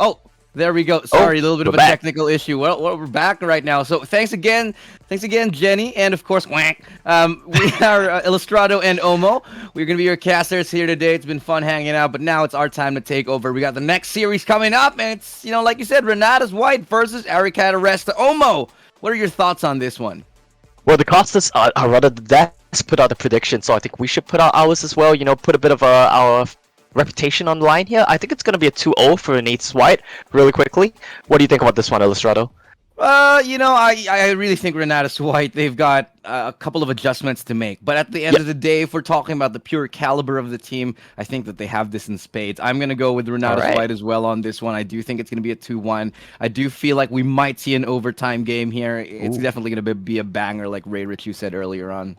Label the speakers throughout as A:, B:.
A: Oh, there we go. Sorry, a little bit of a technical issue. Well, we're back right now. So thanks again, Jenny, and of course, Wank. We are Illustrato and Omo. We're gonna be your casters here today. It's been fun hanging out, but now it's our time to take over. We got the next series coming up, and it's like you said, Renatus White versus Aricat.Aresta. Omo, what are your thoughts on this one?
B: Well, the casters are rather the devs put out the prediction, so I think we should put out ours as well. Put a bit of our reputation on the line here. I think it's going to be a 2-0 for Renatus White, really quickly. What do you think about this one, Illustrato?
A: I really think Renatus White, they've got a couple of adjustments to make. But at the end of the day, if we're talking about the pure caliber of the team, I think that they have this in spades. I'm going to go with Renatus White as well on this one. I do think it's going to be a 2-1. I do feel like we might see an overtime game here. It's definitely going to be a banger, like Ray Rich, you said earlier on.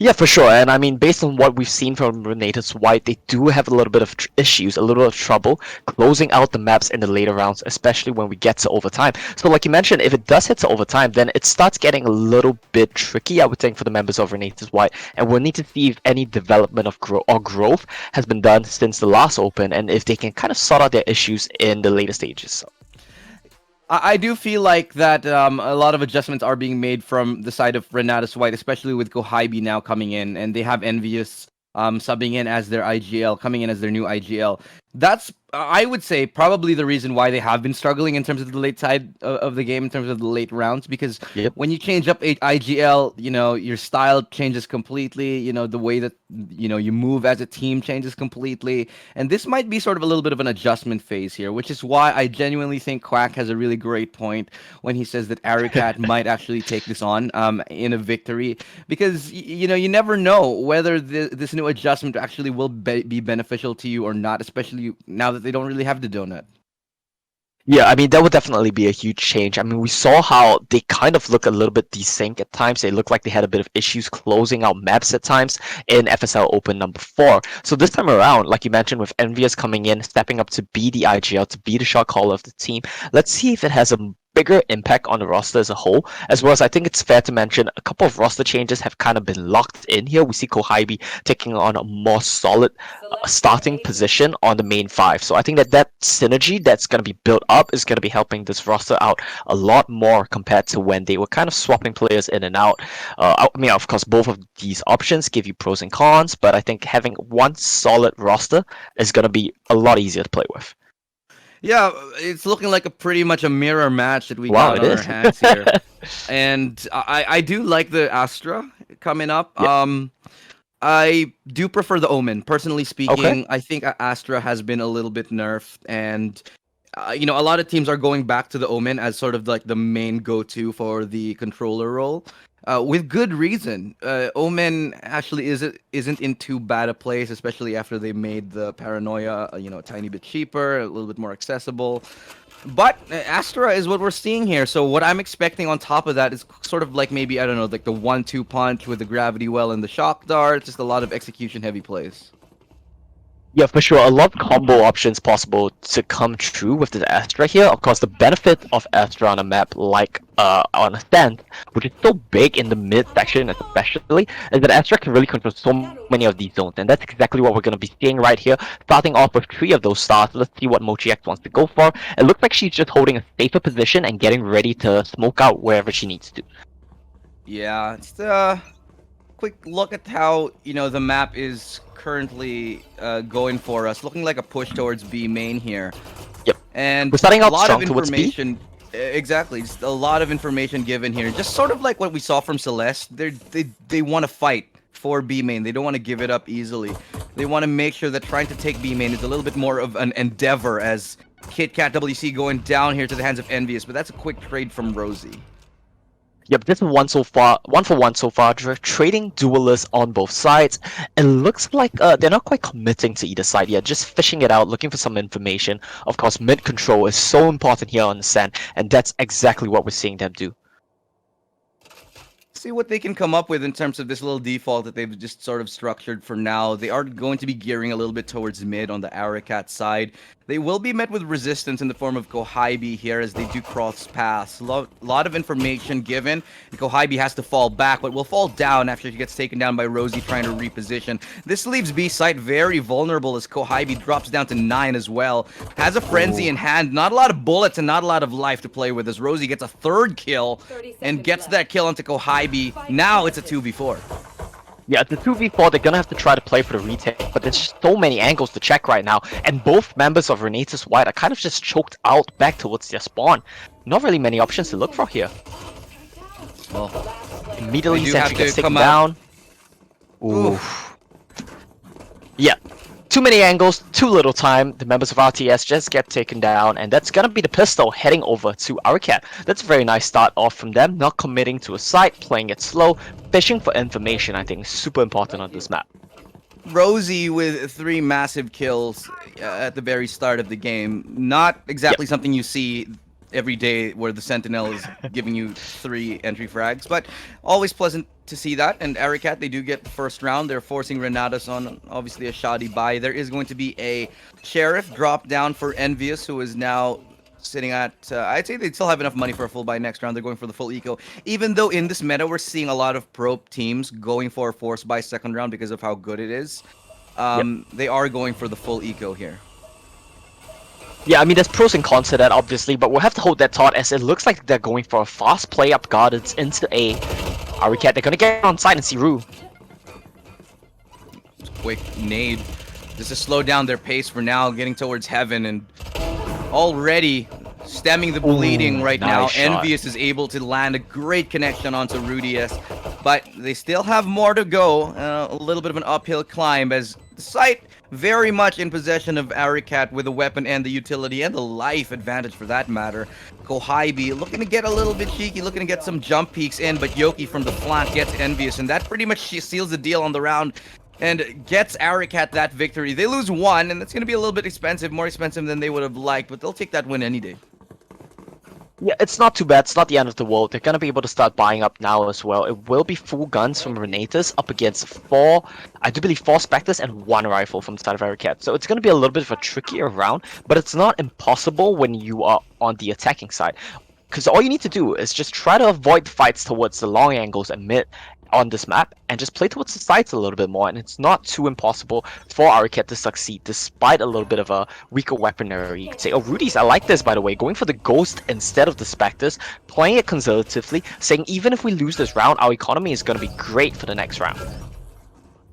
B: Yeah, for sure. And I mean, based on what we've seen from Renatus White, they do have a little bit of issues, a little bit of trouble closing out the maps in the later rounds, especially when we get to overtime. So like you mentioned, if it does hit to overtime, then it starts getting a little bit tricky, I would think, for the members of Renatus White. And we'll need to see if any development of growth has been done since the last Open, and if they can kind of sort out their issues in the later stages. So.
A: I do feel like that a lot of adjustments are being made from the side of Renatus White, especially with Kohibi now coming in, and they have Envious subbing in as their IGL, coming in as their new IGL. That's, I would say, probably the reason why they have been struggling in terms of the late side of the game, in terms of the late rounds, because when you change up IGL, your style changes completely, the way that, you move as a team changes completely, and this might be sort of a little bit of an adjustment phase here, which is why I genuinely think Quack has a really great point when he says that Aricat might actually take this on in a victory, because, you never know whether this new adjustment actually will be beneficial to you or not, especially now that they don't really have the donut.
B: Yeah, I mean, that would definitely be a huge change. I mean, we saw how they kind of look a little bit desync at times. They look like they had a bit of issues closing out maps at times in FSL Open number 4. So this time around, like you mentioned, with Envious coming in, stepping up to be the IGL, to be the shot caller of the team, let's see if it has a bigger impact on the roster as a whole, as well as I think it's fair to mention a couple of roster changes have kind of been locked in here. We see Kohibi taking on a more solid starting position on the main 5. So I think that synergy that's going to be built up is going to be helping this roster out a lot more compared to when they were kind of swapping players in and out. I mean, of course, both of these options give you pros and cons, but I think having one solid roster is going to be a lot easier to play with.
A: Yeah, it's looking like pretty much a mirror match that we got on our hands here. And I do like the Astra coming up. Yeah. I do prefer the Omen, personally speaking. Okay. I think Astra has been a little bit nerfed, and a lot of teams are going back to the Omen as sort of like the main go-to for the controller role. With good reason. Omen actually isn't in too bad a place, especially after they made the Paranoia, a tiny bit cheaper, a little bit more accessible. But Astra is what we're seeing here. So what I'm expecting on top of that is sort of like maybe, I don't know, like the 1-2 punch with the Gravity Well and the Shock Dart, just a lot of execution-heavy plays.
B: Yeah, for sure. A lot of combo options possible to come true with the Astra here. Of course, the benefit of Astra on a map like on a stand, which is so big in the mid section especially, is that Astra can really control so many of these zones. And that's exactly what we're going to be seeing right here. Starting off with 3 of those stars. Let's see what MochiX wants to go for. It looks like she's just holding a safer position and getting ready to smoke out wherever she needs to.
A: Yeah, just a quick look at how, the map is currently going for us, looking like a push towards B main here.
B: Yep.
A: And
B: we're starting out
A: a lot
B: strong
A: of information. Exactly, just a lot of information given here. Just sort of like what we saw from Celeste. They want to fight for B main. They don't want to give it up easily. They want to make sure that trying to take B main is a little bit more of an endeavor, as KitKat WC going down here to the hands of Envious. But that's a quick trade from Rosie.
B: Yep, this is one for one so far. Trading duelists on both sides. It looks like they're not quite committing to either side yet, just fishing it out, looking for some information. Of course, mid control is so important here on the sand, and that's exactly what we're seeing them do.
A: See what they can come up with in terms of this little default that they've just sort of structured for now. They are going to be gearing a little bit towards mid on the Aricat side. They will be met with resistance in the form of Kohaibi here as they do cross paths. Lot of information given. Kohaibi has to fall back, but will fall down after she gets taken down by Rosie trying to reposition. This leaves B site very vulnerable as Kohaibi drops down to 9 as well. Has a frenzy in hand, not a lot of bullets and not a lot of life to play with as Rosie gets a 3rd kill and gets that kill onto Kohaibi. Now it's a 2v4.
B: Yeah, the 2v4, they're gonna have to try to play for the retake, but there's so many angles to check right now, and both members of Renatus White are kind of just choked out back towards their spawn. Not really many options to look for here.
A: Well,
B: immediately
A: they do
B: Sentry
A: have
B: gets
A: to
B: taken
A: come
B: down. Oof. Yeah, too many angles, too little time. The members of RTS just get taken down, and that's gonna be the pistol heading over to Aricat. That's a very nice start off from them, not committing to a site, playing it slow, fishing for information. I think is super important on this map.
A: Rosie with 3 massive kills at the very start of the game. Not exactly something you see every day where the Sentinel is giving you 3 entry frags, but always pleasant to see that. And Aricat, they do get the first round. They're forcing Renatus on obviously a shoddy buy. There is going to be a Sheriff drop down for Envious, who is now sitting at, I'd say they still have enough money for a full buy next round. They're going for the full eco. Even though in this meta, we're seeing a lot of pro teams going for a force buy second round because of how good it is. They are going for the full eco here.
B: Yeah, I mean, there's pros and cons to that, obviously, but we'll have to hold that thought as it looks like they're going for a fast play up gardens into A. Aricat, they're gonna get on side and see Rue.
A: Quick nade. Just to slow down their pace for now, getting towards heaven, and already stemming the bleeding right now.
B: Nice shot.
A: Envious is able to land a great connection onto Rudius, but they still have more to go. A little bit of an uphill climb as the site very much in possession of Aricat with the weapon and the utility and the life advantage for that matter. Kohaibi looking to get a little bit cheeky, looking to get some jump peeks in, but Yoki from the flank gets Envious, and that pretty much seals the deal on the round and gets Aricat that victory. They lose 1, and that's going to be a little bit expensive, more expensive than they would have liked, but they'll take that win any day.
B: Yeah, it's not too bad. It's not the end of the world. They're gonna be able to start buying up now as well. It will be full guns from Renatus up against 4, I do believe 4 Spectres and 1 rifle from the side of Aricat. So it's gonna be a little bit of a trickier round, but it's not impossible when you are on the attacking side. Because all you need to do is just try to avoid fights towards the long angles and mid on this map, and just play towards the sides a little bit more, and it's not too impossible for Aricat to succeed despite a little bit of a weaker weaponry. You could say, oh, Rudy's, I like this by the way, going for the Ghost instead of the Spectres, playing it conservatively, saying even if we lose this round, our economy is going to be great for the next round.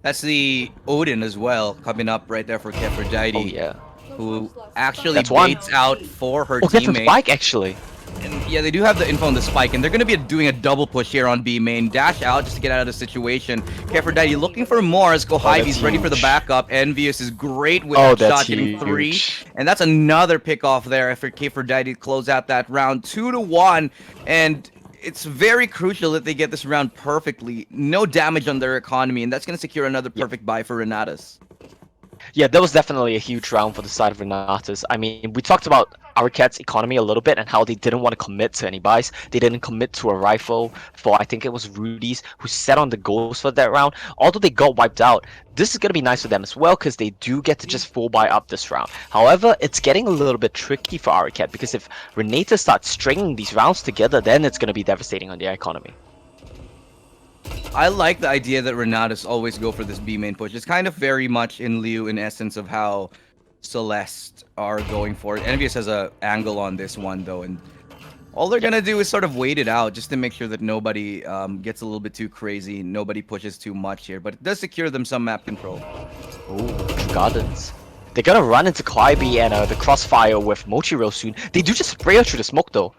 A: That's the Odin as well, coming up right there for Aphrodite.
B: Oh yeah.
A: Who actually
B: That's one.
A: baits out for her
B: Oh, that's a
A: teammate.
B: spike actually.
A: And yeah, they do have the info on the spike, and they're going to be doing a double push here on B main. Dash out just to get out of the situation. Aphrodite looking for more as Kohaibi's ready for the backup. Envious is great with that shot, getting 3. And that's another pick off there for Aphrodite to close out that round 2-1. And it's very crucial that they get this round perfectly. No damage on their economy, and that's going to secure another perfect buy for Renatus.
B: Yeah, that was definitely a huge round for the side of Renatus. I mean, we talked about Aricat's economy a little bit and how they didn't want to commit to any buys. They didn't commit to a rifle for, I think it was Rudy's, who set on the Ghost for that round. Although they got wiped out, this is going to be nice for them as well because they do get to just full buy up this round. However, it's getting a little bit tricky for Aricat because if Renatus starts stringing these rounds together, then it's going to be devastating on their economy.
A: I like the idea that Renatus always go for this B main push. It's kind of very much in lieu, in essence, of how Celeste are going for it. Envious has a angle on this one, though, and all they're gonna do is sort of wait it out just to make sure that nobody gets a little bit too crazy, nobody pushes too much here. But it does secure them some map control.
B: Oh, Gardens. They're gonna run into Kwaibi and the crossfire with Mochi real soon. They do just spray her through the smoke, though.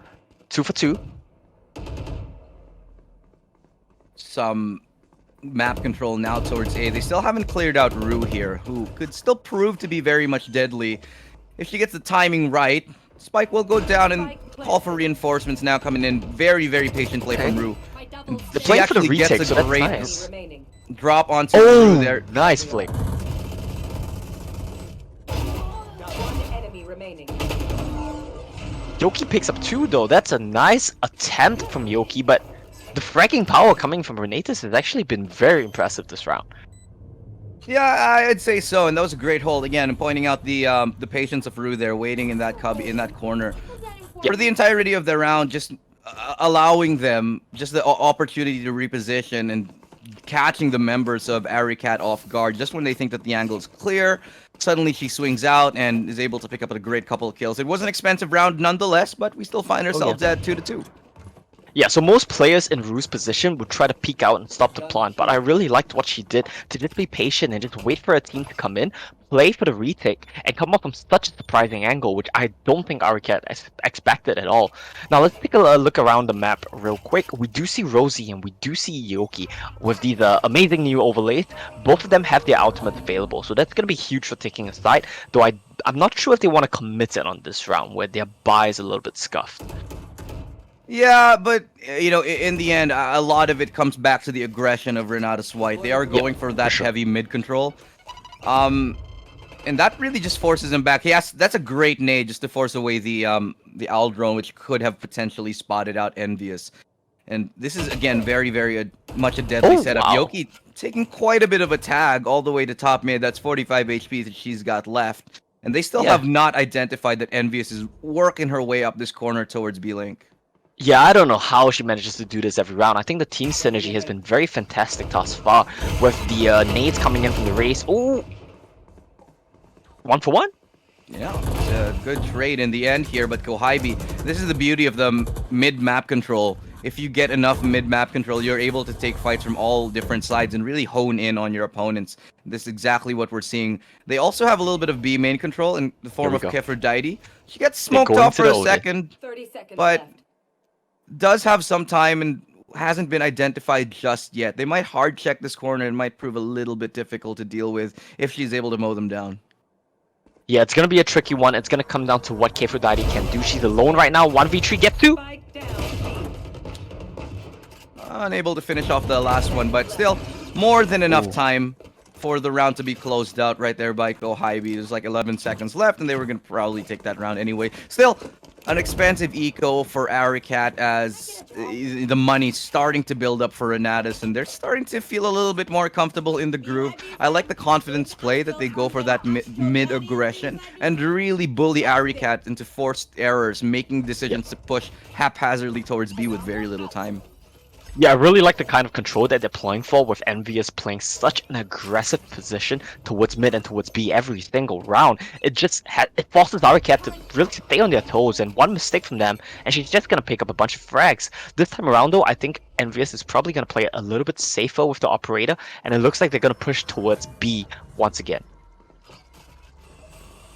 B: 2 for 2.
A: Some map control now towards A. They still haven't cleared out Rue here, who could still prove to be very much deadly. If she gets the timing right, Spike will go down and call for reinforcements now coming in. Very, very patient play from Rue.
B: They're playing for the
A: actually
B: retake,
A: gets
B: so
A: a
B: that's
A: great
B: nice.
A: drop onto
B: Oh,
A: Rue there.
B: nice flick. Yoki picks up 2 though. That's a nice attempt from Yoki, but the fracking power coming from Renatus has actually been very impressive this round.
A: Yeah, I'd say so, and that was a great hold again, and pointing out the patience of Rue there, waiting in that cubby in that corner
B: Yeah.
A: for the entirety of the round, just allowing them just the opportunity to reposition and catching the members of Aricat off guard just when they think that the angle is clear. Suddenly she swings out and is able to pick up a great couple of kills. It was an expensive round nonetheless, but we still find
B: Oh, yeah.
A: ourselves at 2-2.
B: Yeah, so most players in Rue's position would try to peek out and stop the plant, but I really liked what she did to just be patient and just wait for a team to come in, play for the retake, and come up from such a surprising angle, which I don't think Aricat expected at all. Now let's take a look around the map real quick. We do see Rosie and we do see Yoki with these amazing new overlays. Both of them have their ultimates available, so that's going to be huge for taking a side, though I'm not sure if they want to commit it on this round, where their buy is a little bit scuffed.
A: Yeah, but you know, in the end, a lot of it comes back to the aggression of Renatus White. They are going for that
B: sure.
A: heavy mid control, and that really just forces him back. That's a great nade just to force away the owl drone, which could have potentially spotted out Envious. And this is again very much a deadly setup.
B: Wow.
A: Yoki taking quite a bit of a tag all the way to top mid. That's 45 HP that she's got left, and they still have not identified that Envious is working her way up this corner towards B-Link.
B: Yeah, I don't know how she manages to do this every round. I think the team synergy has been very fantastic thus far, with the nades coming in from the race. Oh, 1-for-1?
A: Yeah, it's a good trade in the end here, but Kohaibi, this is the beauty of the mid-map control. If you get enough mid-map control, you're able to take fights from all different sides and really hone in on your opponents. This is exactly what we're seeing. They also have a little bit of B main control in the form of Aphrodite. She gets smoked off for a second,
C: 30 seconds
A: but
C: left.
A: does have some time and hasn't been identified just yet. They might hard check this corner and might prove a little bit difficult to deal with if she's able to mow them down.
B: Yeah, it's going to be a tricky one. It's going to come down to what Aphrodite can do. She's alone right now. 1v3 get to.
C: Spike down.
A: Unable to finish off the last one, but still more than enough time for the round to be closed out right there by Kohaibi. There's like 11 seconds left, and they were going to probably take that round anyway. Still, an expensive eco for Aricat as the money's starting to build up for Renatus, and they're starting to feel a little bit more comfortable in the groove. I like the confidence play that they go for that mid-aggression and really bully Aricat into forced errors, making decisions to push haphazardly towards B with very little time.
B: Yeah, I really like the kind of control that they're playing for, with Envious playing such an aggressive position towards mid and towards B every single round. It forces Aricat to really stay on their toes, and one mistake from them, and she's just gonna pick up a bunch of frags. This time around though, I think Envious is probably gonna play it a little bit safer with the operator, and it looks like they're gonna push towards B once again.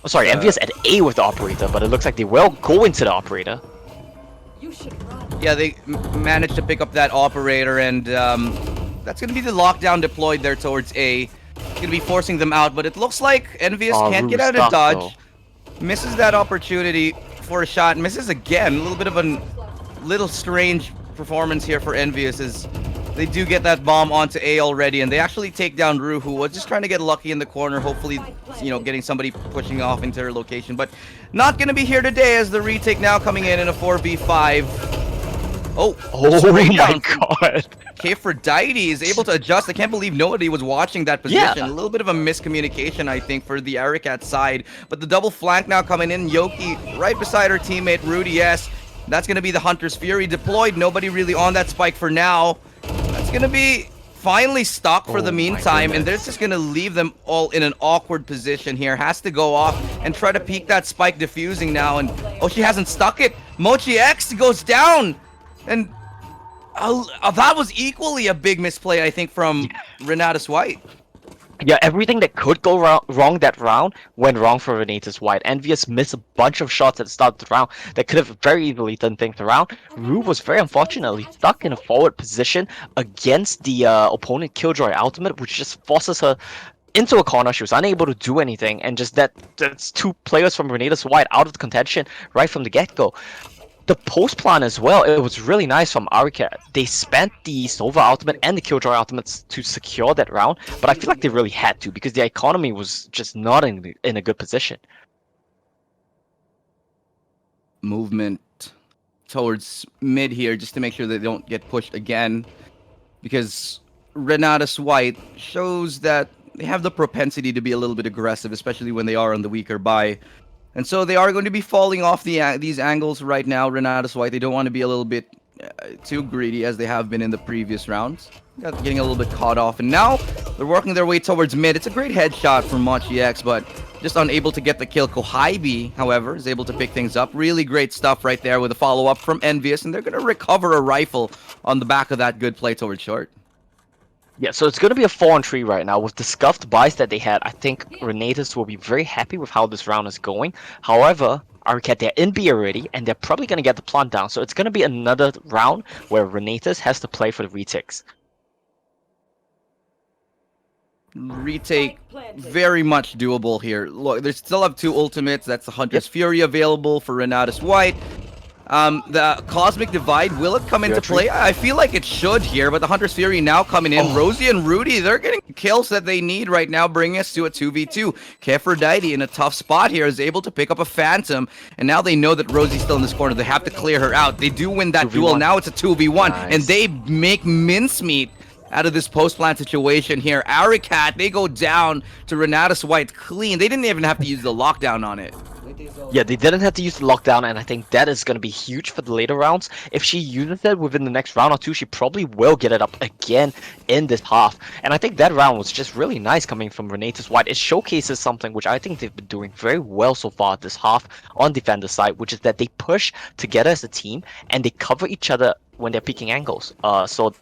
B: Oh, sorry, Envious at A with the operator, but it looks like they will go into the operator.
C: You should run.
A: Yeah, they managed to pick up that operator, and that's going to be the lockdown deployed there towards A. It's going to be forcing them out, but it looks like Envious can't get out of dodge. Misses that opportunity for a shot, misses again. A little bit of a little strange performance here for Envious as they do get that bomb onto A already, and they actually take down Rue, who was just trying to get lucky in the corner, hopefully, you know, getting somebody pushing off into her location, but not going to be here today as the retake now coming in a 4v5. Oh
B: my god.
A: Aphrodite is able to adjust. I can't believe nobody was watching that position.
B: Yeah.
A: A little bit of a miscommunication, I think, for the Aricat side. But the double flank now coming in. Yoki right beside her teammate, Rudy S. That's going to be the Hunter's Fury deployed. Nobody really on that spike for now. That's going to be finally stuck for the meantime, and they're just going to leave them all in an awkward position here. Has to go off and try to peek that spike diffusing now, and oh, she hasn't stuck it. Mochi X goes down, and that was equally a big misplay, I think, from Renatus White.
B: Yeah, everything that could go wrong that round went wrong for Renatus White. Envious missed a bunch of shots at the start of the round that could have very easily turned things around. Rue was very unfortunately stuck in a forward position against the opponent Killjoy ultimate, which just forces her into a corner. She was unable to do anything, and just that's two players from Renatus White out of the contention right from the get-go. The post plan as well, it was really nice from Aricat. They spent the Sova ultimate and the Killjoy ultimates to secure that round, but I feel like they really had to because the economy was just not in a good position.
A: Movement towards mid here just to make sure they don't get pushed again, because Renatus White shows that they have the propensity to be a little bit aggressive, especially when they are on the weaker buy. And so they are going to be falling off these angles right now. Renatus White, they don't want to be a little bit too greedy as they have been in the previous rounds. Getting a little bit caught off, and now they're working their way towards mid. It's a great headshot from MachiX, but just unable to get the kill. Kohaibi, however, is able to pick things up. Really great stuff right there with a follow-up from Envious, and they're going to recover a rifle on the back of that good play towards short.
B: Yeah, so it's going to be a 4-on-3 right now. With the scuffed buys that they had, I think Renatus will be very happy with how this round is going. However, Aricat, they're in B already, and they're probably going to get the plant down. So it's going to be another round where Renatus has to play for the retakes.
A: Retake very much doable here. Look, they still have 2 ultimates. That's the Hunter's Fury available for Renatus White. The Cosmic Divide, will it come into play? I feel like it should here, but the Hunter's Fury now coming in. Rosie and Rudy, they're getting kills that they need right now, bringing us to a 2v2. Keferdite in a tough spot here is able to pick up a Phantom, and now they know that Rosie's still in this corner. They have to clear her out. They do win that
B: 2v1.
A: duel. Now it's a 2v1,
B: Nice.
A: and they make mincemeat out of this post-plant situation here. Aricat, they go down to Renatus White clean. They didn't even have to use the lockdown on it.
B: Yeah, they didn't have to use the lockdown, and I think that is going to be huge for the later rounds. If she uses it within the next round or two, she probably will get it up again in this half. And I think that round was just really nice coming from Renatus White. It showcases something which I think they've been doing very well so far this half on defender side, which is that they push together as a team and they cover each other when they're peeking angles. So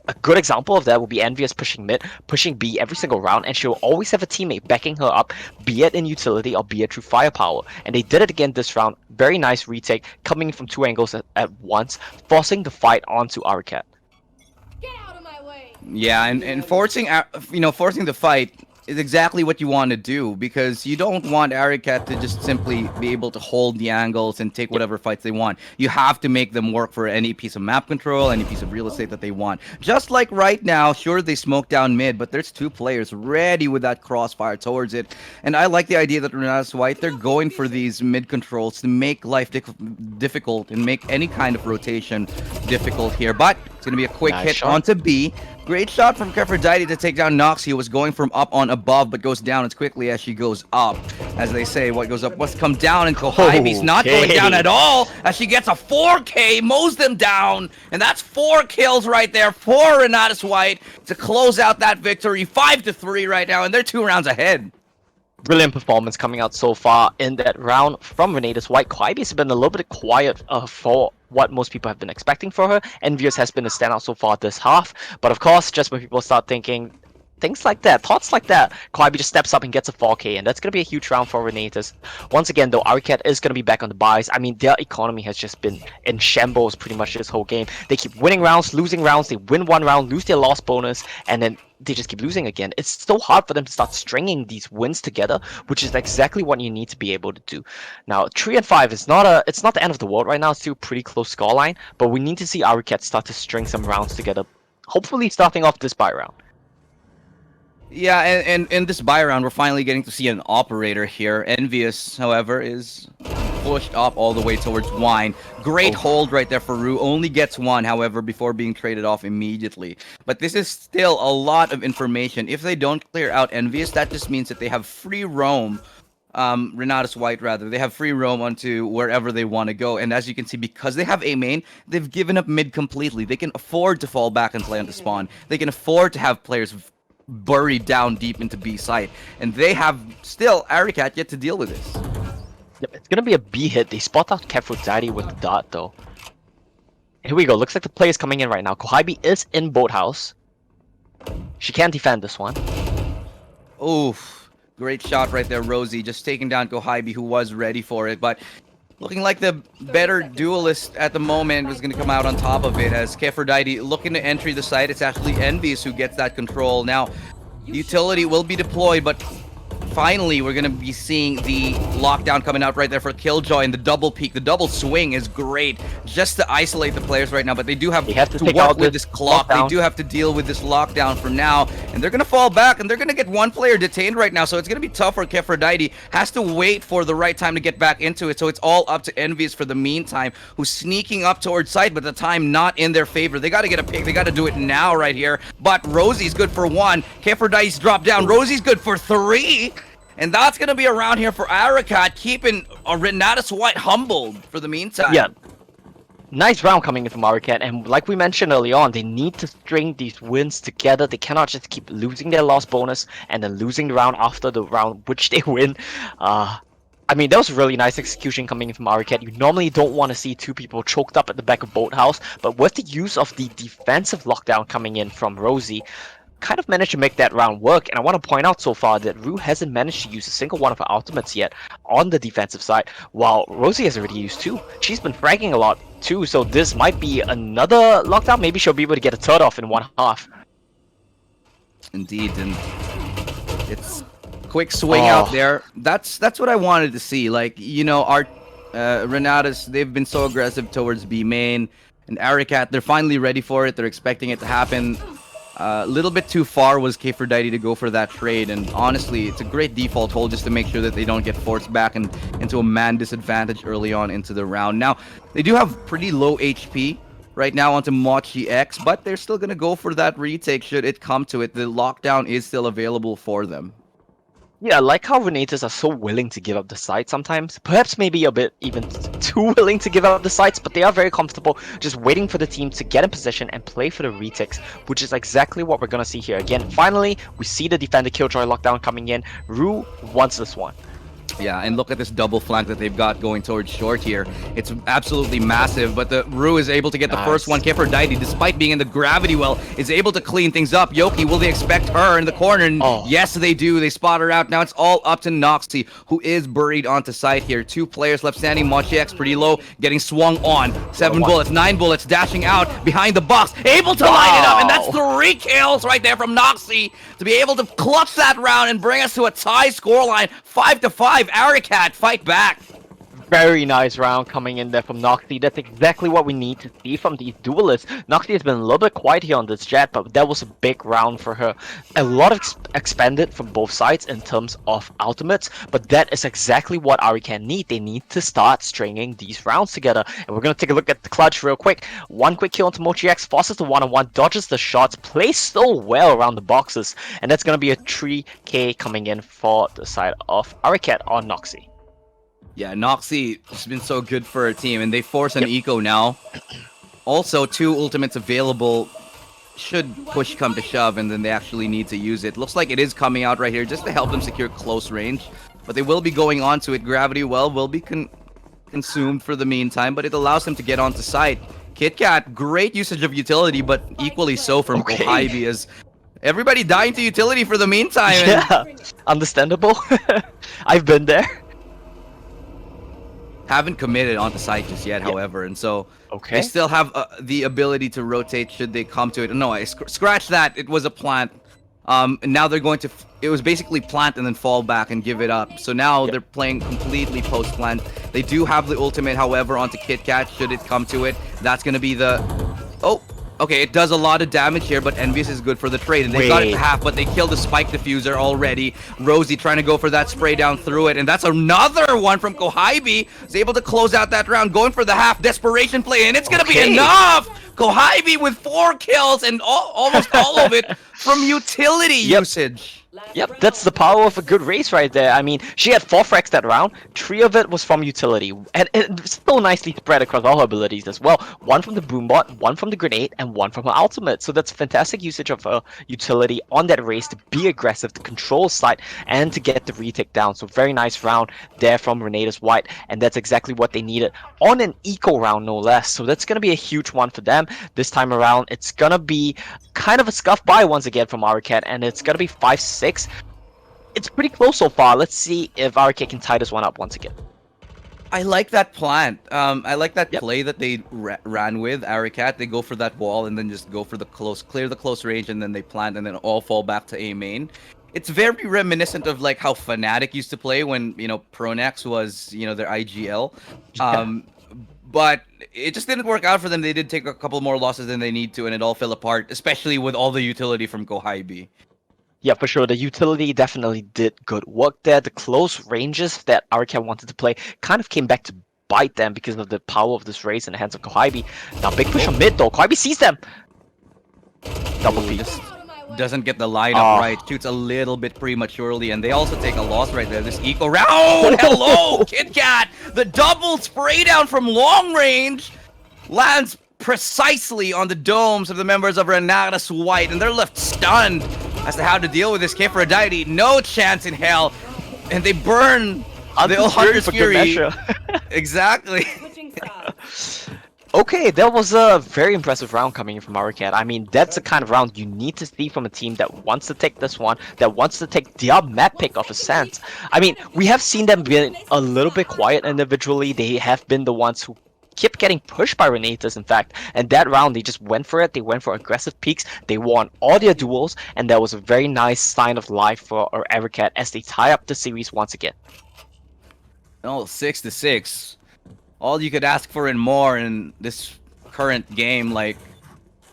B: a good example of that will be Envious pushing mid, pushing B every single round, and she'll always have a teammate backing her up, be it in utility or be it through firepower. And they did it again this round. Very nice retake, coming from 2 angles at once, forcing the fight onto Aricat.
C: Get out of my way.
A: Yeah, and forcing forcing the fight is exactly what you want to do, because you don't want Aricat to just simply be able to hold the angles and take whatever fights they want. You have to make them work for any piece of map control, any piece of real estate that they want. Just like right now, sure, they smoke down mid, but there's 2 players ready with that crossfire towards it. And I like the idea that Renatus White, they're going for these mid controls to make life difficult and make any kind of rotation difficult here. But it's going to be a quick hit onto B. Great shot from Keferdite to take down Nox. He was going from up on above, but goes down as quickly as she goes up. As they say, what goes up must come down, and Kohaibi's not going down at all, as she gets a 4K, mows them down, and that's 4 kills right there for Renatus White to close out that victory. 5-3 right now, and they're 2 rounds ahead.
B: Brilliant performance coming out so far in that round from Renatus White. Kohaibi has been a little bit quiet for what most people have been expecting for her. Envious has been a standout so far this half. But of course, just when people start thinking things like that, thoughts like that, Kohaibi just steps up and gets a 4K, and that's going to be a huge round for Renatus. Once again, though, Aricat is going to be back on the buys. I mean, their economy has just been in shambles pretty much this whole game. They keep winning rounds, losing rounds. They win 1 round, lose their loss bonus, and then they just keep losing again. It's so hard for them to start stringing these wins together, which is exactly what you need to be able to do. Now, 3-5 is it's not the end of the world right now. It's still a pretty close scoreline, but we need to see Aricat start to string some rounds together, hopefully starting off this buy round.
A: Yeah, and in this buy round, we're finally getting to see an operator here. Envious, however, is pushed up all the way towards Wine. Great hold right there for Rue. Only gets 1, however, before being traded off immediately. But this is still a lot of information. If they don't clear out Envious, that just means that they have free roam. Renatus White, rather. They have free roam onto wherever they want to go. And as you can see, because they have A main, they've given up mid completely. They can afford to fall back and play on the spawn. They can afford to have players buried down deep into B site, and they have still Aricat yet to deal with this.
B: Yep, it's gonna be a B hit. They spot out Keferdite with the dot though. Here we go. Looks like the play is coming in right now. Kohaibi is in boathouse. She can't defend this one.
A: Oof, great shot right there, Rosie, just taking down Kohaibi, who was ready for it, but looking like the better duelist at the moment was going to come out on top of it, as Keferdite looking to enter the site. It's actually Envious who gets that control. Now, utility will be deployed, but finally, we're gonna be seeing the lockdown coming out right there for Killjoy, and the double peek, the double swing is great just to isolate the players right now. But they do have to
B: take
A: work
B: out
A: with this clock.
B: lockdown.
A: They do have to deal with this lockdown for now, and they're gonna fall back, and they're gonna get one player detained right now. So it's gonna be tough for Kefrodite. Has to wait for the right time to get back into it. So it's all up to Envious for the meantime, who's sneaking up towards site, but the time not in their favor. They got to get a pick. They got to do it now right here. But Rosie's good for 1. Kefrodite's dropped down. Rosie's good for 3. And that's going to be around here for Aricat, keeping Renatus White humbled for the meantime.
B: Yeah. Nice round coming in from Aricat, and like we mentioned early on, they need to string these wins together. They cannot just keep losing their loss bonus and then losing the round after the round which they win. I mean, that was really nice execution coming in from Aricat. You normally don't want to see 2 people choked up at the back of Boathouse, but with the use of the defensive lockdown coming in from Rosie, kind of managed to make that round work. And I want to point out so far that Rue hasn't managed to use a single one of her ultimates yet on the defensive side, while Rosie has already used 2. She's been fragging a lot too, so this might be another lockdown. Maybe she'll be able to get a third off in 1 half.
A: Indeed, and it's quick swing out there. That's what I wanted to see. Like, you know, our Renatus, they've been so aggressive towards B main, and Aricat, they're finally ready for it. They're expecting it to happen. A little bit too far was Kefrodite to go for that trade, and honestly, it's a great default hold just to make sure that they don't get forced back into a man disadvantage early on into the round. Now, they do have pretty low HP right now onto Mochi X, but they're still going to go for that retake should it come to it. The lockdown is still available for them.
B: Yeah, I like how Renatus are so willing to give up the sites sometimes. Perhaps maybe a bit even too willing to give up the sites, but they are very comfortable just waiting for the team to get in position and play for the retakes, which is exactly what we're going to see here. Again, finally, we see the defender Killjoy lockdown coming in. Rue wants this one.
A: Yeah, and look at this double flank that they've got going towards short here. It's absolutely massive, but the Rue is able to get the first one. Kefrodite, despite being in the gravity well, is able to clean things up. Yoki, will they expect her in the corner? And yes, they do. They spot her out. Now it's all up to Noxy, who is buried onto site here. 2 players left standing. Mochi X pretty low, getting swung on. 7 bullets, 9 bullets, dashing out behind the box, able to line it up, and that's 3 kills right there from Noxy to be able to clutch that round and bring us to a tie scoreline, 5-5. Aricat, fight back.
B: Very nice round coming in there from Noxy. That's exactly what we need to see from these duelists. Noxy has been a little bit quiet here on this jet, but that was a big round for her. A lot of expended from both sides in terms of ultimates, but that is exactly what Aricat need. They need to start stringing these rounds together. And we're going to take a look at the clutch real quick. 1 quick kill onto Mochi X, forces the 1-on-1, dodges the shots, plays so well around the boxes, and that's going to be a 3k coming in for the side of Aricat on Noxy.
A: Yeah, Noxy has been so good for her team, and they force an eco now. Also, 2 ultimates available should push come to shove, and then they actually need to use it. Looks like it is coming out right here just to help them secure close range, but they will be going on to it. Gravity well will be consumed for the meantime, but it allows them to get onto site. KitKat, great usage of utility, but equally so from Kohaibi, as everybody dying to utility for the meantime.
B: Yeah, understandable. I've been there.
A: Haven't committed onto site just yet, however, and so they still have the ability to rotate should they come to it. No, I scratch that. It was a plant. And now they're going to. It was basically plant and then fall back and give it up. So now they're playing completely post plant. They do have the ultimate, however, onto KitKat should it come to it. That's going to be the. Oh. Okay, it does a lot of damage here, but Envious is good for the trade. And they got it to half, but they killed the spike diffuser already. Rosie trying to go for that spray down through it. And that's another one from Kohaibi. Is able to close out that round, going for the half desperation play. And it's going to be enough! Kohaibi with 4 kills and almost all of it from utility usage.
B: Yep, that's the power of a good race right there. I mean, she had 4 frags that round, 3 of it was from utility, and it's still nicely spread across all her abilities as well. 1 from the boombot, 1 from the grenade, and 1 from her ultimate. So that's fantastic usage of her utility on that race to be aggressive, to control site, and to get the retake down. So very nice round there from Renatus White, and that's exactly what they needed on an eco round, no less. So that's going to be a huge one for them this time around. It's going to be kind of a scuff by once again from Aricat, and it's going to be 5-6. It's pretty close so far. Let's see if Aricat can tie this one up once again.
A: I like that plant. I like that play that they ran with Aricat. They go for that wall and then just go for the clear the close range, and then they plant and then all fall back to A main. it's very reminiscent of like how Fnatic used to play when Pronax was their IGL. But it just didn't work out for them. They did take a couple more losses than they need to, and it all fell apart, especially with all the utility from Kohybe.
B: Yeah, for sure. The utility definitely did good work there. The close ranges that Aricat wanted to play kind of came back to bite them because of the power of this race in the hands of Kohybe. Now, big push on mid though. Kohybe sees them. Double
A: Ooh,
B: peek.
A: just
C: Out of my way.
A: doesn't get the lineup
B: Oh.
A: right. Shoots a little bit prematurely, and they also take a loss right there. This eco round. Hello, Kit Kat. The double spray down from long range lands precisely on the domes of the members of Renatus White, and they're left stunned as to how to deal with this. Aphrodite, no chance in hell, and they burn the Hunter's
B: for good
A: Fury.
B: measure.
A: Exactly.
C: Switching sides.
B: Okay, that was a very impressive round coming in from Aricat. I mean, that's the kind of round you need to see from a team that wants to take this one, that wants to take their map pick of Ascent. I mean, we have seen them be a little bit quiet individually. They have been the ones who kept getting pushed by Renatus, in fact. And that round, they just went for it. They went for aggressive peaks. They won all their duels, and that was a very nice sign of life for Aricat as they tie up the series once again.
A: Oh, 6-6. All you could ask for and more in this current game. Like,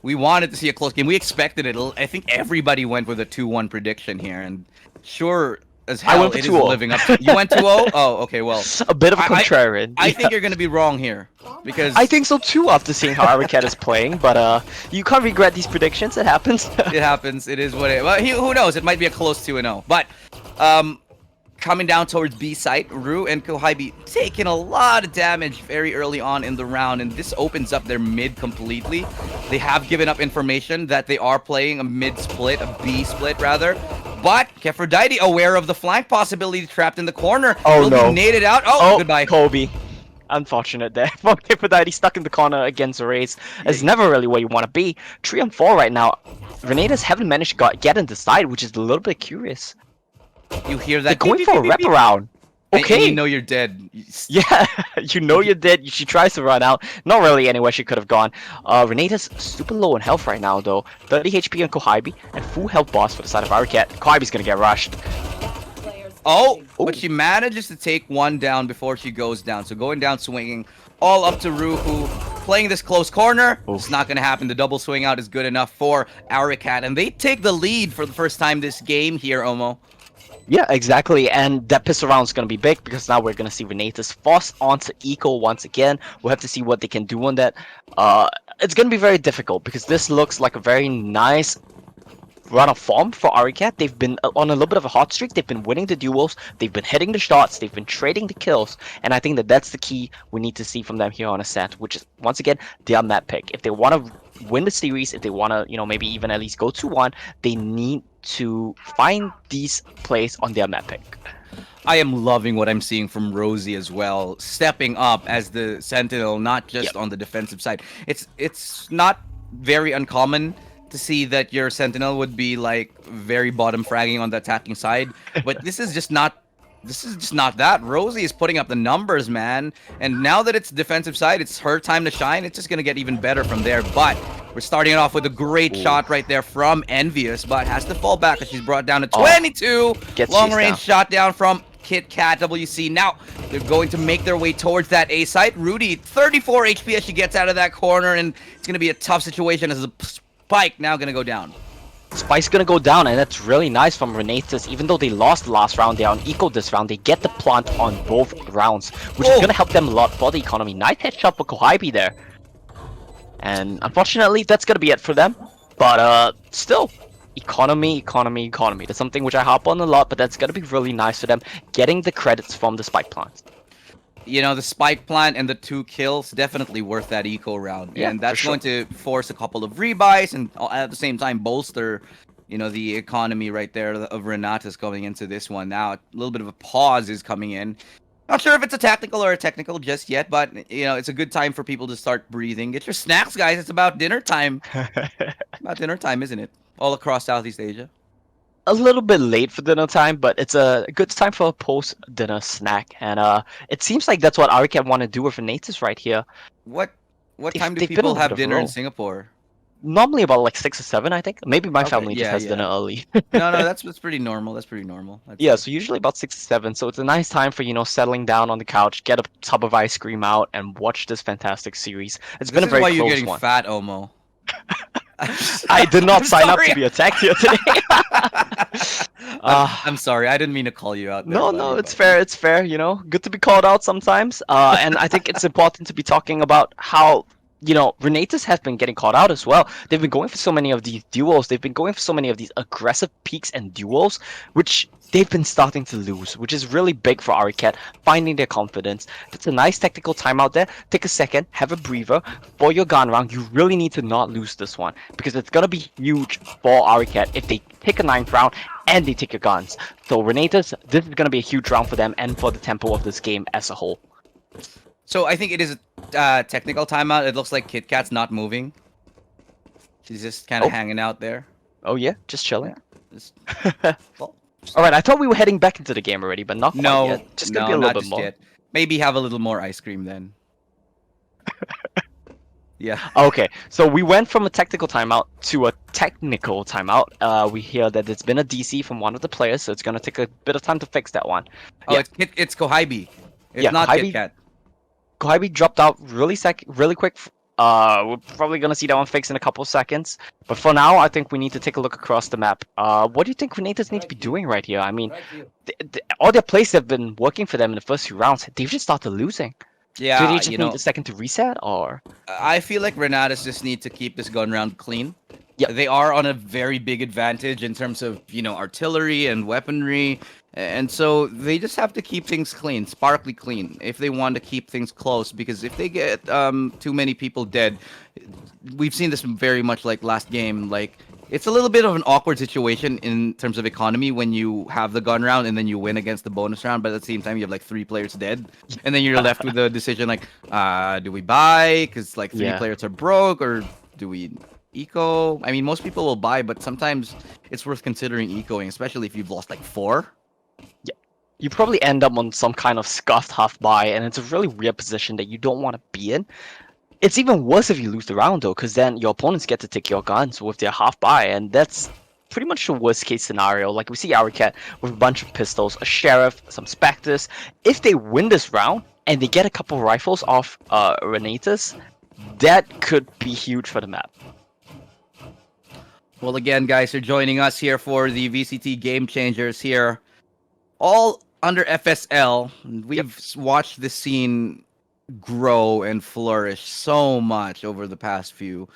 A: we wanted to see a close game. We expected it. I think everybody went with a 2-1 prediction here, and sure as
B: I
A: hell,
B: went for
A: it isn't
B: 2-0.
A: living up to. You went 2-0? Oh, okay. Well,
B: A bit of a
A: I-
B: contrarian.
A: I think you're gonna be wrong here because
B: I think so too after seeing how Aricat is playing, but you can't regret these predictions. It happens.
A: it happens. It is what it. Well, who knows? It might be a close 2-0. But coming down towards B site, Ru and Kohybe taking a lot of damage very early on in the round, and this opens up their mid completely. They have given up information that they are playing a mid split, a B split rather. But Aphrodite, aware of the flank possibility, trapped in the corner,
B: Oh,
A: will
B: no.
A: be naded out. Oh, goodbye.
B: Kobe. Unfortunate there. Aphrodite stuck in the corner against a race. It's never really where you want to be. 3-4 right now. Renatus haven't managed to get into side, which is a little bit curious.
A: You hear
B: They're
A: that?
B: going
A: beep,
B: for a
A: beep, beep, beep.
B: wraparound.
A: And
B: Okay.
A: you know you're dead.
B: Yeah, you know you're dead. She tries to run out. Not really anywhere she could have gone. Renatus super low on health right now though. 30 HP on Kohybe and full health boss for the side of Aricat. Kohybe's gonna get rushed.
C: Players
A: Oh,
B: Ooh.
A: but she manages to take one down before she goes down. So going down swinging, all up to Ru, who playing this close corner. It's not going to happen. The double swing out is good enough for Aricat, and they take the lead for the first time this game here, Omo.
B: Yeah, exactly, and that pistol round is going to be big because now we're going to see Renatus forced onto Eco once again. We'll have to see what they can do on that. It's going to be very difficult because this looks like a very nice run of form for Aricat. They've been on a little bit of a hot streak. They've been winning the duels. They've been hitting the shots. They've been trading the kills, and I think that that's the key we need to see from them here on Ascent, which is, once again, their map pick. If they want to win the series, if they want to, maybe even at least go 2-1, they need to find these plays on their map pick.
A: I am loving what I'm seeing from Rosie as well, stepping up as the Sentinel, not just on the defensive side. It's not very uncommon to see that your Sentinel would be like very bottom fragging on the attacking side, but this is just not that. Rosie is putting up the numbers, man, and now that it's defensive side, it's her time to shine. It's just gonna get even better from there. But we're starting it off with a great shot right there from Envious, but has to fall back as she's brought down to 22.
B: Gets
A: Long
B: chased
A: range
B: down.
A: shot down from Kit Kat WC. Now they're going to make their way towards that A site. Rudy, 34 HP as she gets out of that corner, and it's gonna be a tough situation as the Spike now gonna go down.
B: Spike's gonna go down, and that's really nice from Renatus. Even though they lost the last round, they're on eco this round. They get the plant on both rounds, which is gonna help them a lot for the economy. Nice headshot for Kohybe there. And unfortunately, that's gonna be it for them. But still, economy. That's something which I harp on a lot, but that's gonna be really nice for them, getting the credits from the Spike plant.
A: The spike plant and the 2 kills definitely worth that eco round,
B: Yeah,
A: and that's
B: for sure.
A: going to force a couple of rebuys and at the same time bolster the economy right there of Renatus going into this one. Now a little bit of a pause is coming in. Not sure if it's a tactical or a technical just yet, but it's a good time for people to start breathing. Get your snacks, guys. It's about dinner time. About dinner time, isn't it? All across Southeast Asia.
B: A little bit late for dinner time, but it's a good time for a post-dinner snack, and it seems like that's what Aricat want to do with Renatus right here.
A: What time do
B: they've been
A: people
B: on a
A: have
B: bit of a
A: dinner in
B: roll.
A: Singapore?
B: normally about like 6 or 7, I think. Maybe my
A: Okay,
B: family just
A: yeah,
B: has dinner
A: yeah.
B: early.
A: No, that's pretty normal. That's pretty normal. I'd
B: Yeah,
A: say.
B: so usually about 6 to 7. So it's a nice time for, settling down on the couch, get a tub of ice cream out, and watch this fantastic series. It's been
A: This
B: a
A: is
B: very
A: why you're
B: close
A: getting
B: one.
A: fat, Omo. I'm
B: I did not
A: I'm
B: sign up to
A: sorry.
B: be attacked here today.
A: I'm sorry. I didn't mean to call you out there,
B: No, no,
A: buddy.
B: it's
A: But
B: fair. It's fair. Good to be called out sometimes. And I think it's important to be talking about how, Renatus has been getting called out as well. They've been going for so many of these duels. They've been going for so many of these aggressive peaks and duels, which they've been starting to lose, which is really big for Aricat, finding their confidence. That's a nice tactical timeout there. Take a second, have a breather for your gun round. You really need to not lose this one because it's gonna be huge for Aricat if they take a 9th round and they take your guns. So Renatus, this is gonna be a huge round for them and for the tempo of this game as a whole.
A: so I think it is a technical timeout. It looks like Kit Kat's not moving. She's just kind of
B: Oh.
A: hanging out there.
B: Oh yeah, just chilling.
A: Just, well,
B: All right, I thought we were heading back into the game already, but not quite
A: no,
B: yet. Just gonna
A: no,
B: be a
A: not
B: little bit
A: just
B: more.
A: yet. Maybe have a little more ice cream then. Yeah.
B: Okay, so we went from a tactical timeout to a technical timeout. We hear that it's been a DC from one of the players, so it's gonna take a bit of time to fix that one.
A: Oh,
B: Yeah.
A: it's Kohibi. It's
B: Yeah,
A: not
B: Kohibi-
A: Kit Kat.
B: Kohibi dropped out really quick. We're probably gonna see that one fixed in a couple seconds. But for now, I think we need to take a look across the map. What do you think Renatus need to be doing right here? I mean, all their plays have been working for them in the first few rounds. They've just started losing. Do
A: Yeah,
B: they just need a second to reset, or?
A: I feel like Renatus just need to keep this gun round clean.
B: Yep.
A: They are on a very big advantage in terms of, artillery and weaponry. And so they just have to keep things clean, sparkly clean, if they want to keep things close. Because if they get too many people dead, we've seen this very much like last game. Like, it's a little bit of an awkward situation in terms of economy when you have the gun round and then you win against the bonus round, but at the same time you have like 3 players dead, and then you're left with the decision like, do we buy because like 3
B: Yeah.
A: players are broke, or do we eco? I mean, most people will buy, but sometimes it's worth considering ecoing, especially if you've lost like 4.
B: You probably end up on some kind of scuffed half buy, and it's a really weird position that you don't want to be in. It's even worse if you lose the round though, because then your opponents get to take your guns with their half buy, and that's pretty much the worst case scenario. Like we see Aricat with a bunch of pistols, a sheriff, some specters. If they win this round and they get a couple rifles off Renatus, that could be huge for the map.
A: Well, again, guys, you're joining us here for the VCT Game Changers here, all under FSL. We've watched the scene grow and flourish so much over the past few.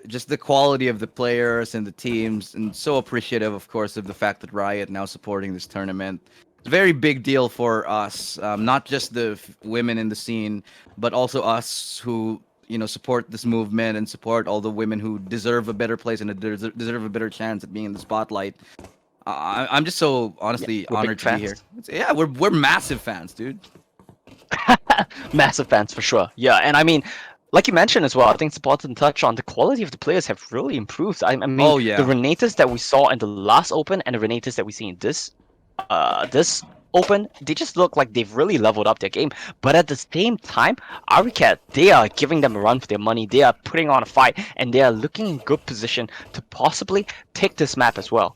A: Just the quality of the players and the teams, and so appreciative, of course, of the fact that Riot now supporting this tournament. It's a very big deal for us, not just the women in the scene, but also us who support this movement and support all the women who deserve a better place and deserve a better chance at being in the spotlight. I'm just so honestly
B: we're big
A: honored to be here.
B: fans.
A: Yeah, we're massive fans, dude.
B: Massive fans for sure. Yeah, and I mean, like you mentioned as well, I think it's important to touch on the quality of the players have really improved. I mean,
A: Oh, yeah.
B: the Renatus that we saw in the last Open and the Renatus that we see in this Open, they just look like they've really leveled up their game. But at the same time, Aricat, they are giving them a run for their money. They are putting on a fight, and they are looking in good position to possibly take this map as well.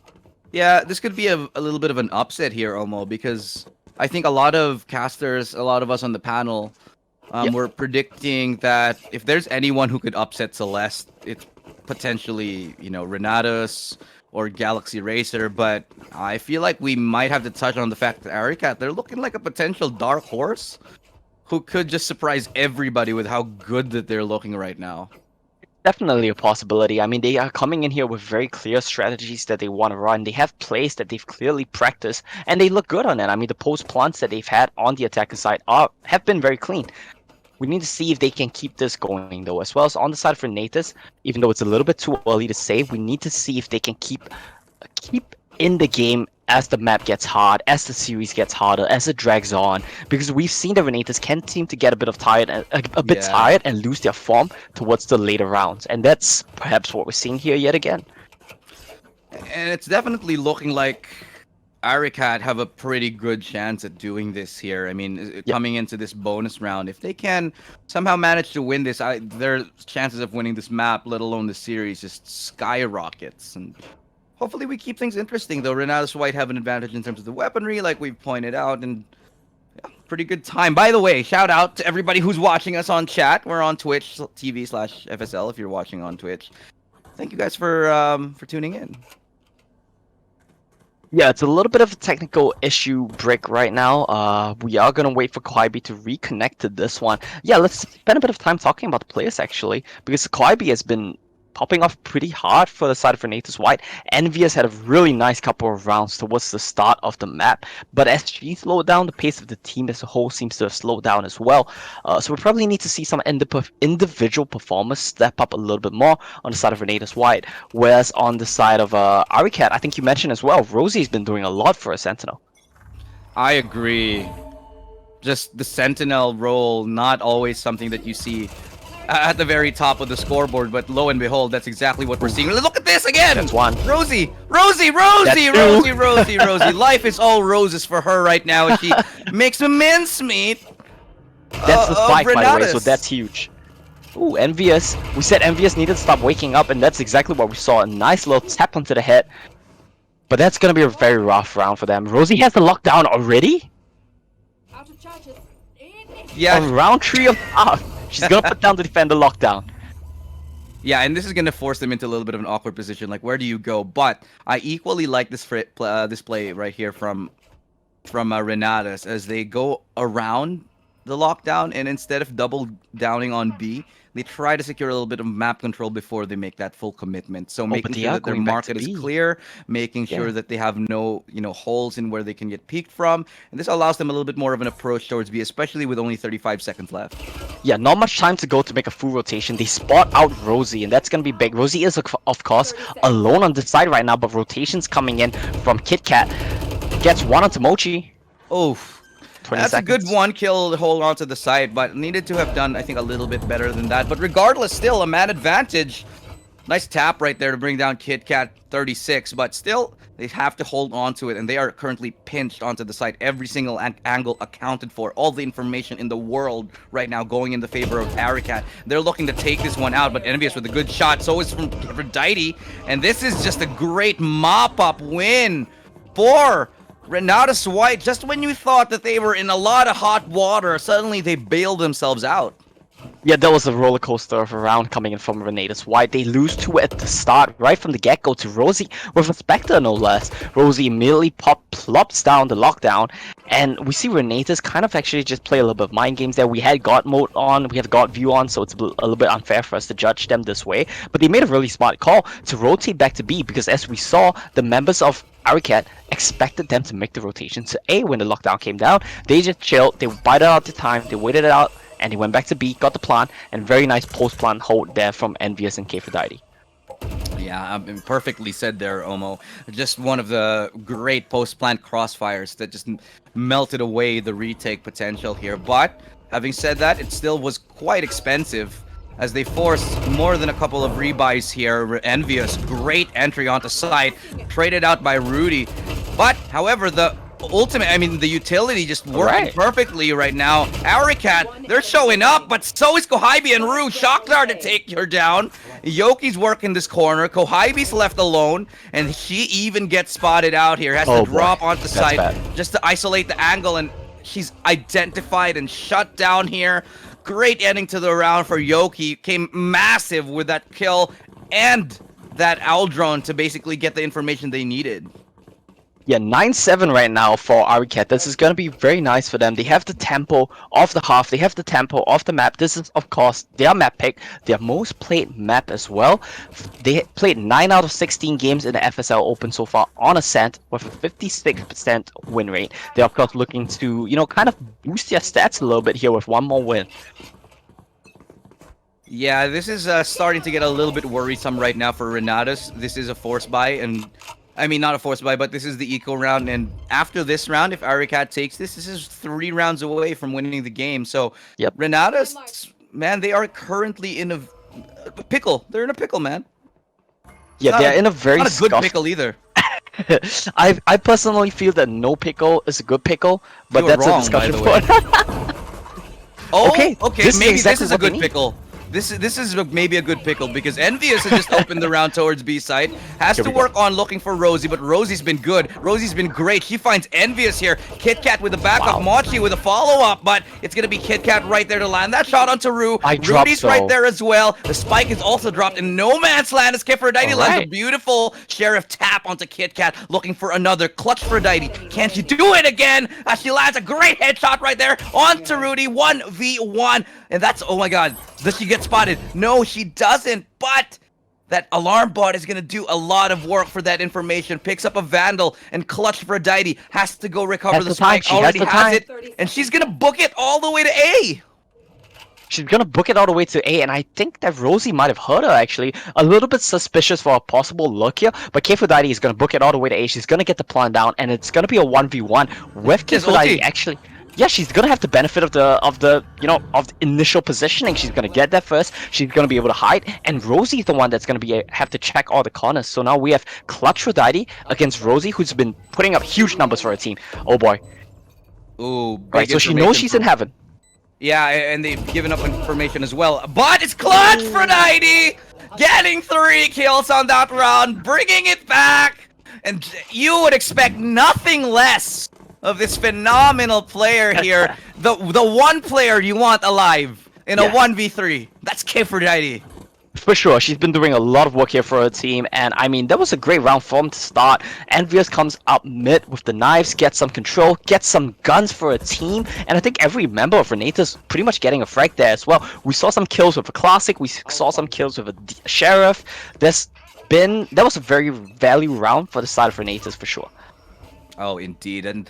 A: Yeah, this could be a little bit of an upset here, Omo, because I think a lot of casters, a lot of us on the panel,
B: Yep.
A: were predicting that if there's anyone who could upset Celeste, it's potentially, Renatus or Galaxy Racer. But I feel like we might have to touch on the fact that Aricat, they're looking like a potential dark horse who could just surprise everybody with how good that they're looking right now.
B: Definitely a possibility. I mean, they are coming in here with very clear strategies that they want to run. They have plays that they've clearly practiced, and they look good on it. I mean, the post plants that they've had on the attacker side have been very clean. We need to see if they can keep this going, though. As well as on the side for Renatus, even though it's a little bit too early to say, we need to see if they can keep in the game as the map gets hard, as the series gets harder, as it drags on, because we've seen the Renatus can seem to get a bit tired and lose their form towards the later rounds, and that's perhaps what we're seeing here yet again.
A: And it's definitely looking like Aricat have a pretty good chance at doing this here. I mean, coming into this bonus round, if they can somehow manage to win this, their chances of winning this map, let alone the series, just skyrockets. And hopefully we keep things interesting, though. Renatus White have an advantage in terms of the weaponry, like we've pointed out, and yeah, pretty good time. By the way, shout out to everybody who's watching us on chat. We're on Twitch TV/FSL if you're watching on Twitch. Thank you guys for tuning in.
B: Yeah, it's a little bit of a technical issue break right now. We are gonna wait for Kwaibi to reconnect to this one. Yeah, let's spend a bit of time talking about the players actually, because Kwaibi has been popping off pretty hard for the side of Renatus White. Envious had a really nice couple of rounds towards the start of the map, but as she slowed down, the pace of the team as a whole seems to have slowed down as well. So we probably need to see some individual performers step up a little bit more on the side of Renatus White. Whereas on the side of Aricat, I think you mentioned as well, Rosie's been doing a lot for a Sentinel.
A: I agree. Just the Sentinel role, not always something that you see at the very top of the scoreboard, but lo and behold, that's exactly what we're seeing. Look at this again!
B: That's one.
A: Rosie! Life is all roses for her right now, and she makes a mincemeat.
B: That's the spike, by the way, so
A: Renatus.
B: that's huge. Ooh, Envious. We said Envious needed to stop waking up, and that's exactly what we saw. A nice little tap onto the head. But that's gonna be a very rough round for them. Rosie has the lockdown already?
C: Out of charges.
A: Yeah,
B: On round 3 of half. She's gonna put down the defender lockdown.
A: yeah, and this is gonna force them into a little bit of an awkward position. Like, where do you go? But I equally like this this play right here from Renatus as they go around the lockdown, and instead of double downing on B, they try to secure a little bit of map control before they make that full commitment. So
B: but
A: making
B: they
A: sure
B: are
A: that their
B: going back to
A: market is
B: B.
A: clear, making sure
B: Yeah.
A: that they have no, holes in where they can get peeked from, and this allows them a little bit more of an approach towards B, especially with only 35 seconds left.
B: Yeah, not much time to go to make a full rotation. They spot out Rosie, and that's gonna be big. Rosie is, of course, alone on the side right now, but rotations coming in from KitKat. Gets one onto Mochi.
A: Oof.
B: 20
A: That's
B: seconds.
A: a good one kill hold on to the side, but needed to have done, I think, a little bit better than that. But regardless, still a man advantage. Nice tap right there to bring down KitKat 36, but still, they have to hold on to it, and they are currently pinched onto the side. Every single angle accounted for. All the information in the world right now going in the favor of Aricat. They're looking to take this one out, but Envious with a good shot. So is from Aphrodite, and this is just a great mop-up win for Renatus White. Just when you thought that they were in a lot of hot water, suddenly they bailed themselves out.
B: Yeah, that was a roller coaster of a round coming in from Renatus White. They lose 2 at the start, right from the get-go to Rosie, with a Spectre no less. Rosie immediately plops down the lockdown, and we see Renatus kind of actually just play a little bit of mind games there. We had God mode on, we have God view on, so it's a little bit unfair for us to judge them this way. But they made a really smart call to rotate back to B, because as we saw, the members of Aricat expected them to make the rotation to A when the lockdown came down. They just chilled, they bided out the time, they waited it out, and he went back to B, got the plant, and very nice post-plant hold there from Envious and Aphrodite.
A: Yeah, perfectly said there, Omo. Just one of the great post-plant crossfires that just melted away the retake potential here. But having said that, it still was quite expensive as they forced more than a couple of rebuys here. Envious, great entry onto site, traded out by Rudy. But, however, the utility just working perfectly right now. Aricat, they're showing up, but so is Kohaibi and Rue. Shocklar to take her down. Yoki's working this corner. Kohaibi's left alone, and she even gets spotted out here. Has to drop onto site just to isolate the angle, and she's identified and shut down here. Great ending to the round for Yoki. Came massive with that kill and that owl drone to basically get the information they needed.
B: Yeah, 9-7 right now for Aricat. This is going to be very nice for them. They have the tempo of the half. They have the tempo of the map. This is, of course, their map pick. Their most played map as well. They played 9 out of 16 games in the FSL Open so far on Ascent with a 56% win rate. They're, of course, looking to, kind of boost their stats a little bit here with one more win.
A: Yeah, this is starting to get a little bit worrisome right now for Renatus. This is a force buy, and I mean, not a force buy, but this is the eco round, and after this round, if Aricat takes this is 3 rounds away from winning the game. So,
B: yep.
A: Renatus, man, they are currently in a pickle. They're in a pickle, man.
B: Yeah, they're in a very
A: not a good pickle either.
B: I personally feel that no pickle is a good pickle, but
A: You were
B: that's a
A: wrong,
B: discussion
A: by the
B: for.
A: Oh,
B: Okay,
A: okay,
B: this is
A: maybe
B: exactly
A: this is a
B: what they
A: good
B: need.
A: pickle. This is maybe a good pickle because Envious has just opened the round towards B side. Has
B: Here
A: to
B: we go.
A: work on looking for Rosie, but Rosie's been good. Rosie's been great. She finds Envious here. Kit Kat with the backup,
B: Wow.
A: Mochi with a follow-up, but it's gonna be Kit Kat right there to land that shot onto Rue.
B: I dropped
A: Rudy's right
B: though.
A: there as well. The spike is also dropped in no man's land as Kifferdiety lands a
B: Alright.
A: beautiful Sheriff tap onto Kit Kat, looking for another clutch for Diety. Can she do it again? She lands a great headshot right there onto Rudy. 1v1. And that's, oh my god, does she get spotted? No, she doesn't, but that alarm bot is gonna do a lot of work for that information. Picks up a Vandal and clutch for Diety. Has to go recover
B: Has
A: the
B: the time,
A: spike.
B: she has
A: Already
B: the
A: has
B: time.
A: it, and she's gonna book it all the way to A.
B: She's gonna book it all the way to A, and I think that Rosie might have heard her actually. A little bit suspicious for a possible look here, but Kefudati is gonna book it all the way to A. She's gonna get the plan down, and it's gonna be a 1v1 with
A: Just
B: Kefudati
A: ulti.
B: actually. Yeah, she's gonna have the benefit of the initial positioning. She's gonna get there first. She's gonna be able to hide, and Rosie's the one that's gonna have to check all the corners. So now we have Clutch Rodati against Rosie, who's been putting up huge numbers for her team. Oh boy!
A: Ooh, big
B: Right, so she knows
A: information
B: she's
A: from-
B: in heaven.
A: Yeah, and they've given up information as well. But it's clutch for 90! Getting 3 kills on that round, bringing it back! And you would expect nothing less of this phenomenal player here. the one player you want alive in a
B: Yeah.
A: 1v3. That's Kifferdiety.
B: For sure, she's been doing a lot of work here for her team, and I mean, that was a great round for them to start. Envious comes up mid with the knives, gets some control, gets some guns for a team, and I think every member of Renatus pretty much getting a frag there as well. We saw some kills with a Classic, we saw some kills with a Sheriff. That was a very value round for the side of Renatus for sure.
A: Oh, indeed. And,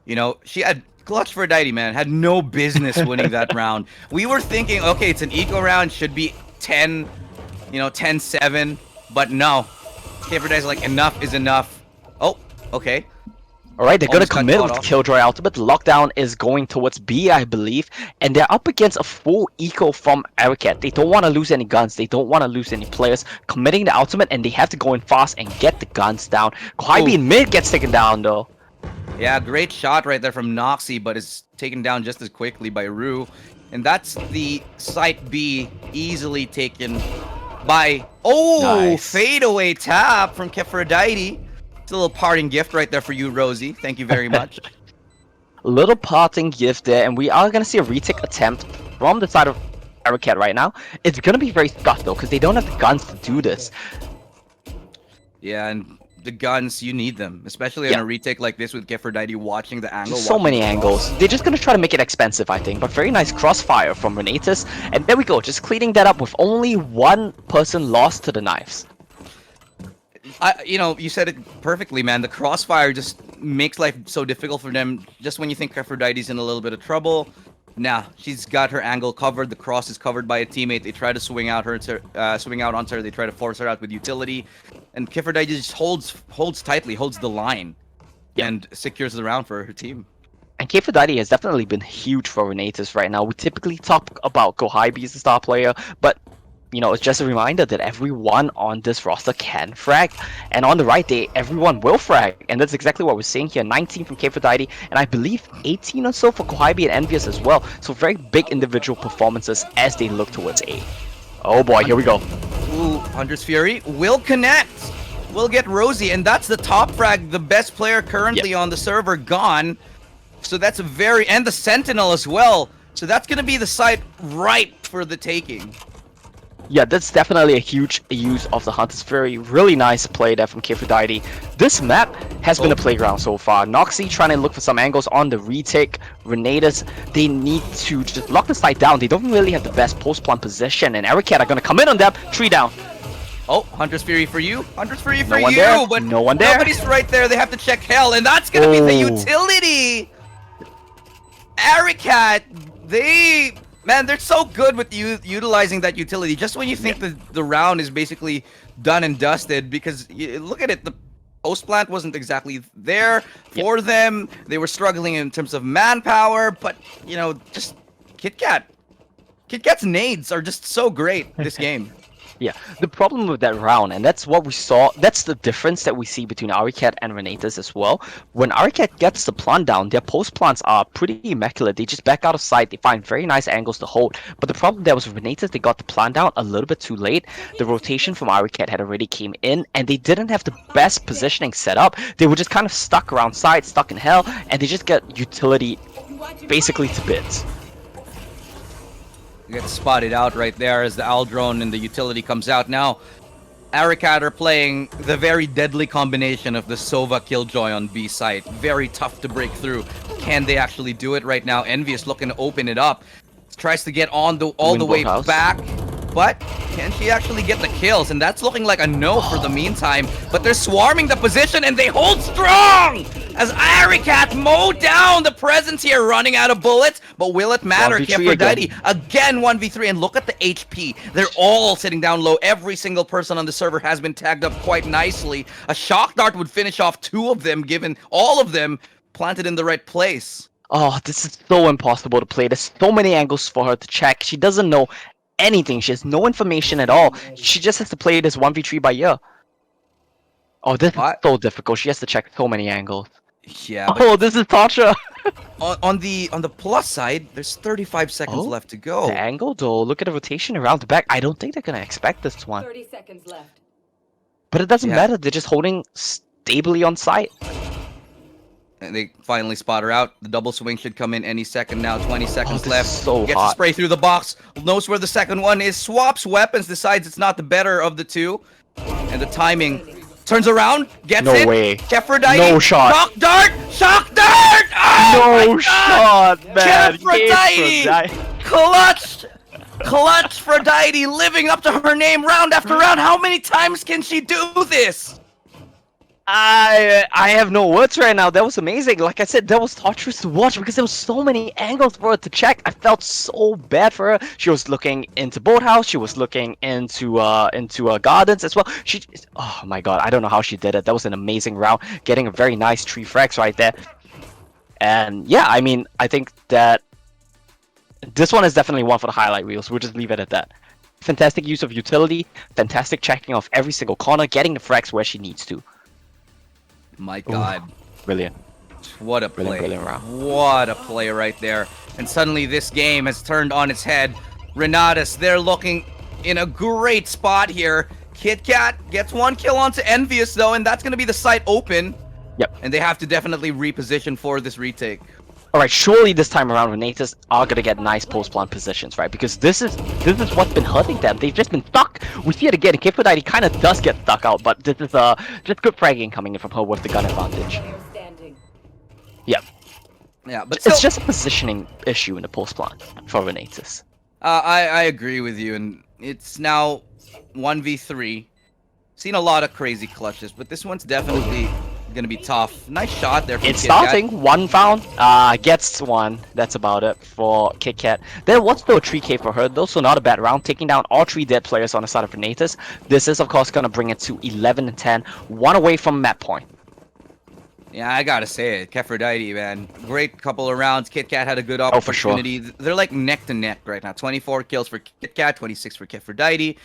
A: you know, she had clutch for Diety, man. Had no business winning that round. We were thinking, okay, it's an eco round, should be 10, 10-7. But no. Kifferdity's like, enough is enough. Oh, okay.
B: Alright, they're gonna
A: Almost got
B: commit
A: caught
B: with
A: off.
B: Killjoy Ultimate. Lockdown is going towards B, I believe. And they're up against a full eco from Aricat. They don't want to lose any guns. They don't want to lose any players. Committing the ultimate, and they have to go in fast and get the guns down. Kwaibi
A: Ooh.
B: in mid gets taken down, though.
A: Yeah, great shot right there from Noxy, but is taken down just as quickly by Rue. And that's the site B easily taken by... Oh,
B: Nice.
A: fadeaway tap from Kifferdiety. It's a little parting gift right there for you, Rosie. Thank you very much.
B: Little parting gift there, and we are gonna see a retake attempt from the side of Aricat right now. It's gonna be very scuffed, though, because they don't have the guns to do this.
A: Yeah, and the guns, you need them, especially on
B: Yeah.
A: a retake like this with Kifferdiety watching the angle.
B: So
A: watching
B: many
A: the cross.
B: angles. They're just gonna try to make it expensive, I think. But very nice crossfire from Renatus. And there we go, just cleaning that up with only one person lost to the knives.
A: You said it perfectly, man. The crossfire just makes life so difficult for them. Just when you think Kifferdity's in a little bit of trouble, nah, she's got her angle covered. The cross is covered by a teammate. They try to swing out onto her. They try to force her out with utility, and Kifferdiety just holds tightly, holds the line,
B: Yeah.
A: and secures the round for her team.
B: And Kefudati has definitely been huge for Renatus right now. We typically talk about Gohaibi as the star player, but it's just a reminder that everyone on this roster can frag. And on the right day, everyone will frag. And that's exactly what we're seeing here. 19 from Kefudati, and I believe 18 or so for Gohaibi and Envious as well. So very big individual performances as they look towards A. Oh boy, here we go.
A: Ooh, Hunter's Fury will connect. We'll get Rosie, and that's the top frag, the best player currently on the server gone. So that's and the Sentinel as well. So that's gonna be the site ripe for the taking.
B: Yeah, that's definitely a huge use of the Hunter's Fury. Really nice play there from Kefudati. This map has been a playground so far. Noxy trying to look for some angles on the retake. Renatus, they need to just lock the site down. They don't really have the best post-plant position, and Aricat are gonna come in on them. 3 down.
A: Oh, Hunter's Fury for you. Hunter's Fury for
B: No one
A: you.
B: there.
A: But
B: No one there.
A: nobody's right there. They have to check hell, and that's gonna be the
B: Oh.
A: utility. Aricat, they're so good with utilizing that utility. Just when you think the round is basically done and dusted, because look at it, the post plant wasn't exactly there for them. They were struggling in terms of manpower, but just Kit Kat's nades are just so great this game.
B: Yeah, the problem with that round, and that's what we saw, that's the difference that we see between Aricat and Renatus as well. When Aricat gets the plant down, their post plants are pretty immaculate. They just back out of sight, they find very nice angles to hold. But the problem there was with Renatus, they got the plant down a little bit too late. The rotation from Aricat had already came in, and they didn't have the best positioning set up. They were just kind of stuck around side, stuck in hell, and they just get utility basically to bits.
A: Gets spotted out right there as the Owl drone and the utility comes out. Now, Aricat are playing the very deadly combination of the Sova Killjoy on B site. Very tough to break through. Can they actually do it right now? Envious looking to open it up. Tries to get on all the way back. But can she actually get the kills? And that's looking like a no for the meantime. But they're swarming the position and they hold strong! As Aricat mow down the presence here, running out of bullets. But will it matter? Aphrodite again 1v3. And look at the HP. They're all sitting down low. Every single person on the server has been tagged up quite nicely. A shock dart would finish off 2 of them, given all of them planted in the right place.
B: Oh, this is so impossible to play. There's so many angles for her to check. She doesn't know anything. She has no information at all. She just has to play this 1v3 by ear. Oh, this is so difficult. She has to check so many angles.
A: Yeah.
B: Oh, this is Tasha.
A: on the plus side, there's 35 seconds left to go.
B: The angle though, look at the rotation around the back. I don't think they're gonna expect this one.
C: 30 seconds left.
B: But it doesn't matter. They're just holding stably on site.
A: And they finally spot her out. The double swing should come in any second now. 20 seconds left.
B: So
A: Gets to spray through the box. Knows where the second one is. Swaps weapons. Decides it's not the better of the two. And the timing. Turns around. Gets it.
B: No way.
A: Aphrodite.
B: No shot.
A: Shock dart. Shock dart. Oh
B: No shot, man.
A: Aphrodite. Clutch. Clutch Aphrodite living up to her name round after round. How many times can she do this?
B: I have no words right now. That was amazing. Like I said, that was torturous to watch because there was so many angles for her to check. I felt so bad for her. She was looking into boathouse. She was looking into gardens as well. Oh my god, I don't know how she did it. That was an amazing round, getting a very nice 3 frags right there. And yeah, I mean, I think that this one is definitely one for the highlight reels. We'll just leave it at that. Fantastic use of utility, fantastic checking off every single corner, getting the frags where she needs to.
A: My god.
B: Ooh, brilliant.
A: What a play.
B: Brilliant round.
A: What a play right there. And suddenly this game has turned on its head. Renatus, they're looking in a great spot here. KitKat gets 1 kill onto Envious though, and that's going to be the site open.
B: Yep.
A: And they have to definitely reposition for this retake.
B: Alright, surely this time around Renatus are gonna get nice post-plant positions, right? Because this is what's been hurting them. They've just been stuck. We see it again. Aphrodite kind of does get stuck out, but this is just good fragging coming in from her with the gun advantage. Yep.
A: Yeah, but
B: it's just a positioning issue in the post-plant for Renatus.
A: I agree with you, and it's now 1v3. Seen a lot of crazy clutches, but this one's definitely gonna be tough. Nice shot there from
B: It's starting. 1 found. Gets 1. That's about it for KitKat. There was still a 3k for her, though, so not a bad round. Taking down all 3 dead players on the side of Renatus. This is, of course, gonna bring it to 11 and 10. 1 away from map point.
A: Yeah, I gotta say it. Aphrodite, man. Great couple of rounds. KitKat had a good opportunity.
B: For sure.
A: They're like neck to neck right now. 24 kills for KitKat, 26 for Aphrodite.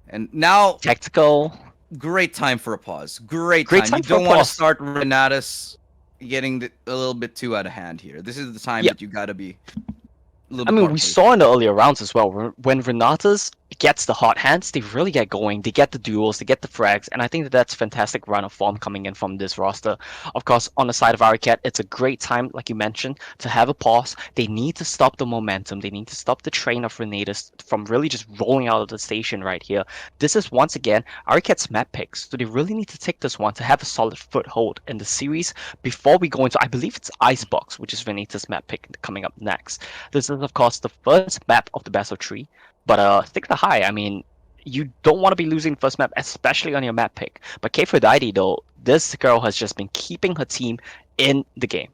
A: And now...
B: Tactical.
A: Great time for a pause. Great time. You don't want to start Renatus getting a little bit too out of hand here. This is the time that you gotta be a little bit more patient.
B: Saw in the earlier rounds as well, when Renatus gets the hot hands, they really get going. They get the duels, they get the frags, and I think that that's fantastic run of form coming in from this roster. Of course, on the side of Aricat, it's a great time, like you mentioned, to have a pause. They need to stop the momentum. They need to stop the train of Renatus from really just rolling out of the station right here. This is, once again, Aricat's map picks, so they really need to take this one to have a solid foothold in the series before we go into, I believe it's Icebox, which is Renatus' map pick coming up next. This is, of course, the first map of the best of 3. But stick the high. I mean, you don't want to be losing first map, especially on your map pick. But Aphrodite, though, this girl has just been keeping her team in the game.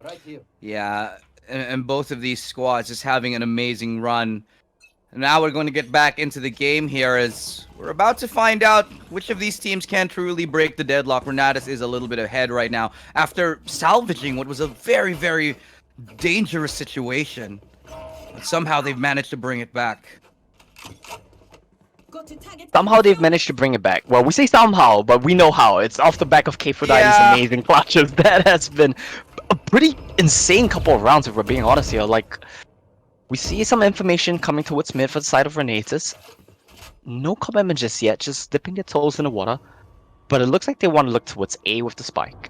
A: Right here. Yeah, and both of these squads just having an amazing run. And now we're going to get back into the game here as we're about to find out which of these teams can truly break the deadlock. Renatus is a little bit ahead right now after salvaging what was a very, very dangerous situation. But somehow they've managed to bring it back.
C: got to tag it.
B: Somehow they've managed to bring it back. Well, we say somehow, but we know how. It's off the back of Aphrodite's amazing clutches. That has been a pretty insane couple of rounds, if we're being honest here. Like, we see some information coming towards mid for the side of Renatus. No commitment just yet, just dipping their toes in the water. But it looks like they want to look towards A with the spike.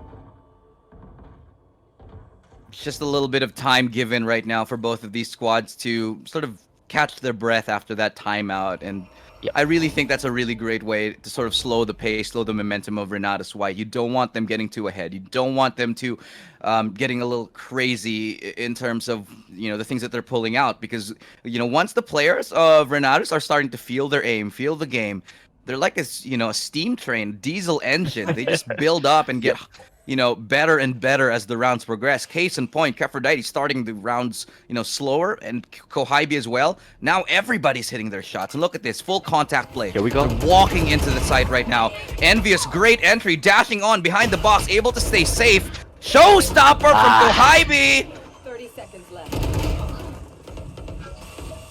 A: Just a little bit of time given right now for both of these squads to sort of catch their breath after that timeout, and I really think that's a really great way to sort of slow the pace, slow the momentum of Renatus White. You don't want them getting too ahead. You don't want them to getting a little crazy in terms of, you know, the things that they're pulling out, because, you know, once the players of Renatus are starting to feel their aim, feel the game, they're like a, you know, a steam train, diesel engine. They just build up and get you know, better and better as the rounds progress. Case in point, Aphrodite starting the rounds, you know, slower, and Kohibi as well. Now everybody's hitting their shots. And look at this, full contact play.
B: Here we go.
A: They're walking into the site right now. Envious, great entry, dashing on behind the box, able to stay safe. Showstopper from Kohibi.
C: 30 seconds left.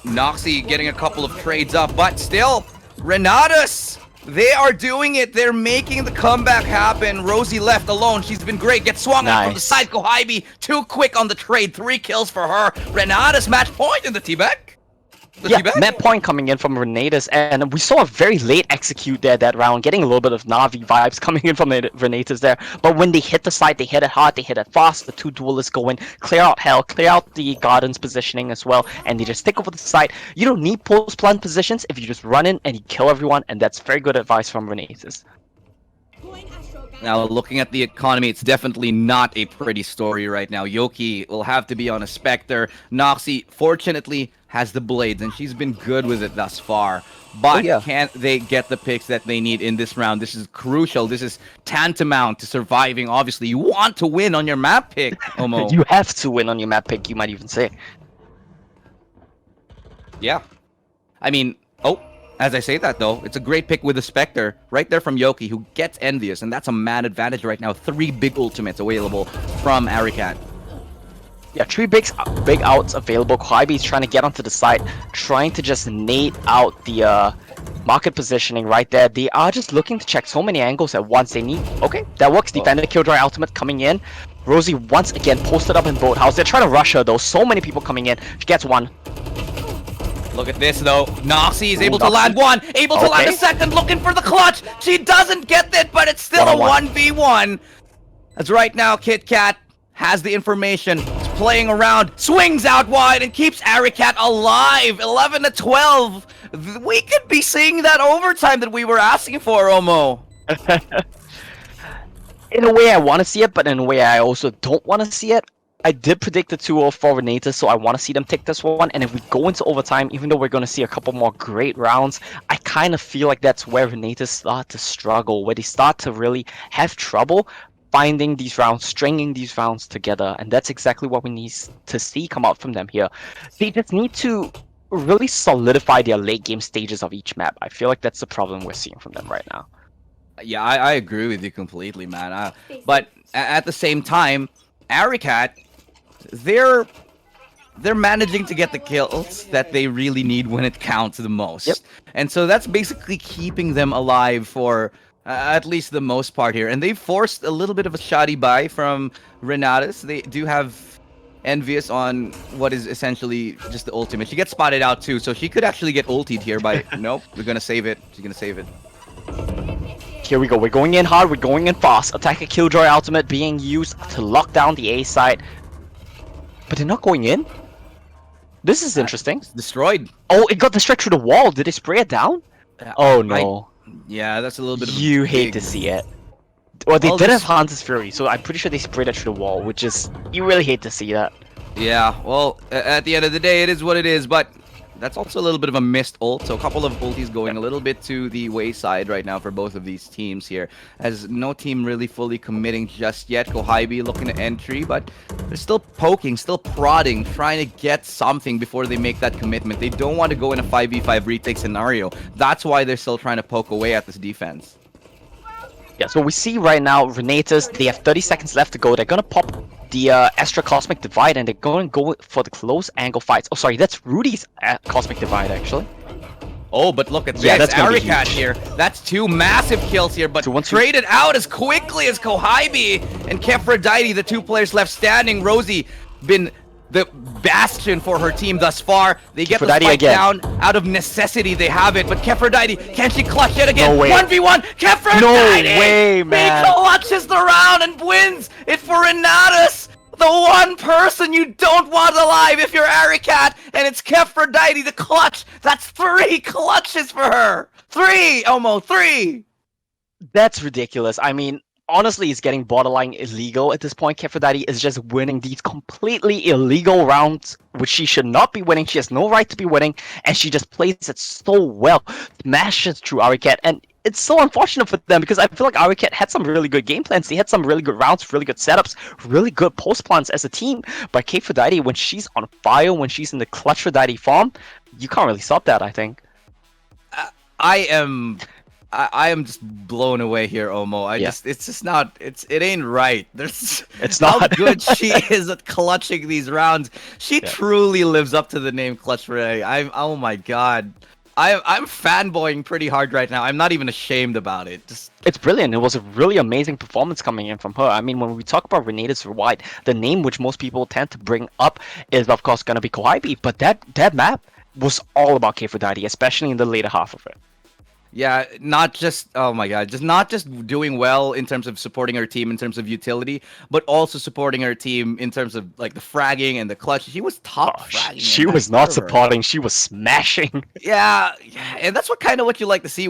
A: Noxy getting a couple of trades up, but still, Renatus, they are doing it. They're making the comeback happen. Rosie left alone. She's been great. Gets swung out from the side. Kohibi, too quick on the trade. 3 kills for her. Renatus match point in the T-back.
B: Map point coming in from Renatus, and we saw a very late execute there that round, getting a little bit of Na'Vi vibes coming in from Renatus there. But when they hit the site, they hit it hard, they hit it fast. The 2 duelists go in, clear out hell, clear out the Garden's positioning as well, and they just take over the site. You don't need post-plant positions if you just run in and you kill everyone, and that's very good advice from Renatus.
A: Now, looking at the economy, it's definitely not a pretty story right now. Yoki will have to be on a Spectre. Noxy, fortunately, has the Blades, and she's been good with it thus far. But can't they get the picks that they need in this round? This is crucial. This is tantamount to surviving. Obviously, you want to win on your map pick, Omo.
B: You have to win on your map pick, you might even say.
A: Yeah. I mean, as I say that, though, it's a great pick with the Spectre right there from Yoki, who gets Envious, and that's a mad advantage right now. 3 big ultimates available from Aricat.
B: Yeah, 3 big outs available. Kohibi is trying to get onto the site, trying to just nade out the market positioning right there. They are just looking to check so many angles at once. They need... Okay, that works. Defender Killjoy ultimate coming in. Rosie once again posted up in Boathouse. They're trying to rush her, though. So many people coming in. She gets 1.
A: Look at this, though. Noxy is able to land 1, able to land a second, looking for the clutch. She doesn't get it, but it's still a 1v1. As right now, Kit Kat has the information. Is playing around, swings out wide, and keeps Aricat alive. 11-12. We could be seeing that overtime that we were asking for, Omo.
B: In a way, I want to see it, but in a way, I also don't want to see it. I did predict the 2-0 for Renatus, so I want to see them take this one. And if we go into overtime, even though we're going to see a couple more great rounds, I kind of feel like that's where Renatus start to struggle, where they start to really have trouble finding these rounds, stringing these rounds together. And that's exactly what we need to see come out from them here. They just need to really solidify their late game stages of each map. I feel like that's the problem we're seeing from them right now.
A: Yeah, I agree with you completely, man. But at the same time, Aricat, they're managing to get the kills that they really need when it counts the most. And so that's basically keeping them alive for at least the most part here. And they forced a little bit of a shoddy buy from Renatus. They do have Envious on what is essentially just the ultimate. She gets spotted out too, so she could actually get ultied here by... Nope, we're gonna save it. She's gonna save it.
B: Here we go. We're going in hard. We're going in fast. Attacker Killjoy ultimate being used to lock down the A side. But they're not going in? This is interesting.
A: It's destroyed.
B: Oh, it got destroyed through the wall. Did they spray it down? Oh, no.
A: Yeah, that's a little bit of
B: You hate to see it. Well, they did have Hunter's Fury, so I'm pretty sure they sprayed it through the wall, which is... You really hate to see that.
A: Yeah, well, at the end of the day, it is what it is, but... That's also a little bit of a missed ult, so a couple of ultis going a little bit to the wayside right now for both of these teams here, as no team really fully committing just yet. Kohibi looking to entry, but they're still poking, still prodding, trying to get something before they make that commitment. They don't want to go in a 5v5 retake scenario. That's why they're still trying to poke away at this defense.
B: Yeah, so we see right now, Renatus, they have 30 seconds left to go. They're going to pop the Astra Cosmic Divide, and they're going to go for the close angle fights. Oh, sorry, that's Rudy's Cosmic Divide, actually.
A: Oh, but look at this.
B: Yeah, that's gonna be
A: Aricat
B: huge.
A: here. That's 2 massive kills here, but
B: So once you-
A: traded out as quickly as Kohaibi and Kefradite, the 2 players left standing. Rosie been the bastion for her team thus far. They get the
B: Kefradite
A: spike
B: again.
A: down out of necessity. They have it, but Kefradite, can she clutch it again?
B: No way.
A: 1v1, Kefradite!
B: No way, man.
A: He clutches the round and wins it for Renatus! The one person you don't want alive if you're Aricat, and it's Kefradite, the clutch. That's 3 clutches for her. 3, almost 3.
B: That's ridiculous. I mean, honestly, it's getting borderline illegal at this point. Kefradite is just winning these completely illegal rounds, which she should not be winning. She has no right to be winning, and she just plays it so well, smashes through Aricat, and it's so unfortunate for them because I feel like Aricat had some really good game plans. They had some really good rounds, really good setups, really good post plans as a team. But Kefradite, when she's on fire, when she's in the Clutchradite form, you can't really stop that, I think.
A: I am just blown away here, Omo. It's just not, it ain't right.
B: It's
A: how
B: not.
A: good she is at clutching these rounds. She truly lives up to the name Clutch Ray. Oh my god. I'm fanboying pretty hard right now. I'm not even ashamed about it.
B: It's brilliant. It was a really amazing performance coming in from her. I mean, when we talk about Renatus White, the name which most people tend to bring up is, of course, going to be Kohaibi. But that map was all about Kefradite, especially in the later half of it.
A: Yeah, not just, oh my god, not just doing well in terms of supporting her team in terms of utility, but also supporting her team in terms of like the fragging and the clutch. She was top fragging.
B: She was not supporting, she was smashing.
A: Yeah, and that's what you like to see.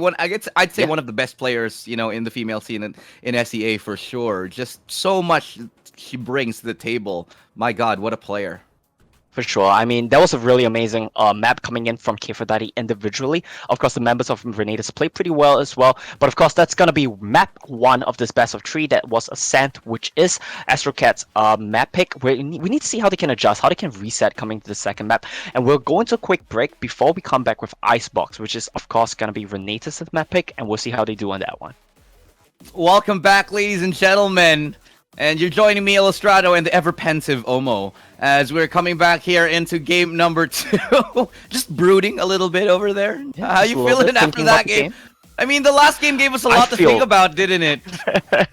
A: I'd say one of the best players, in the female scene in SEA for sure. Just so much she brings to the table. My god, what a player.
B: For sure. I mean, that was a really amazing map coming in from Kefradite individually. Of course, the members of Renatus played pretty well as well. But of course, that's going to be map 1 of this best of 3. That was Ascent, which is Astrocat's map pick. We need to see how they can adjust, how they can reset coming to the second map. And we'll go into a quick break before we come back with Icebox, which is, of course, going to be Renatus' map pick. And we'll see how they do on that one.
A: Welcome back, ladies and gentlemen. And you're joining me, Illustrado, and the ever-pensive Omo, as we're coming back here into game number 2. Just brooding a little bit over there.
B: Yeah,
A: how you feeling after that game? I mean, the last game gave us a lot to think about, didn't it?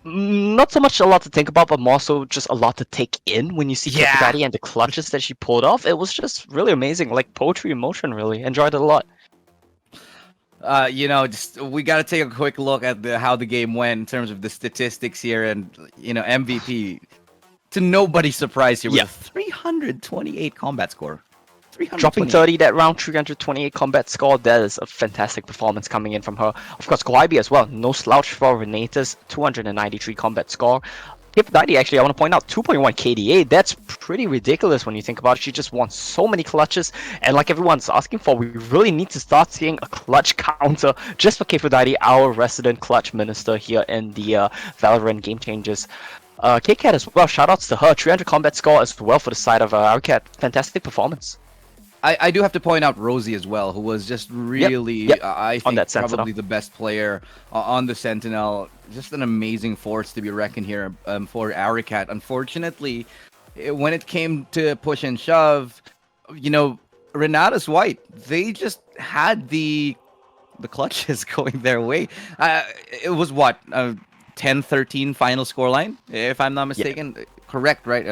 B: Not so much a lot to think about, but more so just a lot to take in when you see Kefradite and the clutches that she pulled off. It was just really amazing, like poetry in motion, really. Enjoyed it a lot.
A: We got to take a quick look at how the game went in terms of the statistics here, and MVP, to nobody's surprise here, with a 328 combat score.
B: Dropping 30 that round, 328 combat score. That is a fantastic performance coming in from her. Of course, Kohaibi as well. No slouch for Renatus, 293 combat score. Kefradite, actually, I want to point out 2.1 KDA. That's pretty ridiculous when you think about it. She just won so many clutches, and like everyone's asking for, we really need to start seeing a clutch counter just for Kefradite, our resident clutch minister here in the Valorant Game Changers. KCat as well, shoutouts to her. 300 combat score as well for the side of Aricat. Fantastic performance.
A: I do have to point out Rosie as well, who was just really, I think, probably the best player on the Sentinel. Just an amazing force to be reckoned here for Aricat. Unfortunately, when it came to push and shove, Renatus White, they just had the clutches going their way. It was what, 10-13 final scoreline, if I'm not mistaken. Correct, right?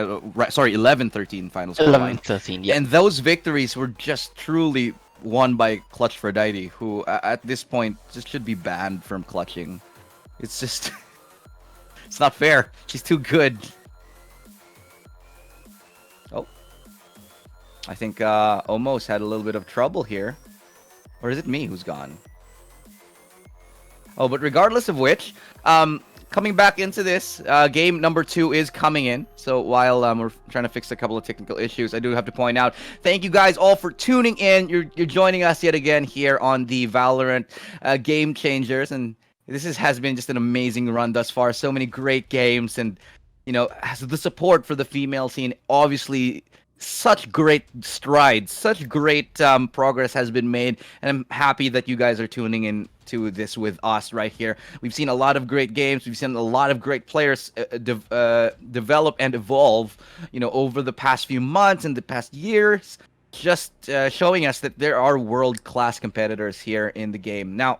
A: Sorry, 11-13 final scoreline.
B: 11-13, yeah.
A: And those victories were just truly won by Clutchradite, who at this point just should be banned from clutching. It's just, it's not fair. She's too good. Oh, I think Omos had a little bit of trouble here, or is it me who's gone? Oh, but regardless of which, coming back into this, game number 2 is coming in. So while we're trying to fix a couple of technical issues, I do have to point out, thank you guys all for tuning in. You're joining us yet again here on the Valorant Game Changers, and this has been just an amazing run thus far. So many great games, and the support for the female scene, obviously. Such great strides, such great progress has been made, and I'm happy that you guys are tuning in to this with us right here. We've seen a lot of great games. We've seen a lot of great players develop and evolve, over the past few months and the past years. just showing us that there are world-class competitors here in the game. Now,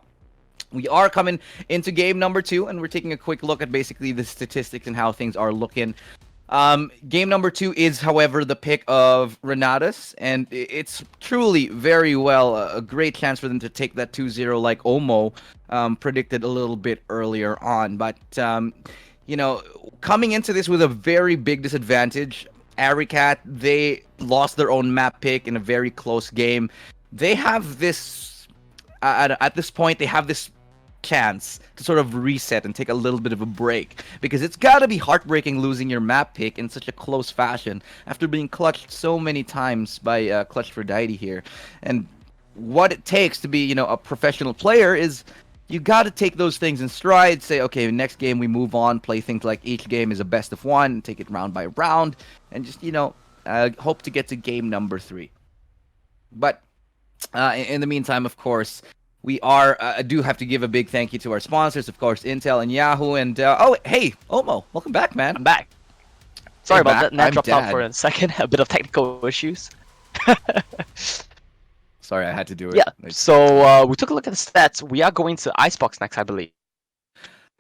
A: we are coming into game number 2, and we're taking a quick look at basically the statistics and how things are looking. Game number 2 is, however, the pick of Renatus, and it's truly very well a great chance for them to take that 2-0 like Omo predicted a little bit earlier on. But, you know, coming into this with a very big disadvantage, Aricat, they lost their own map pick in a very close game. They have this, at this point, they have this chance to sort of reset and take a little bit of a break, because it's got to be heartbreaking losing your map pick in such a close fashion after being clutched so many times by Clutch for Deity here. And what it takes to be, you know, a professional player is you got to take those things in stride, say, okay, next game we move on, play things like each game is a best of one, take it round by round, and just, you know, hope to get to game number 3. But in the meantime, of course, we are do have to give a big thank you to our sponsors, of course, Intel and Yahoo. And oh, hey, Omo, welcome back, man.
B: I'm back. Sorry about that. Net
A: I'm
B: dropped out
A: Dad.
B: for a second. A bit of technical issues.
A: Sorry, I had to do it.
B: Yeah. So we took a look at the stats. We are going to Icebox next, I believe.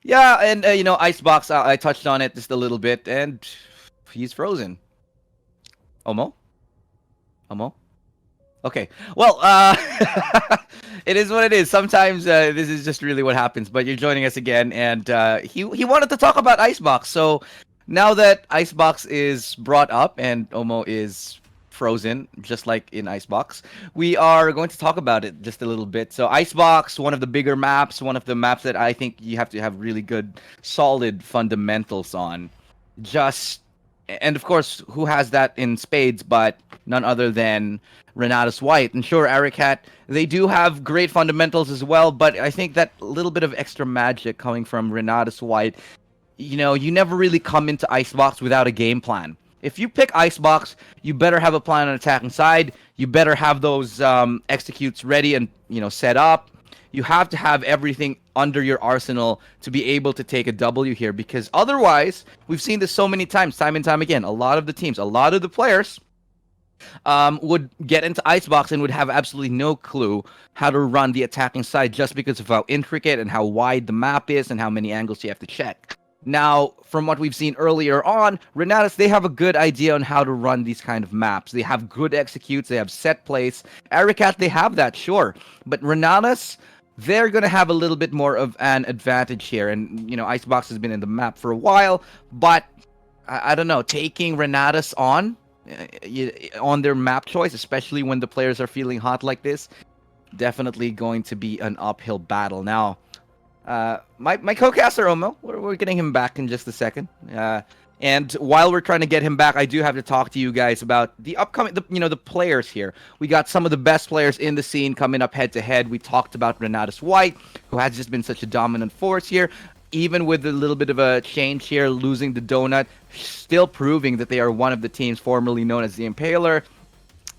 A: Yeah, and you know, Icebox, I touched on it just a little bit, and he's frozen. Omo? Okay. Well, it is what it is. Sometimes this is just really what happens. But you're joining us again, and he wanted to talk about Icebox. So now that Icebox is brought up and Omo is frozen, just like in Icebox, we are going to talk about it just a little bit. So Icebox, one of the bigger maps, one of the maps that I think you have to have really good, solid fundamentals on. And of course, who has that in spades but none other than Renatus White. And sure, Aricat, they do have great fundamentals as well, but I think that little bit of extra magic coming from Renatus White, you know, you never really come into Icebox without a game plan. If you pick Icebox, you better have a plan on attacking side. You better have those executes ready and, you know, set up. You have to have everything under your arsenal to be able to take a W here, because otherwise, we've seen this so many times, time and time again. A lot of the teams, a lot of the players would get into Icebox and would have absolutely no clue how to run the attacking side just because of how intricate and how wide the map is and how many angles you have to check. Now, from what we've seen earlier on, Renatus, they have a good idea on how to run these kind of maps. They have good executes, they have set plays. Aricat, they have that, sure. But Renatus, they're going to have a little bit more of an advantage here. And, you know, Icebox has been in the map for a while, but I don't know, taking Renatus on their map choice, especially when the players are feeling hot like this, definitely going to be an uphill battle. Now, my co-caster Omo, we're getting him back in just a second. And while we're trying to get him back, I do have to talk to you guys about the upcoming, the players here. We got some of the best players in the scene coming up head to head. We talked about Renatus White, who has just been such a dominant force here. Even with a little bit of a change here, losing the donut, still proving that they are one of the teams formerly known as the Impaler.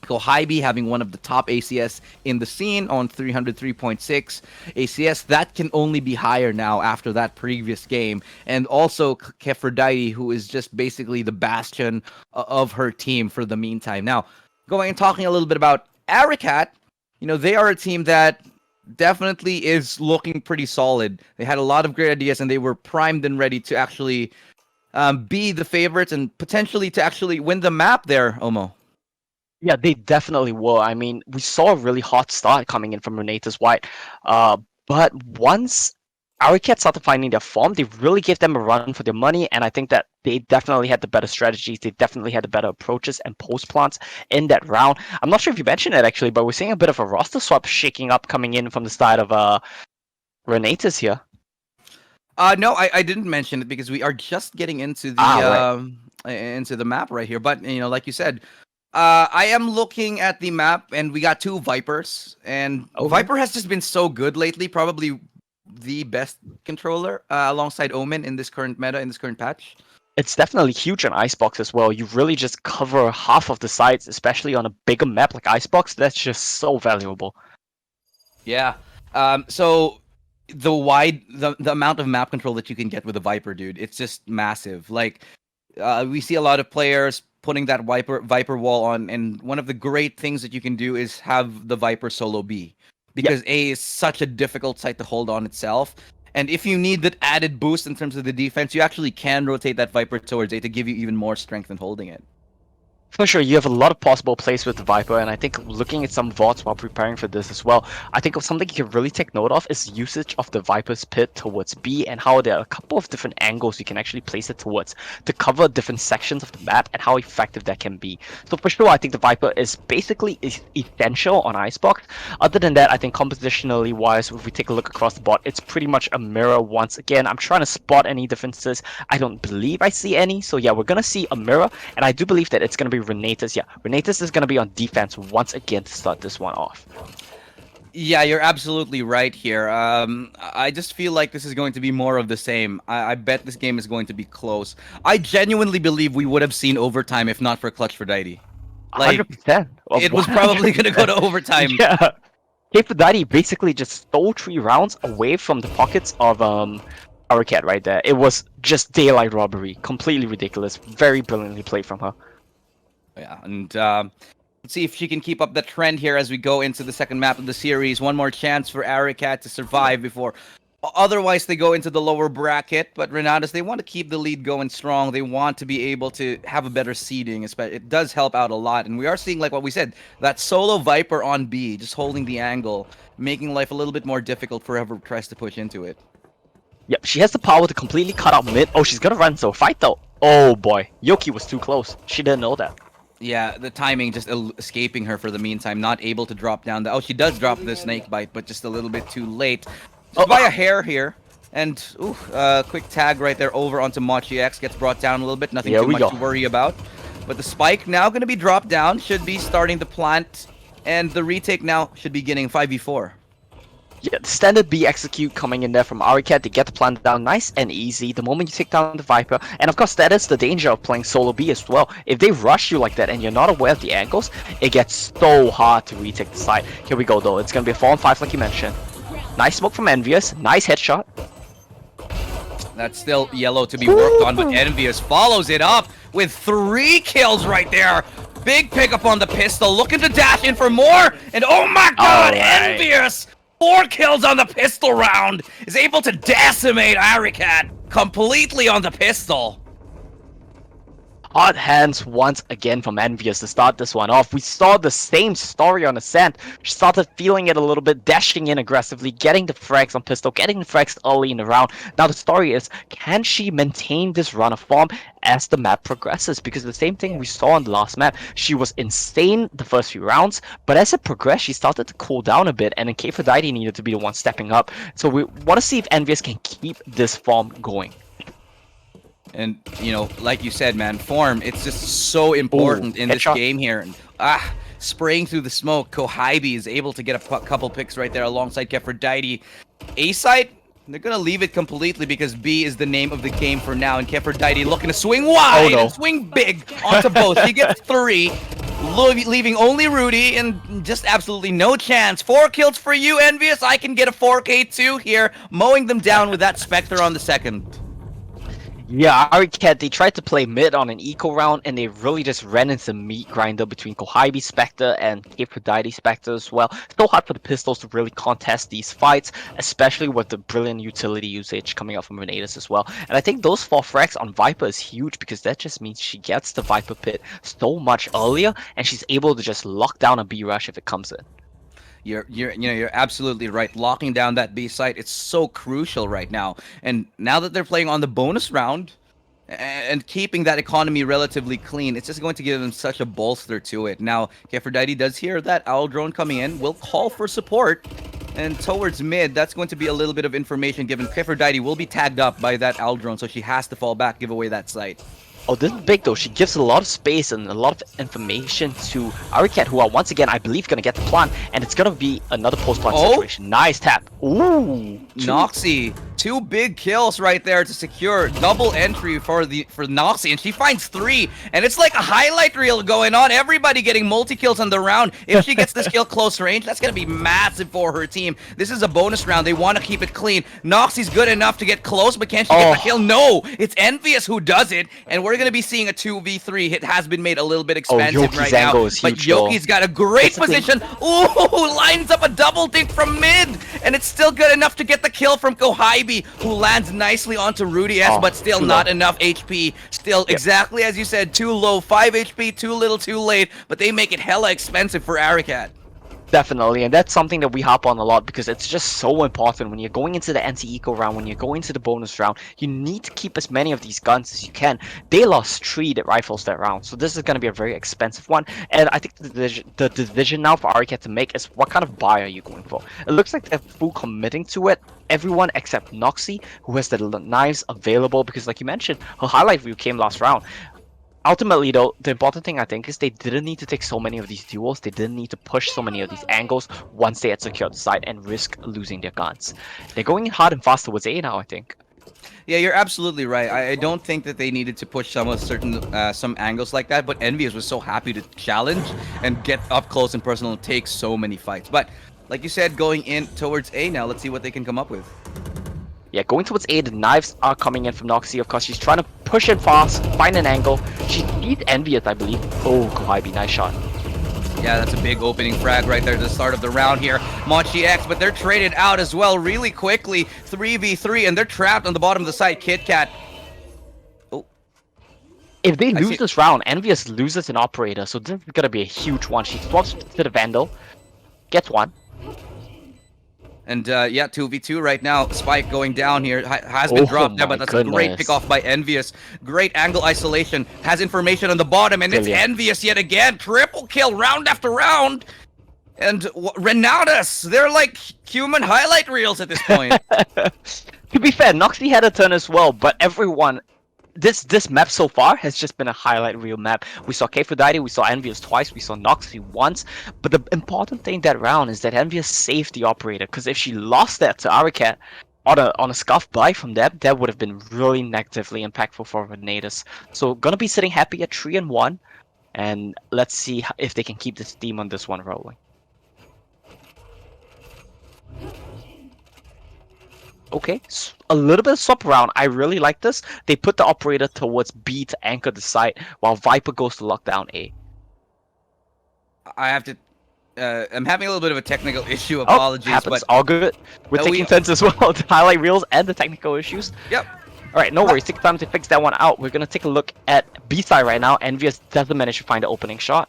A: Kohybe having one of the top ACS in the scene on 303.6 ACS. That can only be higher now after that previous game. And also Keferdite, who is just basically the bastion of her team for the meantime. Now, going and talking a little bit about Aricat, you know, they are a team that definitely is looking pretty solid. They had a lot of great ideas and they were primed and ready to actually be the favorites and potentially to actually win the map there, Omo.
B: Yeah, they definitely will. I mean, we saw a really hot start coming in from Renatus White. But once Aricat started finding their form, they really gave them a run for their money. And I think that they definitely had the better strategies. They definitely had the better approaches and post plants in that round. I'm not sure if you mentioned it actually, but we're seeing a bit of a roster swap shaking up coming in from the side of Renatus here.
A: No, I didn't mention it because we are just getting into the into the map right here. But you know, like you said, I am looking at the map, and we got 2 Vipers, and Viper has just been so good lately. Probably the best controller alongside Omen in this current meta, in this current patch.
B: It's definitely huge on Icebox as well. You really just cover half of the sides, especially on a bigger map like Icebox. That's just so valuable.
A: Yeah. So the amount of map control that you can get with a Viper, dude, it's just massive. Like, we see a lot of players putting that Viper wall on, and one of the great things that you can do is have the Viper solo B, because A is such a difficult site to hold on itself. And if you need that added boost in terms of the defense, you actually can rotate that Viper towards A to give you even more strength in holding it.
B: For sure, you have a lot of possible plays with the Viper, and I think looking at some VODs while preparing for this as well, I think something you can really take note of is usage of the Viper's pit towards B, and how there are a couple of different angles you can actually place it towards to cover different sections of the map, and how effective that can be. So for sure, I think the Viper is basically essential on Icebox. Other than that, I think compositionally wise, if we take a look across the board, it's pretty much a mirror once again. I'm trying to spot any differences. I don't believe I see any, so yeah, we're gonna see a mirror, and I do believe that it's gonna be Renatus. Yeah, Renatus is going to be on defense once again to start this one off.
A: Yeah, you're absolutely right here. I just feel like this is going to be more of the same. I bet this game is going to be close. I genuinely believe we would have seen overtime if not for Clutch for Like,
B: 100%.
A: It was probably going to go to overtime.
B: Yeah. K4Daddy basically just stole 3 rounds away from the pockets of Aricat right there. It was just daylight robbery. Completely ridiculous. Very brilliantly played from her.
A: Yeah, and let's see if she can keep up the trend here as we go into the second map of the series. One more chance for Aricat to survive before. Otherwise, they go into the lower bracket. But Renatus, they want to keep the lead going strong. They want to be able to have a better seeding. It does help out a lot. And we are seeing, like what we said, that solo Viper on B, just holding the angle, making life a little bit more difficult for whoever tries to push into it.
B: Yep, she has the power to completely cut out mid. Oh, she's gonna run, so fight though. Oh boy, Yoki was too close. She didn't know that.
A: Yeah, the timing just escaping her for the meantime, not able to drop down. Oh, she does drop the snake bite, but just a little bit too late. By a hair here. And, ooh, quick tag right there over onto Mochi X. Gets brought down a little bit. Nothing too much to worry about. But the spike now going to be dropped down. Should be starting to plant. And the retake now should be getting 5v4.
B: Yeah, the standard B execute coming in there from Aricat to get the plant down nice and easy the moment you take down the Viper. And of course, that is the danger of playing solo B as well. If they rush you like that and you're not aware of the angles, it gets so hard to retake the side. Here we go though, it's gonna be a 4-on-5 like you mentioned. Nice smoke from Envious, nice headshot.
A: That's still yellow to be worked on, but Envious follows it up with 3 kills right there. Big pickup on the pistol, looking to dash in for more. And oh my god, Envious! 4 kills on the pistol round, is able to decimate Aricat completely on the pistol.
B: Hot hands once again from Envious to start this one off. We saw the same story on Ascent. She started feeling it a little bit, dashing in aggressively, getting the frags on pistol, getting the frags early in the round. Now the story is, can she maintain this run of form as the map progresses? Because the same thing we saw on the last map, she was insane the first few rounds, but as it progressed, she started to cool down a bit, and then K4Daddy needed to be the one stepping up. So we want to see if Envious can keep this form going.
A: And, you know, like you said, man, form, it's just so important in this game here. And, spraying through the smoke, Kohibi is able to get a couple picks right there alongside K4Daddy. A side, they're going to leave it completely because B is the name of the game for now. And K4Daddy looking to swing wide and swing big onto both. He gets 3, leaving only Rudy and just absolutely no chance. 4 kills for you, Envious. I can get a 4K2 here, mowing them down with that Spectre on the second.
B: Yeah, Aricat, they tried to play mid on an eco round, and they really just ran into meat grinder between Kohibi Spectre and K4Daddy Spectre as well. It's so hard for the pistols to really contest these fights, especially with the brilliant utility usage coming out from Renatus as well. And I think those 4 frags on Viper is huge, because that just means she gets the Viper pit so much earlier, and she's able to just lock down a B rush if it comes in.
A: You're absolutely right. Locking down that B site, it's so crucial right now. And now that they're playing on the bonus round and keeping that economy relatively clean, it's just going to give them such a bolster to it. Now, K4Daddy does hear that owl drone coming in, will call for support. And towards mid, that's going to be a little bit of information given. K4Daddy will be tagged up by that owl drone, so she has to fall back, give away that site.
B: Oh, this is big though. She gives a lot of space and a lot of information to Aricat, who are once again, I believe, going to get the plant, and it's going to be another post-plant situation. Nice tap. Ooh.
A: Noxy 2 big kills right there to secure double entry for Noxie, and she finds 3, and it's like a highlight reel going on. Everybody getting multi-kills on the round. If she gets this kill close range, that's gonna be massive for her team. This is a bonus round. They want to keep it clean. Noxie's good enough to get close, but can she get the kill? No, it's Envious who does it, and we're gonna be seeing a 2v3. It has been made a little bit expensive
B: Yoki's
A: right now,
B: angle is
A: but
B: huge, though.
A: Yoki's got a great position. Ooh, lines up a double dink from mid, and it's still good enough to get the kill from Kohaibi, who lands nicely onto Rudy S, but still not enough HP. Still, exactly as you said, too low, 5 HP, too little, too late, but they make it hella expensive for Aricat.
B: Definitely, and that's something that we hop on a lot because it's just so important when you're going into the anti-eco round, when you're going to the bonus round, you need to keep as many of ththese guns as you can. They lost 3 rifles that round, so this is going to be a very expensive one, and I think the decision now for Aricat to make is what kind of buy are you going for? It looks like they're full committing to it. Everyone except Noxie, who has the knives available, because like you mentioned, her highlight reel came last round. Ultimately, though, the important thing I think is they didn't need to take so many of these duels. They didn't need to push so many of these angles once they had secured the site and risk losing their guns. They're going hard and fast towards A now, I think.
A: Yeah, you're absolutely right. I don't think that they needed to push some angles like that, but Envious was so happy to challenge and get up close and personal and take so many fights. But like you said, going in towards A now, let's see what they can come up with.
B: Yeah, going towards A, the knives are coming in from Noxie. Of course, she's trying to push it fast, find an angle. She sees Envious, I believe. Oh, Kohaibi, nice shot.
A: Yeah, that's a big opening frag right there at the start of the round here. Monchi X, but they're traded out as well really quickly. 3v3, and they're trapped on the bottom of the site. KitKat. Oh.
B: If they lose this round, Envious loses an operator, so this is going to be a huge one. She swaps to the Vandal, gets one.
A: And yeah, 2v2 right now. Spike going down here. Has been dropped there, but that's a great pick off by Envious. Great angle isolation. Has information on the bottom, and it's Envious yet again. Triple kill round after round. And Renatus, they're like human highlight reels at this point.
B: To be fair, Noxie had a turn as well, but everyone... This map so far has just been a highlight reel map. We saw Kfudide, we saw Envious twice, we saw Noxie once, but the important thing that round is that Envious saved the operator, because if she lost that to Aricat on a scuff buy from them, that would have been really negatively impactful for Renatus. So gonna be sitting happy at 3-1, and let's see if they can keep this team on this one rolling. Okay, a little bit of swap around. I really like this. They put the operator towards B to anchor the site, while Viper goes to lock down A.
A: I have to... I'm having a little bit of a technical issue. Apologies,
B: happens.
A: But...
B: All good. We're taking turns as well to highlight reels and the technical issues.
A: Yep.
B: Alright, no worries. Take time to fix that one out. We're going to take a look at B side right now. Envious doesn't manage to find the opening shot.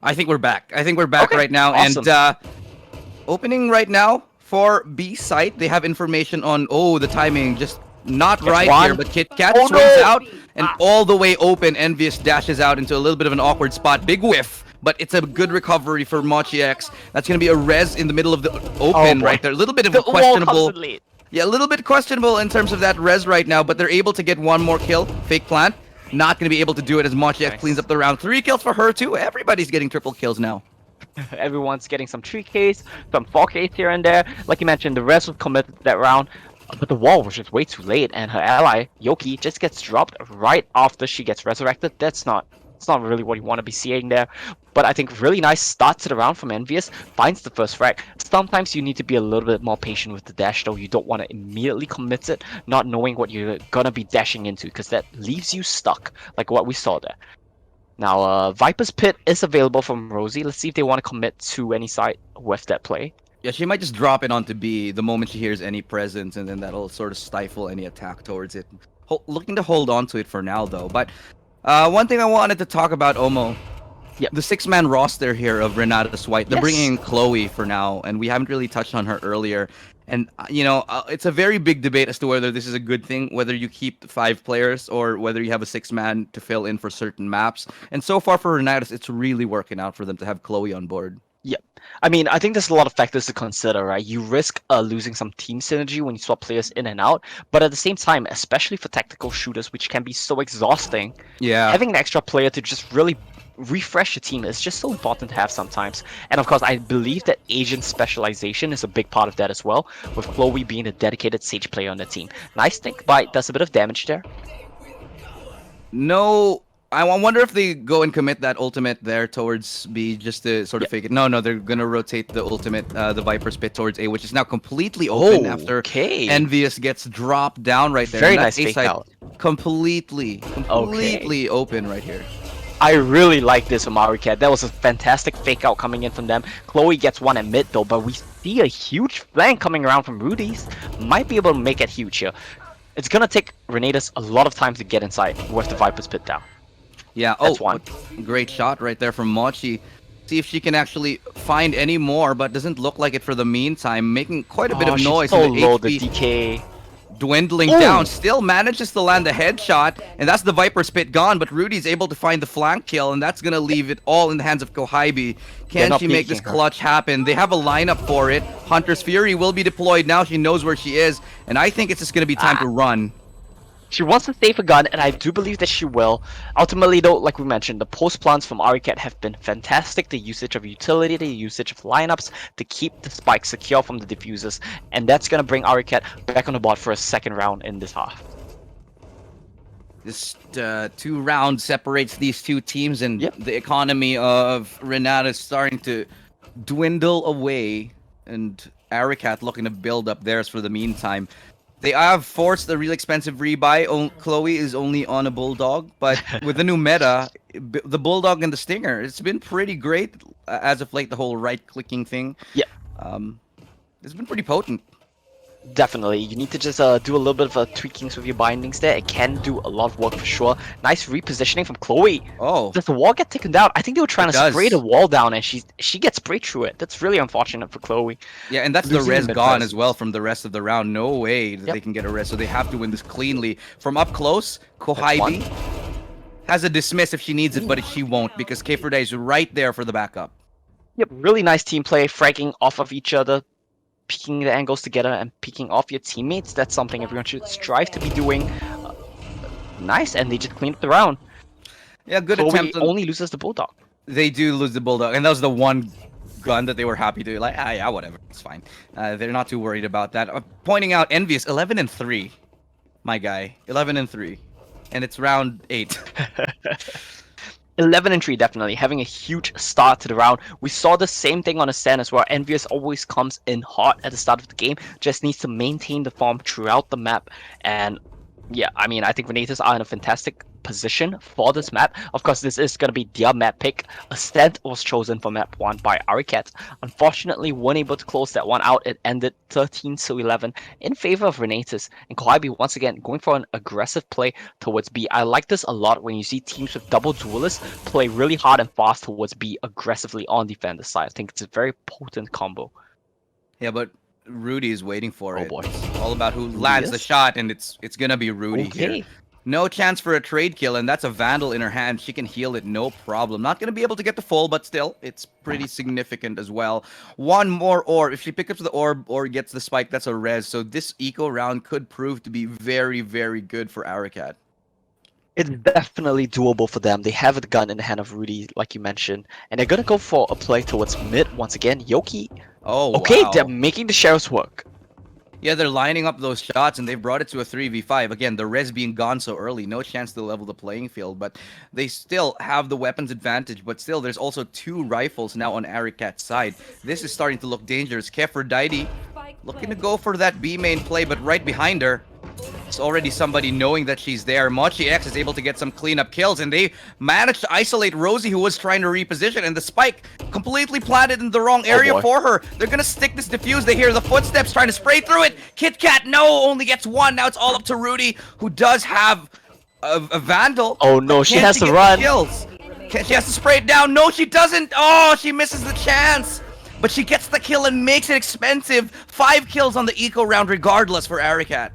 A: I think we're back. Right now.
B: Awesome.
A: And opening right now for B site, they have information on, the timing just not right here, but KitKat swings out and all the way open. Envious dashes out into a little bit of an awkward spot. Big whiff, but it's a good recovery for Mochi X. That's going to be a res in the middle of the open right there. A little bit of a questionable... Yeah, a little bit questionable in terms of that res right now, but they're able to get one more kill. Fake plant. Not going to be able to do it as Mochi X cleans up the round. 3 kills for her too. Everybody's getting triple kills now.
B: Everyone's getting some 3Ks, some 4Ks here and there. Like you mentioned, the rest was committed that round, but the wall was just way too late, and her ally, Yoki, just gets dropped right after she gets resurrected. It's not really what you want to be seeing there. But I think really nice start to the round from Envious, finds the first frag. Sometimes you need to be a little bit more patient with the dash though. You don't want to immediately commit it, not knowing what you're gonna be dashing into, because that leaves you stuck, like what we saw there. Now, Viper's Pit is available from Rosie. Let's see if they want to commit to any side with that play.
A: Yeah, she might just drop it onto B the moment she hears any presence, and then that'll sort of stifle any attack towards it. Looking to hold on to it for now, though. But one thing I wanted to talk about, Omo. Yeah, the 6-man roster here of Renatus White. They're bringing in Chloe for now, and we haven't really touched on her earlier. And, you know, it's a very big debate as to whether this is a good thing, whether you keep 5 players or whether you have a 6-man to fill in for certain maps. And so far for Renatus, it's really working out for them to have Chloe on board.
B: Yeah, I mean, I think there's a lot of factors to consider, right? You risk losing some team synergy when you swap players in and out, but at the same time, especially for tactical shooters, which can be so exhausting, having an extra player to just really refresh your team is just so important to have sometimes. And of course, I believe that agent specialization is a big part of that as well, with Chloe being a dedicated Sage player on the team. Nice think bite does a bit of damage there.
A: No, I wonder if they go and commit that ultimate there towards B just to sort of fake it. No, no, they're gonna rotate the ultimate, the Viper Spit towards A, which is now completely open after
B: Okay.
A: Envious gets dropped down right there.
B: Very
A: And that
B: nice
A: A
B: fake
A: side
B: out.
A: completely open right here.
B: I really like this from Aricat. That was a fantastic fake out coming in from them. Chloe gets one at mid though, but we see a huge flank coming around from Rudy's. Might be able to make it huge here. It's gonna take Renatus a lot of time to get inside with the Viper's Pit down.
A: Yeah,
B: That's one.
A: Great shot right there from Mochi. See if she can actually find any more, but doesn't look like it for the meantime. Making quite a bit of
B: she's
A: noise.
B: so
A: And the
B: low,
A: HP
B: the DK.
A: dwindling
B: Ooh.
A: down, still manages to land the headshot, and that's the Viper Spit gone, but Rudy's able to find the flank kill, and that's gonna leave it all in the hands of Kohaibi. Can
B: not
A: she make this
B: peeking her.
A: clutch happen? They have a lineup for it. Hunter's Fury will be deployed now. She knows where she is, and I think it's just gonna be time to run.
B: She wants to save a gun, and I do believe that she will. Ultimately, though, like we mentioned, the post plans from Aricat have been fantastic. The usage of utility, the usage of lineups to keep the spikes secure from the diffusers, and that's gonna bring Aricat back on the board for a second round in this half.
A: Just 2 rounds separates these two teams, and
B: Yep.
A: the economy of Renatus starting to dwindle away, and Aricat looking to build up theirs for the meantime. They have forced a really expensive rebuy. Chloe is only on a Bulldog, but with the new meta, the Bulldog and the Stinger, it's been pretty great as of late, the whole right-clicking thing.
B: Yeah.
A: It's been pretty potent.
B: Definitely, you need to just do a little bit of tweakings with your bindings there. It can do a lot of work for sure. Nice repositioning from Chloe.
A: Oh,
B: Does the wall get taken down? I think they were trying
A: It
B: to
A: does.
B: spray the wall down, and she gets sprayed through it. That's really unfortunate for Chloe.
A: yeah, and that's the
B: Losing
A: res
B: the
A: gone
B: mid-res.
A: as well from the rest of the round. No way that
B: Yep.
A: they can get a res, so they have to win this cleanly. From up close,
B: one.
A: Kohaibi has a dismiss if she needs it, but she won't because Kfrday is right there for the backup.
B: Yep, really nice team play, fragging off of each other, peeking the angles together, and peeking off your teammates. That's something everyone should strive to be doing. Nice, and they just cleaned up the round.
A: Yeah, good
B: Chloe
A: attempt.
B: only loses the Bulldog.
A: They do lose the Bulldog, and that was the one gun that they were happy to like. Ah, yeah, whatever, it's fine. They're not too worried about that. Pointing out, Envious 11-3, my guy, 11-3, and it's round 8.
B: 11-3, definitely having a huge start to the round. We saw the same thing on Ascent as well. Envious always comes in hot at the start of the game, just needs to maintain the form throughout the map. And yeah, I mean, I think Renatus are in a fantastic position for this map. Of course, this is going to be their map pick. Ascent was chosen for map 1 by Aricat. Unfortunately, weren't able to close that one out. It ended 13-11 in favor of Renatus. And Kohaibi, once again, going for an aggressive play towards B. I like this a lot when you see teams with double duelists play really hard and fast towards B aggressively on defender side. I think it's a very potent combo.
A: Yeah, but Rudy is waiting for
B: Oh,
A: it.
B: boy.
A: It's all about who lands the
B: is?
A: shot, and it's gonna be Rudy
B: Okay.
A: here. No chance for a trade kill, and that's a Vandal in her hand. She can heal it, no problem. Not going to be able to get the full, but still, it's pretty significant as well. One more orb. If she picks up the orb or gets the spike, that's a res. So this eco round could prove to be very, very good for Aricat.
B: It's definitely doable for them. They have a gun in the hand of Rudy, like you mentioned, and they're gonna go for a play towards mid once again. Yoki.
A: Oh,
B: Okay,
A: wow.
B: they're making the sheriffs work.
A: Yeah, they're lining up those shots, and they've brought it to a 3v5. Again, the res being gone so early, no chance to level the playing field, but they still have the weapons advantage. But still, there's also 2 rifles now on Aricat's side. This is starting to look dangerous. Keferdite looking to go for that B main play, but right behind her, it's already somebody knowing that she's there. Mochi X is able to get some cleanup kills, and they managed to isolate Rosie, who was trying to reposition, and the spike completely planted in the wrong area
B: boy.
A: for her. They're gonna stick this defuse. They hear the footsteps trying to spray through it. Kit Kat, no, only gets 1. Now it's all up to Rudy, who does have a Vandal.
B: Oh no,
A: but
B: she
A: can't
B: has to
A: get the
B: run.
A: kills? She has to spray it down. No, she doesn't. Oh, she misses the chance. But she gets the kill and makes it expensive. 5 kills on the eco round regardless for Aricat.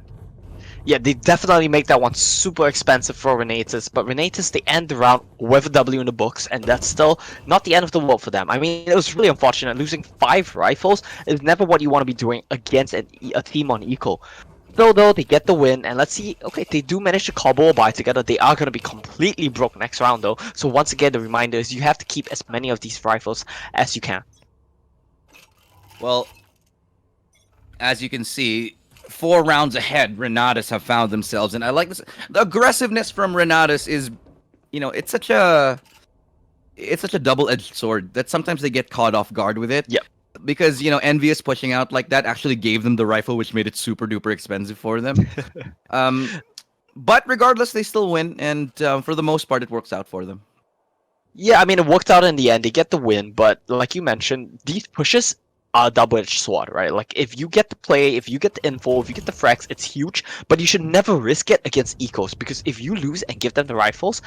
B: Yeah, they definitely make that one super expensive for Renatus, but Renatus, they end the round with a W in the books, and that's still not the end of the world for them. I mean, it was really unfortunate. Losing 5 rifles is never what you want to be doing against a team on eco. Still though, they get the win, and let's see, okay, they do manage to cobble a buy together. They are going to be completely broke next round though. So once again, the reminder is you have to keep as many of these rifles as you can.
A: Well, as you can see, 4 rounds ahead, Renatus have found themselves, and I like this. The aggressiveness from Renatus is, it's such a double-edged sword that sometimes they get caught off guard with it.
B: Yep.
A: Because Envious pushing out like that actually gave them the rifle, which made it super duper expensive for them. But regardless, they still win, and for the most part, it works out for them.
B: Yeah, I mean, it worked out in the end. They get the win, but like you mentioned, these pushes are a double-edged sword, right? Like, if you get the play, if you get the info, if you get the frags, it's huge, but you should never risk it against ecos, because if you lose and give them the rifles,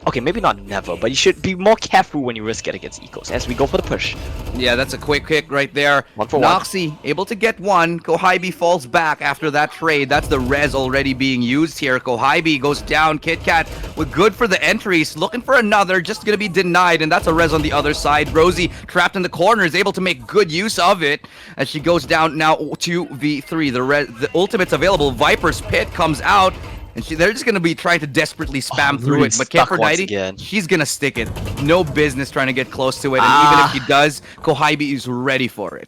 B: okay, maybe not never, but you should be more careful when you risk it against ecos, as we go for the push.
A: Yeah, that's a quick kick right there.
B: 1 for 1.
A: Noxy able to get one. Kohaibi falls back after that trade. That's the res already being used here. Kohaibi goes down. KitKat with good for the entries. Looking for another. Just going to be denied. And that's a res on the other side. Rosie trapped in the corner is able to make good use of it. As she goes down now 2v3. The ultimate's available. Viper's Pit comes out. And they're just going to be trying to desperately spam through it. But Aphrodite, she's going to stick it. No business trying to get close to it. And even if she does, Kohaibi is ready for it.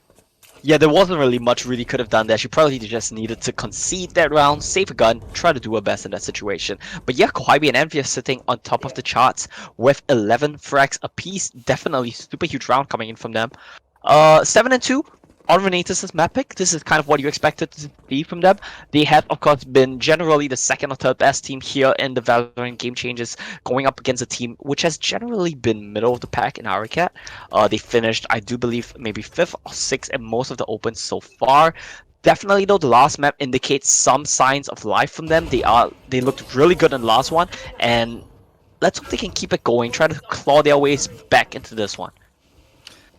B: Yeah, there wasn't really much really could have done there. She probably just needed to concede that round, save a gun, try to do her best in that situation. But yeah, Kohaibi and Envious sitting on top of the charts with 11 frags apiece. Definitely super huge round coming in from them. 7-2. On Renatus' map pick, this is kind of what you expected to see from them. They have, of course, been generally the second or third best team here in the Valorant game changes, going up against a team which has generally been middle of the pack in Aricat. They finished, I do believe, maybe 5th or 6th in most of the opens so far. Definitely, though, the last map indicates some signs of life from them. They looked really good in the last one, and let's hope they can keep it going, try to claw their ways back into this one.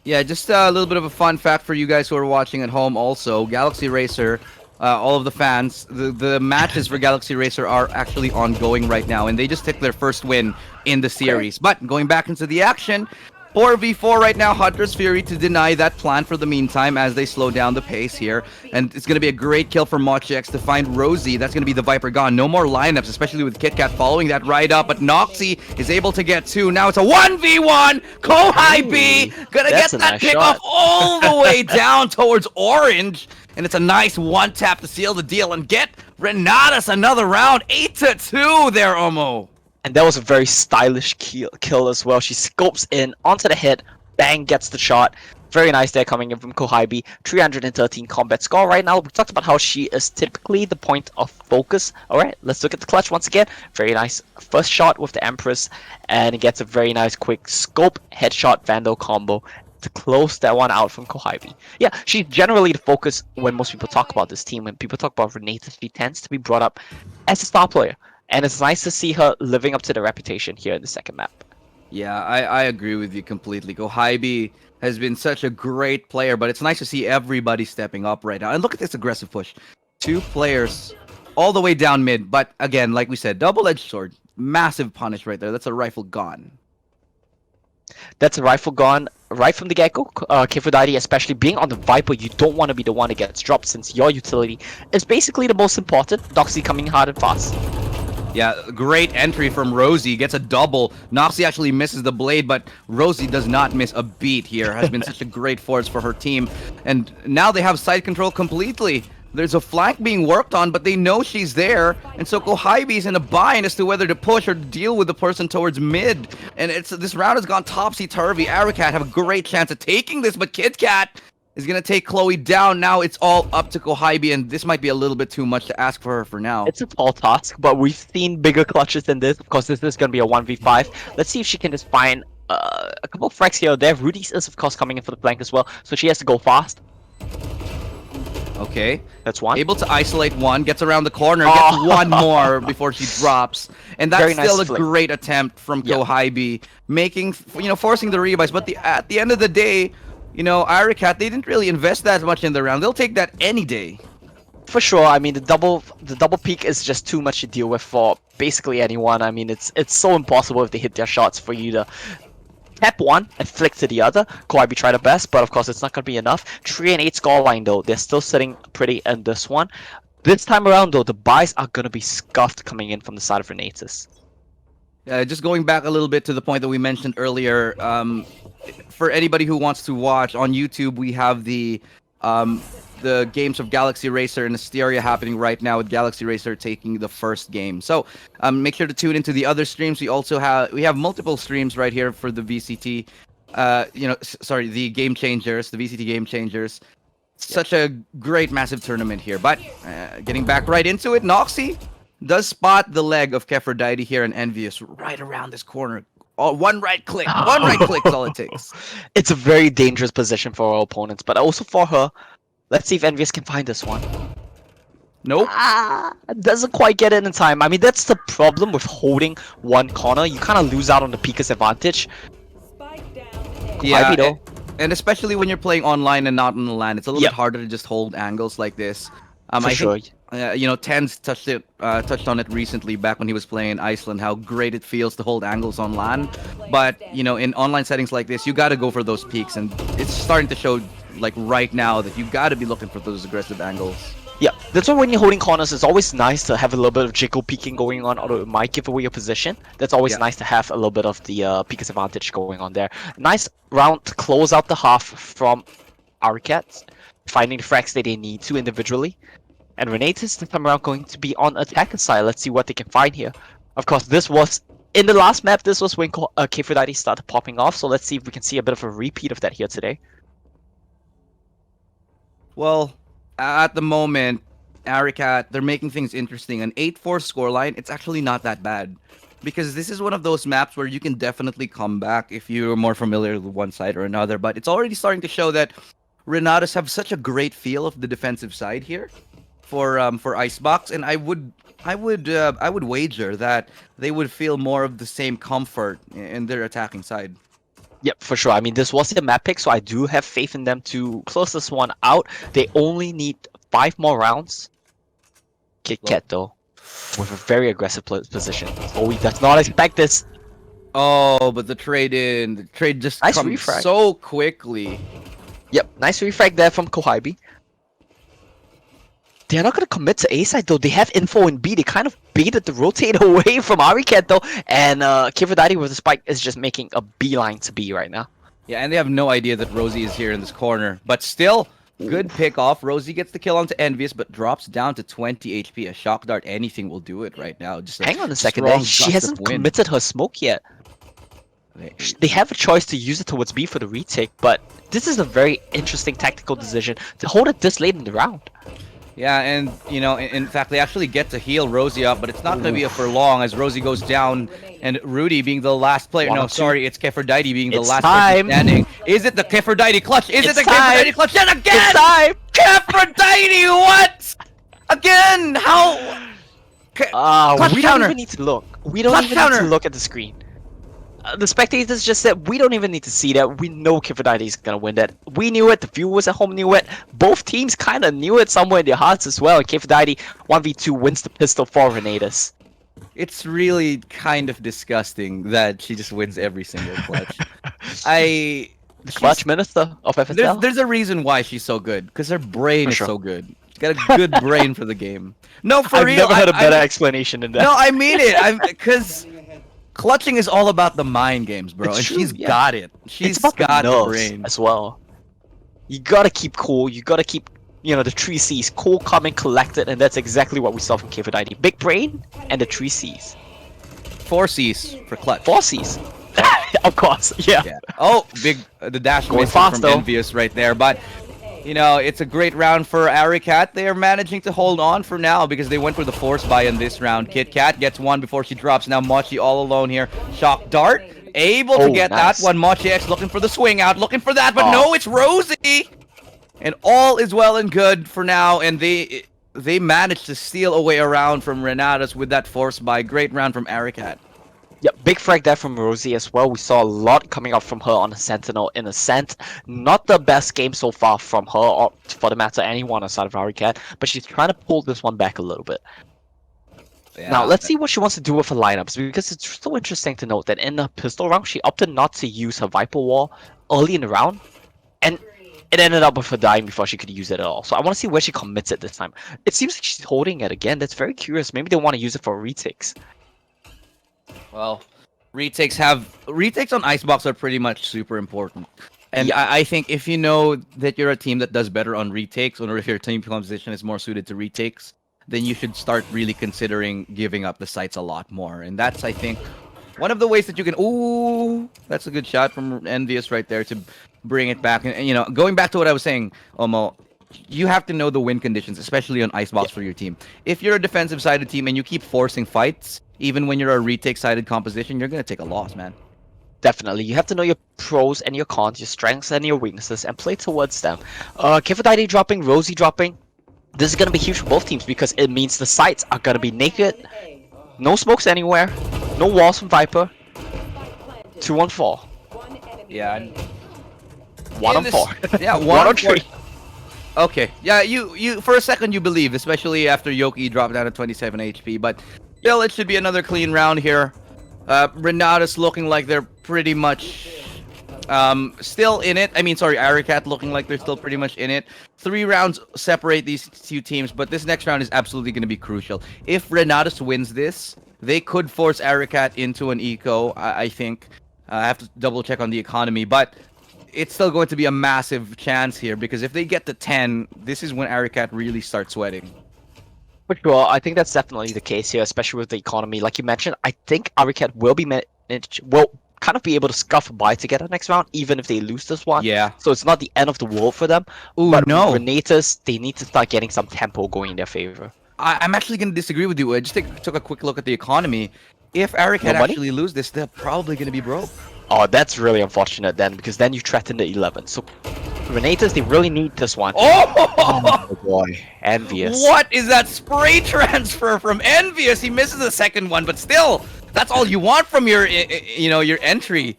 A: Yeah, just a little bit of a fun fact for you guys who are watching at home also. Galaxy Racer, all of the fans, the matches for Galaxy Racer are actually ongoing right now, and they just took their first win in the series. But going back into the action, 4v4 right now, Hunter's Fury to deny that plan for the meantime as they slow down the pace here. And it's going to be a great kill for Mochix to find Rosie. That's going to be the Viper gone. No more lineups, especially with KitKat following that right up. But Noxy is able to get 2. Now it's a 1v1. Kohaibi going to get that pick off all the way down towards Orange. And it's a nice one-tap to seal the deal and get Renatus another round. 8-2 there, Omo.
B: And that was a very stylish kill as well. She scopes in onto the head, bang, gets the shot. Very nice there coming in from Kohaibi. 313 combat score right now. We talked about how she is typically the point of focus. Alright, let's look at the clutch once again. Very nice first shot with the Empress. And it gets a very nice quick scope headshot Vandal combo to close that one out from Kohaibi. Yeah, she's generally the focus when most people talk about this team. When people talk about Renatus, she tends to be brought up as a star player. And it's nice to see her living up to the reputation here in the second map.
A: Yeah, I agree with you completely. Kohaibi has been such a great player, but it's nice to see everybody stepping up right now. And look at this aggressive push. 2 players all the way down mid. But again, like we said, double-edged sword. Massive punish right there. That's a rifle gone.
B: That's a rifle gone right from the get-go. Aphrodite, especially being on the Viper, you don't want to be the one that gets dropped since your utility is basically the most important. Doxy coming hard and fast.
A: Yeah, great entry from Rosie. Gets a double. Noxy actually misses the blade, but Rosie does not miss a beat here. Has been such a great force for her team. And now they have side control completely. There's a flank being worked on, but they know she's there. And so Kohaibi's in a bind as to whether to push or deal with the person towards mid. And this round has gone topsy-turvy. Aricat have a great chance of taking this, but KitKat is going to take Chloe down. Now it's all up to Kohaibi, and this might be a little bit too much to ask for her for now.
B: It's a tall task, but we've seen bigger clutches than this. Of course, this is going to be a 1v5. Let's see if she can just find a couple of frags here or there. Rudy's is, of course, coming in for the flank as well, so she has to go fast.
A: Okay.
B: That's one.
A: Able to isolate one, gets around the corner, gets one more before she drops. And that's still a great attempt from Kohaibi, making, forcing the rebuys. But at the end of the day, Aricat, they didn't really invest that much in the round. They'll take that any day.
B: For sure. I mean, the double peak is just too much to deal with for basically anyone. I mean, it's so impossible if they hit their shots for you to tap one and flick to the other. Kohaibi tried her best, but of course it's not going to be enough. 3-8 scoreline though. They're still sitting pretty in this one. This time around, though, the buys are gonna be scuffed coming in from the side of Renatus.
A: Just going back a little bit to the point that we mentioned earlier, for anybody who wants to watch on YouTube, we have the games of Galaxy Racer and Asteria happening right now, with Galaxy Racer taking the first game. So make sure to tune into the other streams. We have multiple streams right here for the VCT. Sorry, the Game Changers, the VCT Game Changers. Such a great, massive tournament here. But getting back right into it, Noxy does spot the leg of Keferdite here and Envious right around this corner. One right click is all it takes.
B: It's a very dangerous position for our opponents, but also for her. Let's see if Envious can find this one.
A: Nope.
B: Doesn't quite get it in time. I mean, that's the problem with holding one corner. You kind of lose out on the Pika's advantage.
C: Spike down.
A: Yeah,
B: though.
A: and especially when you're playing online and not on the LAN, it's a little bit harder to just hold angles like this.
B: For sure.
A: Tens touched on it recently back when he was playing in Iceland, how great it feels to hold angles on LAN. But in online settings like this, you got to go for those peaks, and it's starting to show like right now that you got to be looking for those aggressive angles.
B: Yeah, that's why when you're holding corners, it's always nice to have a little bit of jiggle peeking going on, although it might give away your position. That's always nice to have a little bit of the Pika's advantage going on there. Nice round to close out the half from Aricat, finding the frags that they need to individually. And Renatus this time around going to be on attacker side. Let's see what they can find here. Of course, this was in the last map. This was when Keferdite started popping off. So let's see if we can see a bit of a repeat of that here today.
A: Well, at the moment, Aricat, they're making things interesting. An 8-4 scoreline, it's actually not that bad. Because this is one of those maps where you can definitely come back if you're more familiar with one side or another. But it's already starting to show that Renatus have such a great feel of the defensive side here for Icebox, and I would wager that they would feel more of the same comfort in their attacking side.
B: Yep, for sure. I mean, this was the map pick, so I do have faith in them to close this one out. They only need 5 more rounds. Kit Kat, though, with a very aggressive position. So he does not expect this.
A: Oh, but the trade just
B: Nice
A: comes
B: refrag.
A: so quickly.
B: Yep, nice refrag there from Kohibi. They're not going to commit to A side, though. They have info in B. They kind of baited the rotate away from Aricat, though. And Keferdite with the spike is just making a beeline to B right now.
A: Yeah, and they have no idea that Rosie is here in this corner. But still, good pick off. Rosie gets the kill onto Envious, but drops down to 20 HP. A shock dart, anything will do it right now. Just
B: Hang on a second.
A: strong
B: She
A: gust
B: hasn't
A: of wind.
B: committed her smoke yet. They have a choice to use it towards B for the retake, but this is a very interesting tactical decision to hold it this late in the round.
A: Yeah, and in fact, they actually get to heal Rosie up, but it's not going to be for long as Rosie goes down, and Rudy being the last player.
B: One
A: No,
B: or two.
A: sorry, it's Keferdite being the
B: It's
A: last
B: time.
A: person standing. Is it the Keferdite clutch? Is it
B: It's
A: the
B: time.
A: Keferdite clutch yet again?
B: It's time!
A: Keferdite, what? Again? How? Clutch
B: We don't
A: counter.
B: even need to look. We don't
A: Clutch
B: even need
A: counter.
B: to look at the screen. The spectators just said we don't even need to see that. We know Keferdite is gonna win that. We knew it. The viewers at home knew it. Both teams kind of knew it somewhere in their hearts as well. And Keferdite 1v2 wins the pistol for Renatus.
A: It's really kind of disgusting that she just wins every single clutch. The
B: The clutch minister of FSL.
A: There's a reason why she's so good, because her brain
B: For
A: is
B: sure.
A: so good. She's got a good brain for the game. No, for
B: I've
A: real.
B: never heard a better
A: I-
B: explanation than that.
A: No, I mean it. Because clutching is all about the mind games, bro.
B: It's
A: And
B: true,
A: she's
B: yeah.
A: got it. She's
B: It's about
A: got
B: the
A: the
B: nerves
A: brain.
B: as well. You gotta keep cool. You gotta keep, the 3 C's. Cool, calm, and collected. And that's exactly what we saw from Keferdite. Big brain and the 3 C's.
A: 4 C's for clutch.
B: 4 C's. Of course, yeah.
A: Yeah. Oh, the dash
B: Going
A: missing
B: fast,
A: from
B: though.
A: Envious right there. But, it's a great round for Aricat. They are managing to hold on for now because they went for the force buy in this round. Kit Kat gets one before she drops. Now Mochi all alone here. Shock dart. Able to get
B: nice.
A: that one. Mochi X looking for the swing out. Looking for that. But
B: Oh.
A: no, it's Rosie. And all is well and good for now. And they managed to steal away a round from Renatus with that force buy. Great round from Aricat.
B: Yeah, big frag there from Rosie as well. We saw a lot coming up from her on the Sentinel in Ascent. Not the best game so far from her, or for the matter, anyone outside of Aricat, but she's trying to pull this one back a little bit. Now, let's see what she wants to do with her lineups, because it's so interesting to note that in the pistol round, she opted not to use her Viper Wall early in the round. And it ended up with her dying before she could use it at all. So I want to see where she commits it this time. It seems like she's holding it again. That's very curious. Maybe they want to use it for retakes.
A: Well, retakes on Icebox are pretty much super important. And
B: Yeah.
A: I think if you know that you're a team that does better on retakes, or if your team composition is more suited to retakes, then you should start really considering giving up the sites a lot more. And that's, I think, one of the ways that you can... Ooh, that's a good shot from Envious right there to bring it back. And you know, going back to what I was saying, Omo, you have to know the win conditions, especially on Icebox for your team. If you're a defensive-sided team and you keep forcing fights, even when you're a retake-sided composition, you're going to take a loss, man.
B: Definitely. You have to know your pros and your cons, your strengths and your weaknesses, and play towards them. Kifadite dropping, Rosie dropping. This is going to be huge for both teams because it means the sites are going to be naked. No smokes anywhere. No walls from Viper. 2 on 4.
A: Yeah.
B: 1 on 4.
A: Yeah,
B: 1 on 3.
A: Okay. Yeah, you for a second you believe, especially after Yoki dropped down to 27 HP, but still it should be another clean round here. Renatus looking like they're pretty much still in it. I mean, sorry, Aricat looking like they're still pretty much in it. 3 rounds separate these two teams, but this next round is absolutely going to be crucial. If Renatus wins this, they could force Aricat into an eco, I think. I have to double check on the economy, but it's still going to be a massive chance here, because if they get to 10, this is when Aricat really starts sweating.
B: For sure, I think that's definitely the case here, especially with the economy. Like you mentioned, I think Aricat will kind of be able to scuff by to get the next round, even if they lose this one.
A: Yeah.
B: So it's not the end of the world for them.
A: Ooh,
B: but
A: no.
B: Renatus, they need to start getting some tempo going in their favor.
A: I'm actually going to disagree with you. I just took a quick look at the economy. If Aricat
B: Nobody?
A: actually lose this, they're probably going to be broke.
B: Oh, that's really unfortunate then, because then you threaten the 11. So Renatus, they really need this one.
A: Oh!
B: Boy, Envious.
A: What is that spray transfer from Envious? He misses the second one, but still, that's all you want from your, your entry.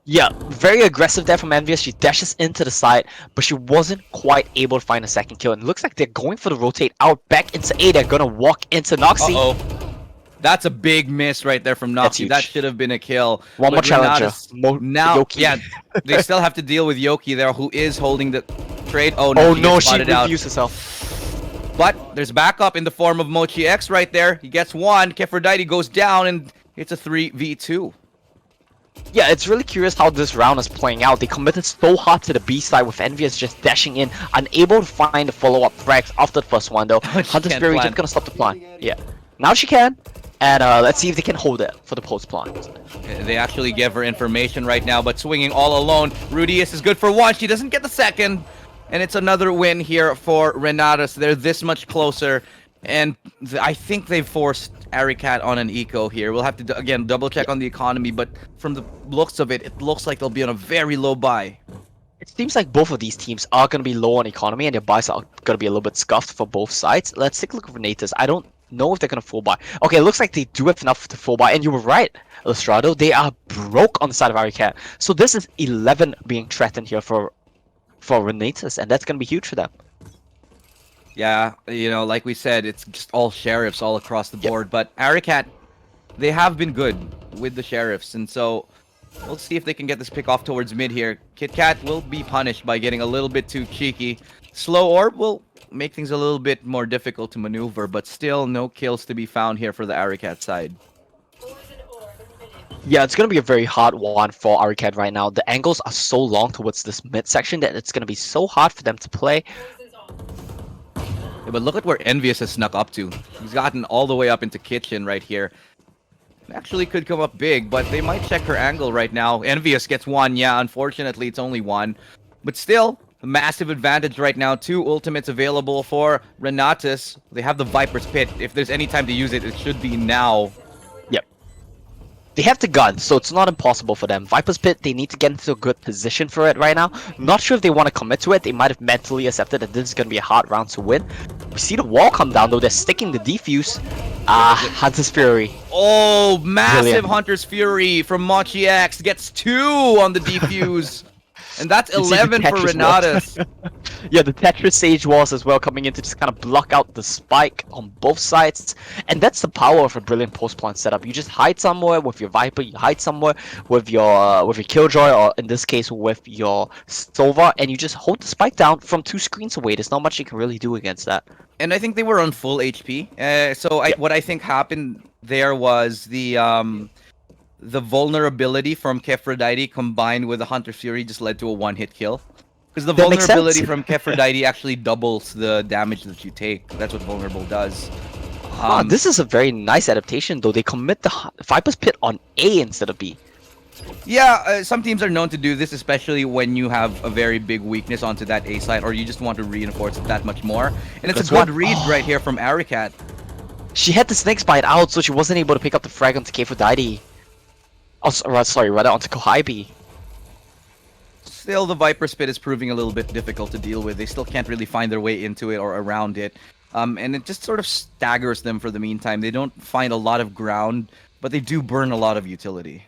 B: Yeah, very aggressive there from Envious. She dashes into the side, but she wasn't quite able to find a second kill. And it looks like they're going for the rotate out back into A. They're gonna walk into Noxy.
A: Uh-oh. That's a big miss right there from
B: That's
A: Noxy.
B: huge.
A: That should have been a kill.
B: One more
A: But
B: challenger.
A: Renatus now,
B: Yoki.
A: yeah, they still have to deal with Yoki there, who is holding the trade. Oh no,
B: Oh
A: she
B: no,
A: gets
B: she
A: spotted out.
B: refused herself.
A: But there's backup in the form of Mochi X right there. He gets one. Keferdite goes down, and it's a 3v2.
B: Yeah, it's really curious how this round is playing out. They committed so hard to the B side with Envious just dashing in, unable to find the follow-up frags after the first one though.
A: She
B: Hunter's
A: can't
B: Fury
A: plan.
B: just gonna stop the plan. Yeah. Now she can. And let's see if they can hold it for the post plan.
A: They actually give her information right now, but swinging all alone. Rudius is good for one. She doesn't get the second. And it's another win here for Renatus. They're this much closer. And I think they've forced Aricat on an eco here. We'll have to, again, double check on the economy. But from the looks of it, it looks like they'll be on a very low buy.
B: It seems like both of these teams are going to be low on economy and their buys are going to be a little bit scuffed for both sides. Let's take a look at Renatus. I don't know if they're going to full buy. Okay, it looks like they do have enough to full buy. And you were right, Illustrado. They are broke on the side of Aricat. So this is 11 being threatened here for Renatus. And that's going to be huge for them.
A: Yeah, like we said, it's just all sheriffs all across the board. But Aricat, they have been good with the sheriffs. And so we'll see if they can get this pick off towards mid here. KitKat will be punished by getting a little bit too cheeky. Slow Orb will make things a little bit more difficult to maneuver, but still no kills to be found here for the Aricat side.
B: Yeah, it's going to be a very hard one for Aricat right now. The angles are so long towards this mid section that it's going to be so hard for them to play.
A: Yeah, but look at where Envious has snuck up to. He's gotten all the way up into kitchen right here. Actually could come up big, but they might check her angle right now. Envious gets one. Yeah, unfortunately, it's only one. But still, a massive advantage right now. 2 ultimates available for Renatus. They have the Viper's Pit. If there's any time to use it, it should be now.
B: Yep. They have the gun, so it's not impossible for them. Viper's Pit, they need to get into a good position for it right now. Not sure if they want to commit to it. They might have mentally accepted that this is going to be a hard round to win. We see the wall come down, though. They're sticking the defuse. Hunter's Fury.
A: Oh, massive
B: Brilliant.
A: Hunter's Fury from Mochi X. Gets 2 on the defuse. And that's
B: You see the
A: 11 for
B: Tetris walls.
A: Renatus.
B: Yeah, the Tetris Sage walls as well coming in to just kind of block out the spike on both sides. And that's the power of a brilliant post-plant setup. You just hide somewhere with your Viper, you hide somewhere with your Killjoy, or in this case with your Sova, and you just hold the spike down from 2 screens away. There's not much you can really do against that.
A: And I think they were on full HP. What I think happened there was the vulnerability from Kefradite combined with the Hunter Fury just led to a one-hit kill. Because the
B: That makes
A: vulnerability
B: sense.
A: from Kefradite actually doubles the damage that you take. That's what vulnerable does.
B: This is a very nice adaptation, though. They commit the Viper's Pit on A instead of B.
A: Yeah, some teams are known to do this, especially when you have a very big weakness onto that A side, or you just want to reinforce it that much more. And it's
B: That's
A: a good
B: what-
A: read right here from Aricat.
B: She had the Snake's Bite out, so she wasn't able to pick up the frag onto Kefradite. Oh, sorry, rather onto Kohaibi.
A: Still, the Viper Spit is proving a little bit difficult to deal with. They still can't really find their way into it or around it. And it just sort of staggers them for the meantime. They don't find a lot of ground, but they do burn a lot of utility.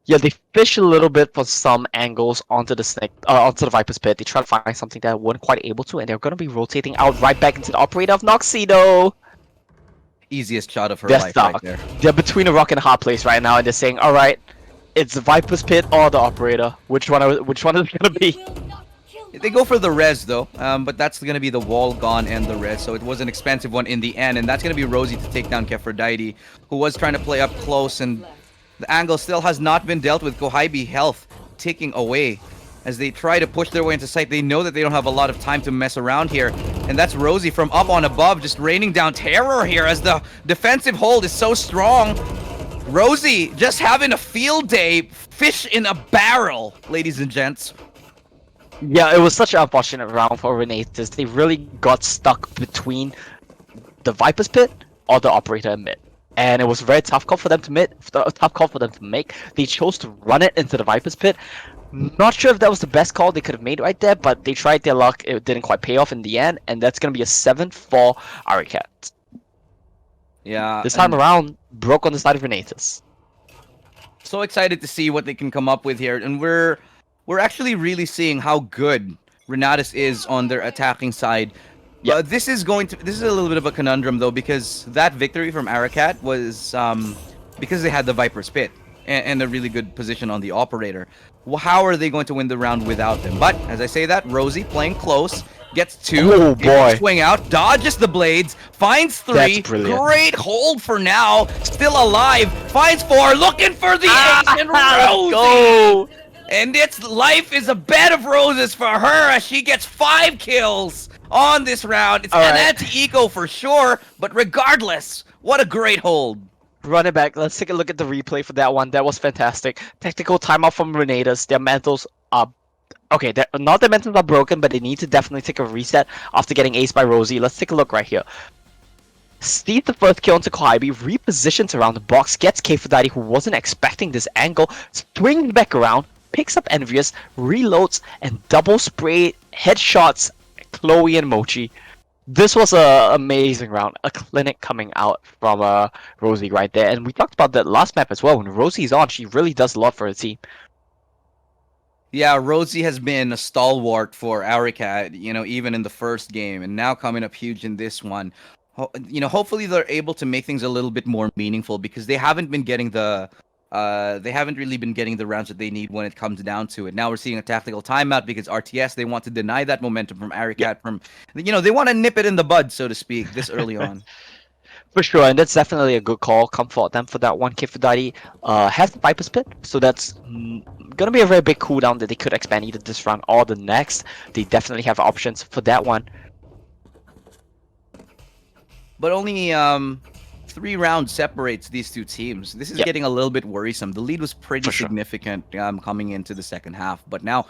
B: Yeah, they fish a little bit for some angles onto the onto the Viper's Pit. They try to find something that weren't quite able to, and they're going to be rotating out right back into the operator of Noxedo.
A: Easiest shot of her
B: They're
A: life
B: stuck.
A: right there.
B: They're between a rock and a hard place right now, and they're saying, "All right, it's the Viper's Pit or the operator. Which one is it going to be?"
A: They go for the res though, but that's going to be the wall gone and the res, so it was an expensive one in the end, and that's going to be Rosie to take down Kefradite, who was trying to play up close, and the angle still has not been dealt with. Kohaibi health ticking away as they try to push their way into sight. They know that they don't have a lot of time to mess around here, and that's Rosie from up on above just raining down terror here as the defensive hold is so strong. Rosie just having a field day, fish in a barrel, ladies and gents.
B: Yeah, it was such an unfortunate round for Renatus. They really got stuck between the Viper's Pit or the operator in mid. And it was a very tough call for them to make. They chose to run it into the Viper's Pit. Not sure if that was the best call they could have made right there, but they tried their luck. It didn't quite pay off in the end, and that's going to be a 7 for Aricat.
A: Yeah.
B: This time around, broke on the side of Renatus.
A: So excited to see what they can come up with here, and we're actually really seeing how good Renatus is on their attacking side.
B: Yeah.
A: This is a little bit of a conundrum though, because that victory from Aricat was because they had the Viper Spit and a really good position on the operator. Well, how are they going to win the round without them? But as I say that, Rosie playing close, gets 2,
B: Oh, boy.
A: swing out, dodges the blades, finds 3,
B: That's brilliant.
A: great hold for now, still alive, finds 4, looking for the ace, and Rosie!
B: Go!
A: And life is a bed of roses for her as she gets 5 kills on this round. It's
B: All
A: an
B: right.
A: anti-eco for sure, but regardless, what a great hold.
B: Run it back. Let's take a look at the replay for that one. That was fantastic. Technical timeout from Renatus. Their mantles are... Okay, not their mantles are broken, but they need to definitely take a reset after getting aced by Rosie. Let's take a look right here. Sees the first kill onto Kohaibi, repositions around the box, gets Kefradite, who wasn't expecting this angle, swings back around, picks up Envious, reloads, and double spray headshots Chloe and Mochi. This was a amazing round, a clinic coming out from Rosie right there, and we talked about that last map as well. When Rosie's on, she really does a lot for her team.
A: Yeah, Rosie has been a stalwart for Aricat, even in the first game, and now coming up huge in this one. Hopefully they're able to make things a little bit more meaningful, because they haven't been getting they haven't really been getting the rounds that they need when it comes down to it. Now we're seeing a tactical timeout because RTS, they want to deny that momentum from Aricat. They want to nip it in the bud, so to speak, this early on.
B: For sure, and that's definitely a good call. Come for them for that one. Kefradite has the Viper's Pit, so that's gonna be a very big cooldown that they could expand either this round or the next. They definitely have options for that one.
A: But only 3 rounds separates these two teams. This is getting a little bit worrisome. The lead was pretty significant coming into the second half. But now,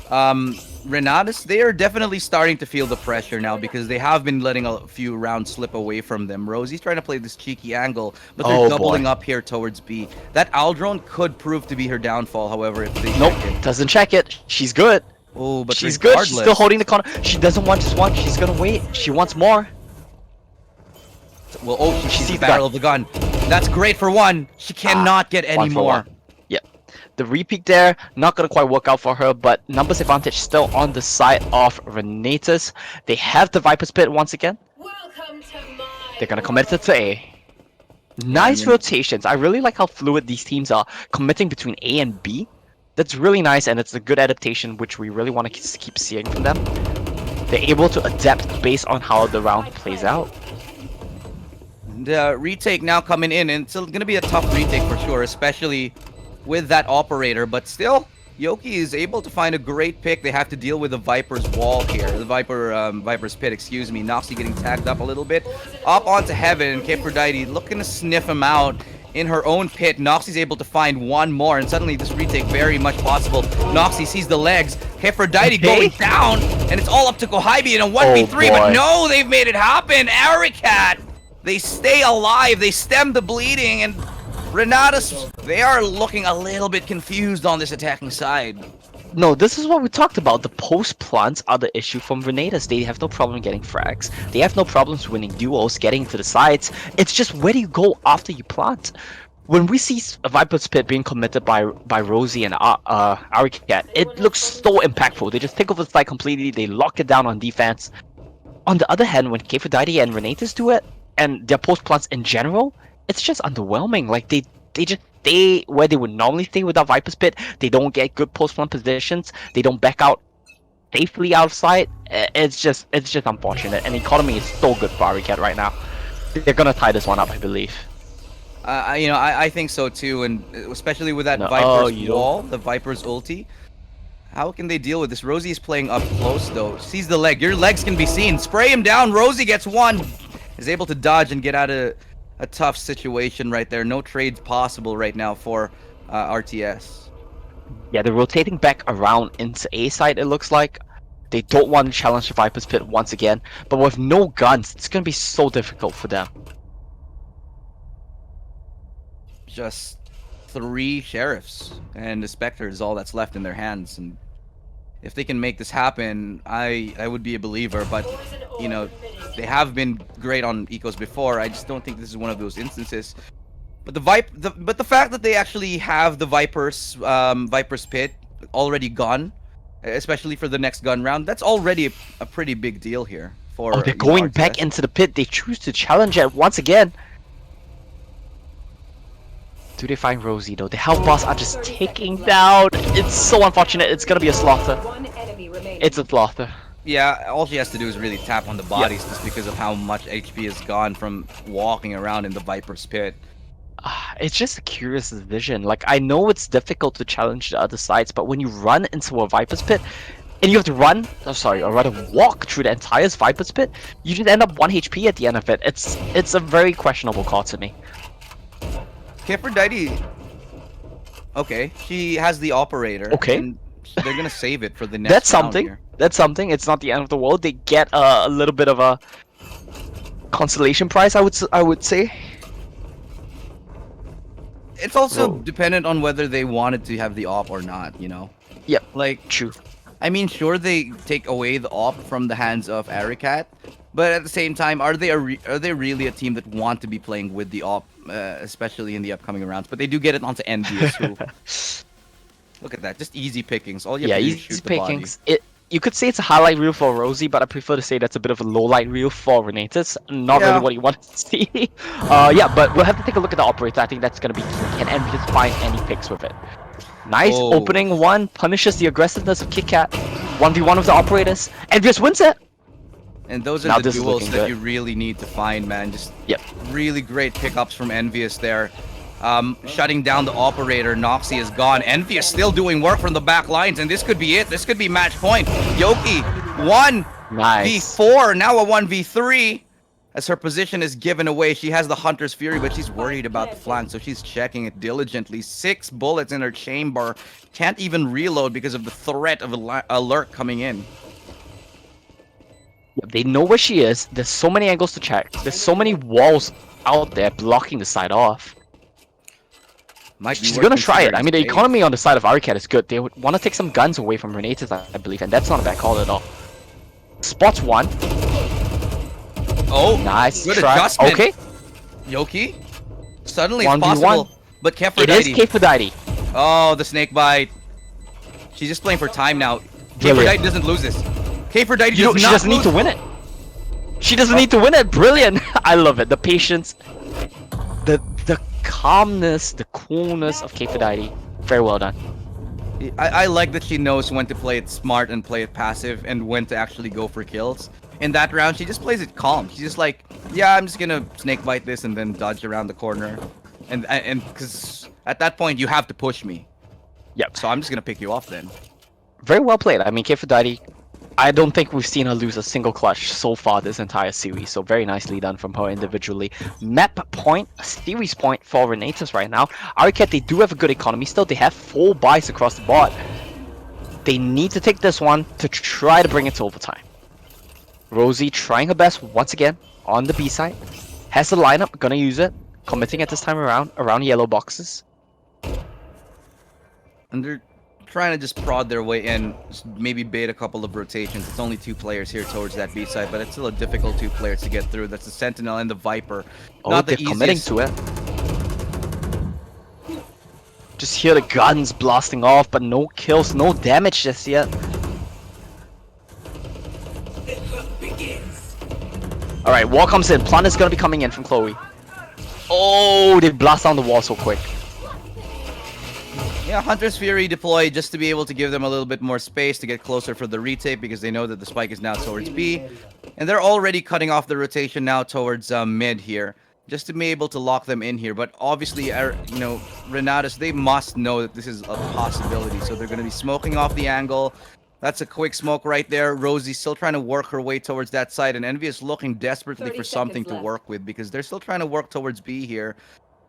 A: Renatus, they are definitely starting to feel the pressure now because they have been letting a few rounds slip away from them. Rosie's trying to play this cheeky angle, but they're doubling up here towards B. That Owl drone could prove to be her downfall, however, if they check it.
B: Doesn't check it. She's good.
A: Oh, but
B: She's good.
A: regardless,
B: She's still holding the corner. She doesn't want just one. She's gonna wait. She wants more.
A: Well, she sees the barrel of the gun. That's great for one. She cannot get any more.
B: Yep. The repeat there, not gonna quite work out for her, but numbers advantage still on the side of Renatus. They have the Viper's Pit once again.
C: Welcome to my
B: They're gonna commit it to A. Nice
A: mean-
B: rotations. I really like how fluid these teams are committing between A and B. That's really nice, and it's a good adaptation, which we really want to keep seeing from them. They're able to adapt based on how the round plays out.
A: The retake now coming in, and it's going to be a tough retake for sure, especially with that operator. But still, Yoki is able to find a great pick. They have to deal with the Viper's wall here. The Viper's pit, excuse me. Noxy getting tagged up a little bit. Up onto Heaven, and Aphrodite looking to sniff him out in her own pit. Noxy's able to find one more, and suddenly this retake very much possible. Noxy sees the legs. Aphrodite going down, and it's all up to Kohibi in a 1v3, but
B: boy.
A: no, they've made it happen. Aricat, they stay alive. They stem the bleeding, and Renatus, they are looking a little bit confused on this attacking side.
B: No, this is what we talked about. The post plants are the issue from Renatus. They have no problem getting frags. They have no problems winning duos, getting to the sides. It's just where do you go after you plant? When we see a Viper's Pit being committed by Rosie and Aricat, it looks so impactful. They just take over the side completely. They lock it down on defense. On the other hand, when Aphrodite and Renatus do it, and their post plants in general, it's just underwhelming. Like they just stay where they would normally stay without Viper's Pit. They don't get good post plant positions. They don't back out safely out of sight. It's just unfortunate. And the economy is so good for Aricat right now. They're gonna tie this one up, I believe.
A: I think so too, and especially with that
B: No,
A: Viper's
B: you don't.
A: wall, the Viper's ulti. How can they deal with this? Rosie is playing up close though. Sees the leg. Your legs can be seen. Spray him down. Rosie gets one. Is able to dodge and get out of a tough situation right there. No trades possible right now for RTS.
B: Yeah, they're rotating back around into A side, it looks like. They don't want to challenge the Viper's Pit once again, but with no guns, it's going to be so difficult for them.
A: Just 3 sheriffs and the Spectre is all that's left in their hands, and if they can make this happen, I would be a believer. But you know, they have been great on ecos before. I just don't think this is one of those instances. But the fact that they actually have the Viper's Pit already gone, especially for the next gun round, that's already a pretty big deal here. For
B: Oh, they're
A: you know,
B: going back
A: RTS.
B: into the pit. They choose to challenge it once again. Do they find Rosie though? The health bars are just ticking down. It's so unfortunate. It's gonna be a slaughter.
C: one enemy remaining.
B: It's a slaughter.
A: Yeah, all she has to do is really tap on the bodies just because of how much HP is gone from walking around in the Viper's Pit.
B: It's just a curious vision. Like, I know it's difficult to challenge the other sides, but when you run into a Viper's Pit, and you have to run, or rather walk through the entire Viper's Pit, you just end up 1 HP at the end of it. It's a very questionable call to me.
A: Aphrodite, okay, she has the operator.
B: Okay.
A: And they're gonna save it for the next
B: That's
A: round
B: something.
A: here.
B: That's something. It's not the end of the world. They get a little bit of a consolation prize, I would say.
A: It's also
B: Whoa.
A: dependent on whether they wanted to have the op or not, you know?
B: Yep.
A: Like,
B: True.
A: I mean, sure, they take away the op from the hands of Aricat, but at the same time, are they really a team that want to be playing with the op, especially in the upcoming rounds? But they do get it onto Envious, who... Look at that, just easy pickings. All you have to do is
B: easy
A: shoot the body.
B: pickings. You could say it's a highlight reel for Rosie, but I prefer to say that's a bit of a low light reel for Renatus. Not
A: Yeah.
B: really what you want to see. Yeah, but we'll have to take a look at the operator. I think that's gonna be key. Can Envious find any picks with it? Nice
A: Oh.
B: opening one, punishes the aggressiveness of KitKat. 1v1 with the operators. Envious wins it!
A: And those
B: Now
A: are the
B: this is
A: duels
B: looking
A: that
B: good.
A: you really need to find, man. Just
B: Yep.
A: really great pickups from Envious there. Shutting down the operator. Noxy is gone. Envious still doing work from the back lines, and this could be it. This could be match point. Yoki, 1v4, now a 1v3. As her position is given away, she has the Hunter's Fury, but she's worried about the flank, so she's checking it diligently. 6 bullets in her chamber. Can't even reload because of the threat of a lurk coming in.
B: They know where she is. There's so many angles to check. There's so many walls out there blocking the side off.
A: Might be
B: She's
A: worth
B: gonna try it. I
A: considering
B: mean, the
A: space.
B: economy on the side of Aricat is good. They would want to take some guns away from Renatus, I believe, and that's not a bad call at all. Spots one.
A: Oh,
B: Nice
A: good
B: try.
A: adjustment.
B: Okay,
A: Yoki, suddenly it's
B: 1v1.
A: possible, but
B: it is
A: Aphrodite.
B: Aphrodite.
A: Oh, the snake bite. She's just playing for time now.
B: Brilliant.
A: K4Dite doesn't lose this. K4Dite
B: You know,
A: does
B: she
A: not
B: doesn't need
A: lose.
B: to win it. She doesn't need to win it. Brilliant. I love it. The patience, the calmness, the coolness of K4Dite. Very well done.
A: I like that she knows when to play it smart and play it passive and when to actually go for kills. In that round, she just plays it calm. She's just like, yeah, I'm just gonna snake bite this and then dodge around the corner. And because at that point, you have to push me.
B: Yep.
A: So I'm just gonna pick you off then.
B: Very well played. I mean, K4Dite, I don't think we've seen her lose a single clutch so far this entire series. So very nicely done from her individually. Map point, series point for Renatus right now. Aricat, they do have a good economy still. They have 4 buys across the board. They need to take this one to try to bring it to overtime. Rosie trying her best once again on the B side. Has the lineup, gonna use it. Committing at this time around yellow boxes.
A: And they're trying to just prod their way in, just maybe bait a couple of rotations. It's only 2 players here towards that B side, but it's still a difficult 2 players to get through. That's the Sentinel and the Viper.
B: Oh,
A: Not the
B: they're committing
A: easiest.
B: to it. Just hear the guns blasting off, but no kills, no damage just yet. Alright, wall comes in. Plant is gonna be coming in from Chloe. Oh, they blast down the wall so quick.
A: Yeah, Hunter's Fury deployed just to be able to give them a little bit more space to get closer for the retake because they know that the spike is now towards B. And they're already cutting off the rotation now towards mid here, just to be able to lock them in here. But obviously, you know, Renatus, they must know that this is a possibility. So they're going to be smoking off the angle. That's a quick smoke right there. Rosie still trying to work her way towards that side. And Envy is looking desperately
C: 30
A: for something
C: seconds
A: to
C: left.
A: work with because they're still trying to work towards B here.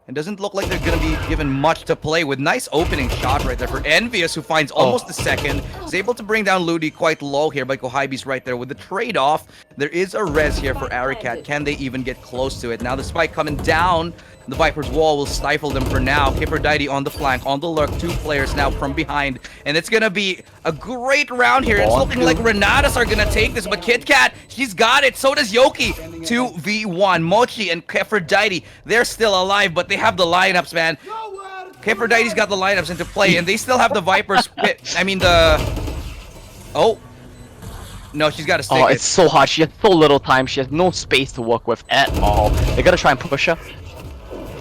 A: It doesn't look like they're going to be given much to play with. Nice opening shot right there for Envious, who finds almost the second. Is able to bring down Ludi quite low here, but Kohibi's right there with the trade-off. There is a res here for Aricat. Can they even get close to it? Now the spike coming down. The Viper's wall will stifle them for now. K4Dite on the flank, on the lurk. 2 players now from behind. And it's going to be a great round here. It's looking like Renatus are going to take this, but KitKat, she's got it. So does Yoki. 2v1. Mochi and K4Dite, they're still alive, but they have the lineups, man. K4Dite's got the lineups into play, and they still have the Vipers. I mean, the... Oh. No, she's got to stick
B: Oh,
A: it.
B: it's so hard. She has so little time. She has no space to work with at all. They're gonna try and push her.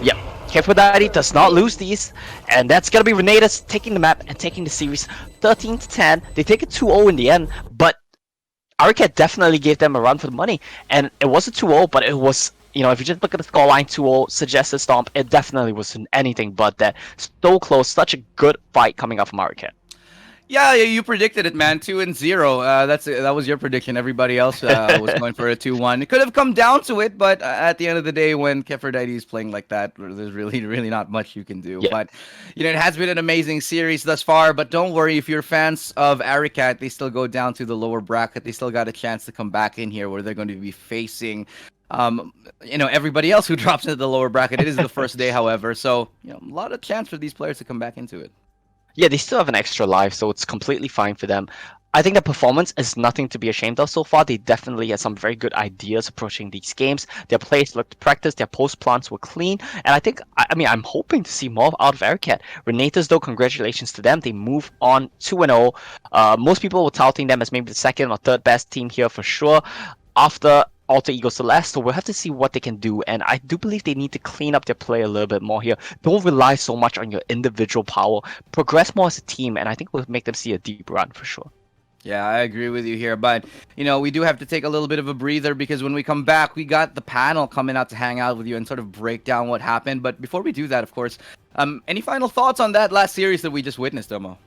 B: Yep. K4Dite does not lose these, and that's gonna be Renatus taking the map and taking the series 13-10. They take it 2-0 in the end, but Aricat definitely gave them a run for the money, and it was a 2-0, but it was, you know, if you just look at the scoreline, 2-0, suggested stomp, it definitely wasn't anything but that. So close, such a good fight coming up from Aricat.
A: Yeah, you predicted it, man. 2-0. That was your prediction. Everybody else was going for a 2-1. It could have come down to it, but at the end of the day, when K4Dite is playing like that, there's really not much you can do.
B: Yeah.
A: But you know, it has been an amazing series thus far. But don't worry, if you're fans of Aricat, they still go down to the lower bracket. They still got a chance to come back in here, where they're going to be facing, you know, everybody else who drops into the lower bracket. It is the first day, however, so you know, a lot of chance for these players to come back into it.
B: Yeah, they still have an extra life, so it's completely fine for them. I think the performance is nothing to be ashamed of so far. They definitely had some very good ideas approaching these games. Their plays looked practiced, their post plants were clean, and I think, I mean, I'm hoping to see more out of Aricat. Renatus, though, congratulations to them. They move on 2-0. Most people were touting them as maybe the second or third best team here for sure after Alter Ego Celeste, so we'll have to see what they can do, and I do believe they need to clean up their play a little bit more here. Don't rely so much on your individual power. Progress more as a team, and I think we'll make them see a deep run for sure.
A: Yeah, I agree with you here, but you know, we do have to take a little bit of a breather because when we come back, we got the panel coming out to hang out with you and sort of break down what happened. But before we do that, of course, any final thoughts on that last series that we just witnessed, Domo?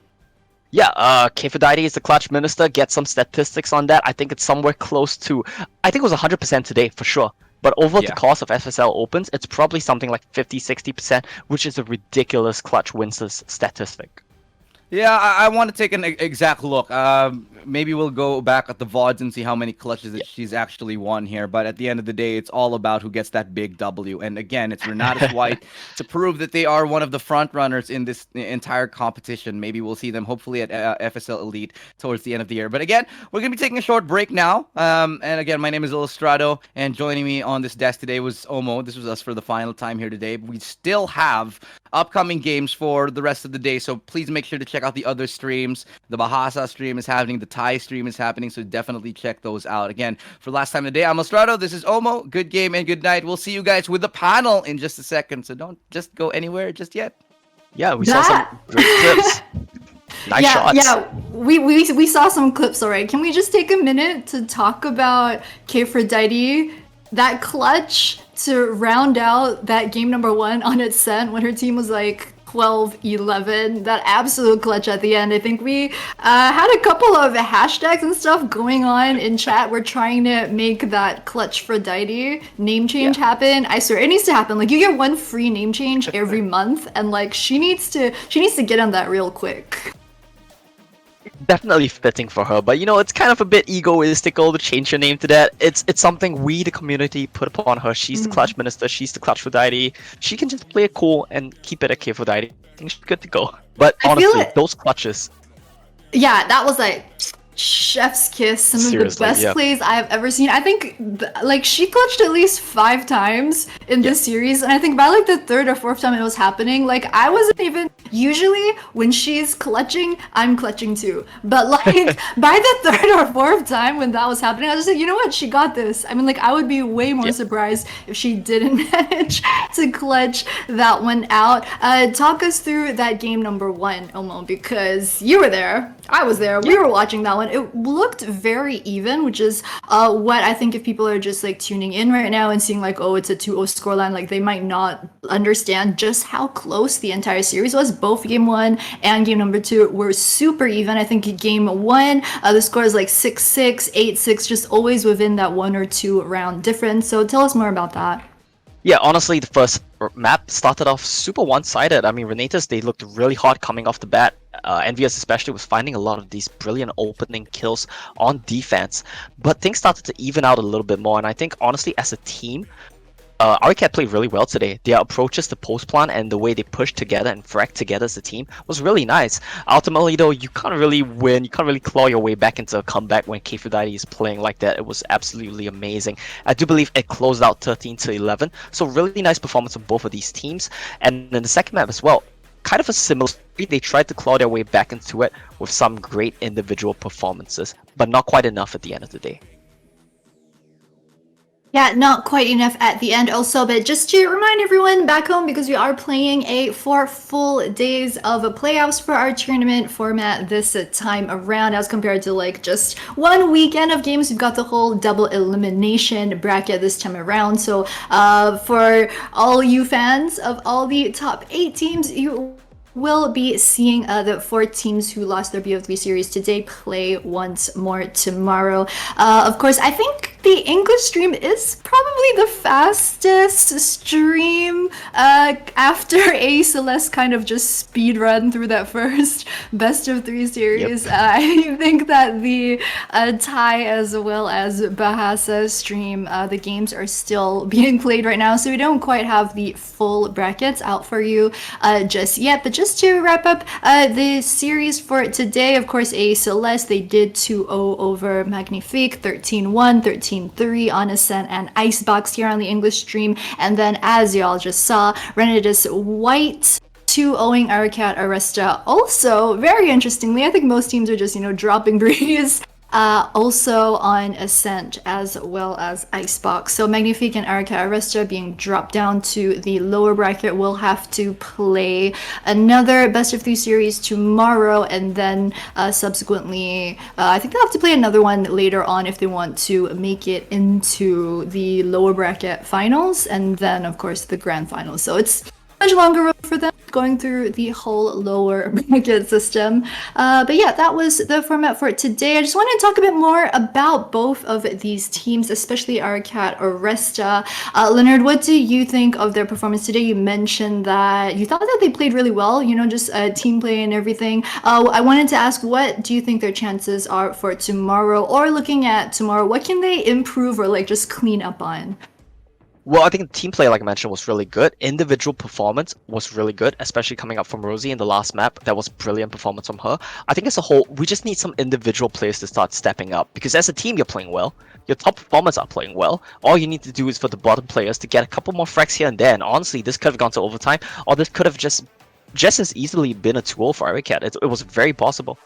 B: Yeah, K4Dite is the clutch minister. Get some statistics on that. I think it's somewhere close to, I think it was 100% today for sure. But over the course of FSL Opens, it's probably something like 50-60%, which is a ridiculous clutch wins statistic.
A: Yeah, I want to take an exact look. Maybe we'll go back at the VODs and see how many clutches that she's actually won here. But at the end of the day, it's all about who gets that big W. And again, it's Renatus White to prove that they are one of the front runners in this entire competition. Maybe we'll see them hopefully at FSL Elite towards the end of the year. But again, we're gonna be taking a short break now. And again, my name is Illustrado, and joining me on this desk today was Omo. This was us for the final time here today. We still have upcoming games for the rest of the day, so please make sure to check out the other streams. The Bahasa stream is happening, the Thai stream is happening, so definitely check those out. Again, for last time today, I'm Estrado, this is Omo. Good game and good night. We'll see you guys with the panel in just a second, so don't just go anywhere just yet.
B: Yeah, we saw some great clips. Nice shots.
D: Yeah, we saw some clips already. Can we just take a minute to talk about Aphrodite? That clutch to round out that game number 1 on its scent when her team was like 12-11. That absolute clutch at the end. I think we had a couple of hashtags and stuff going on in chat. We're trying to make that clutch Aphrodite name change happen. I swear it needs to happen. Like, you get 1 free name change every month, and like she needs to get on that real quick.
B: Definitely fitting for her, but you know, it's kind of a bit egoistical to change her name to that. It's something we, the community, put upon her. She's the clutch minister, she's the clutch Aphrodite. She can just play it cool and keep it at Aphrodite. I think she's good to go. But honestly, those clutches.
D: Yeah, that was like chef's kiss. Some of the best plays I've ever seen. I think like she clutched at least 5 times in this series, and I think by like the 3rd or 4th time it was happening, like I wasn't even, usually when she's clutching, I'm clutching too, but like by the 3rd or 4th time when that was happening, I was just like, you know what, she got this. I mean, like, I would be way more surprised if she didn't manage to clutch that one out. Talk us through that game number 1, Omo, because you were there, I was there, we were watching that one. It looked very even, which is what I think if people are just like tuning in right now and seeing like, oh, it's a 2-0 scoreline, like they might not understand just how close the entire series was. Both game 1 and game number 2 were super even. I think game 1, the score is like 6-6, 8-6, just always within that 1 or 2 round difference. So tell us more about that.
B: Yeah, honestly, the first map started off super one-sided. I mean, Renatus, they looked really hot coming off the bat. Envious especially was finding a lot of these brilliant opening kills on defense. But things started to even out a little bit more, and I think, honestly, as a team, Aricat played really well today. Their approaches to post plan and the way they pushed together and fragged together as a team was really nice. Ultimately, though, you can't really win. You can't really claw your way back into a comeback when Aphrodite is playing like that. It was absolutely amazing. I do believe it closed out 13-11. So really nice performance of both of these teams. And in the second map as well, kind of a similar story. They tried to claw their way back into it with some great individual performances, but not quite enough at the end of the day.
D: Yeah, not quite enough at the end also, but just to remind everyone back home, because we are playing 4 full days of playoffs for our tournament format this time around, as compared to like just 1 weekend of games. We've got the whole double elimination bracket this time around. So for all you fans of all the top 8 teams, you will be seeing the 4 teams who lost their BO3 series today play once more tomorrow. Of course, I think the English stream is probably the fastest stream after a Celeste kind of just speed run through that first best of 3 series. I think that the Thai as well as Bahasa stream, the games are still being played right now, so we don't quite have the full brackets out for you just yet. But just to wrap up the series for today, of course, a Celeste, they did 2-0 over Magnifique, 13-1, 13-3 on Ascent and Icebox here on the English stream. And then, as y'all just saw, Renatus White 2-0ing Aricat.Aresta. Also, very interestingly, I think most teams are just, you know, dropping breeze. Also on Ascent as well as Icebox. So Magnifique and Aricat.Aresta being dropped down to the lower bracket will have to play another best of 3 series tomorrow, and then subsequently I think they'll have to play another one later on if they want to make it into the lower bracket finals, and then of course the grand finals. So it's much longer road for them going through the whole lower bracket system. But yeah, that was the format for today. I just wanted to talk a bit more about both of these teams, especially Aricat.Aresta. Leonard, what do you think of their performance today? You mentioned that you thought that they played really well, you know, just team play and everything. I wanted to ask, what do you think their chances are for tomorrow? Or looking at tomorrow, what can they improve or like just clean up on?
B: Well, I think team play, like I mentioned, was really good. Individual performance was really good, especially coming up from Rosie in the last map. That was brilliant performance from her. I think as a whole, we just need some individual players to start stepping up, because as a team, you're playing well. Your top performers are playing well. All you need to do is for the bottom players to get a couple more frags here and there. And honestly, this could have gone to overtime, or this could have just as easily been a 2-0 for Aricat. It was very possible.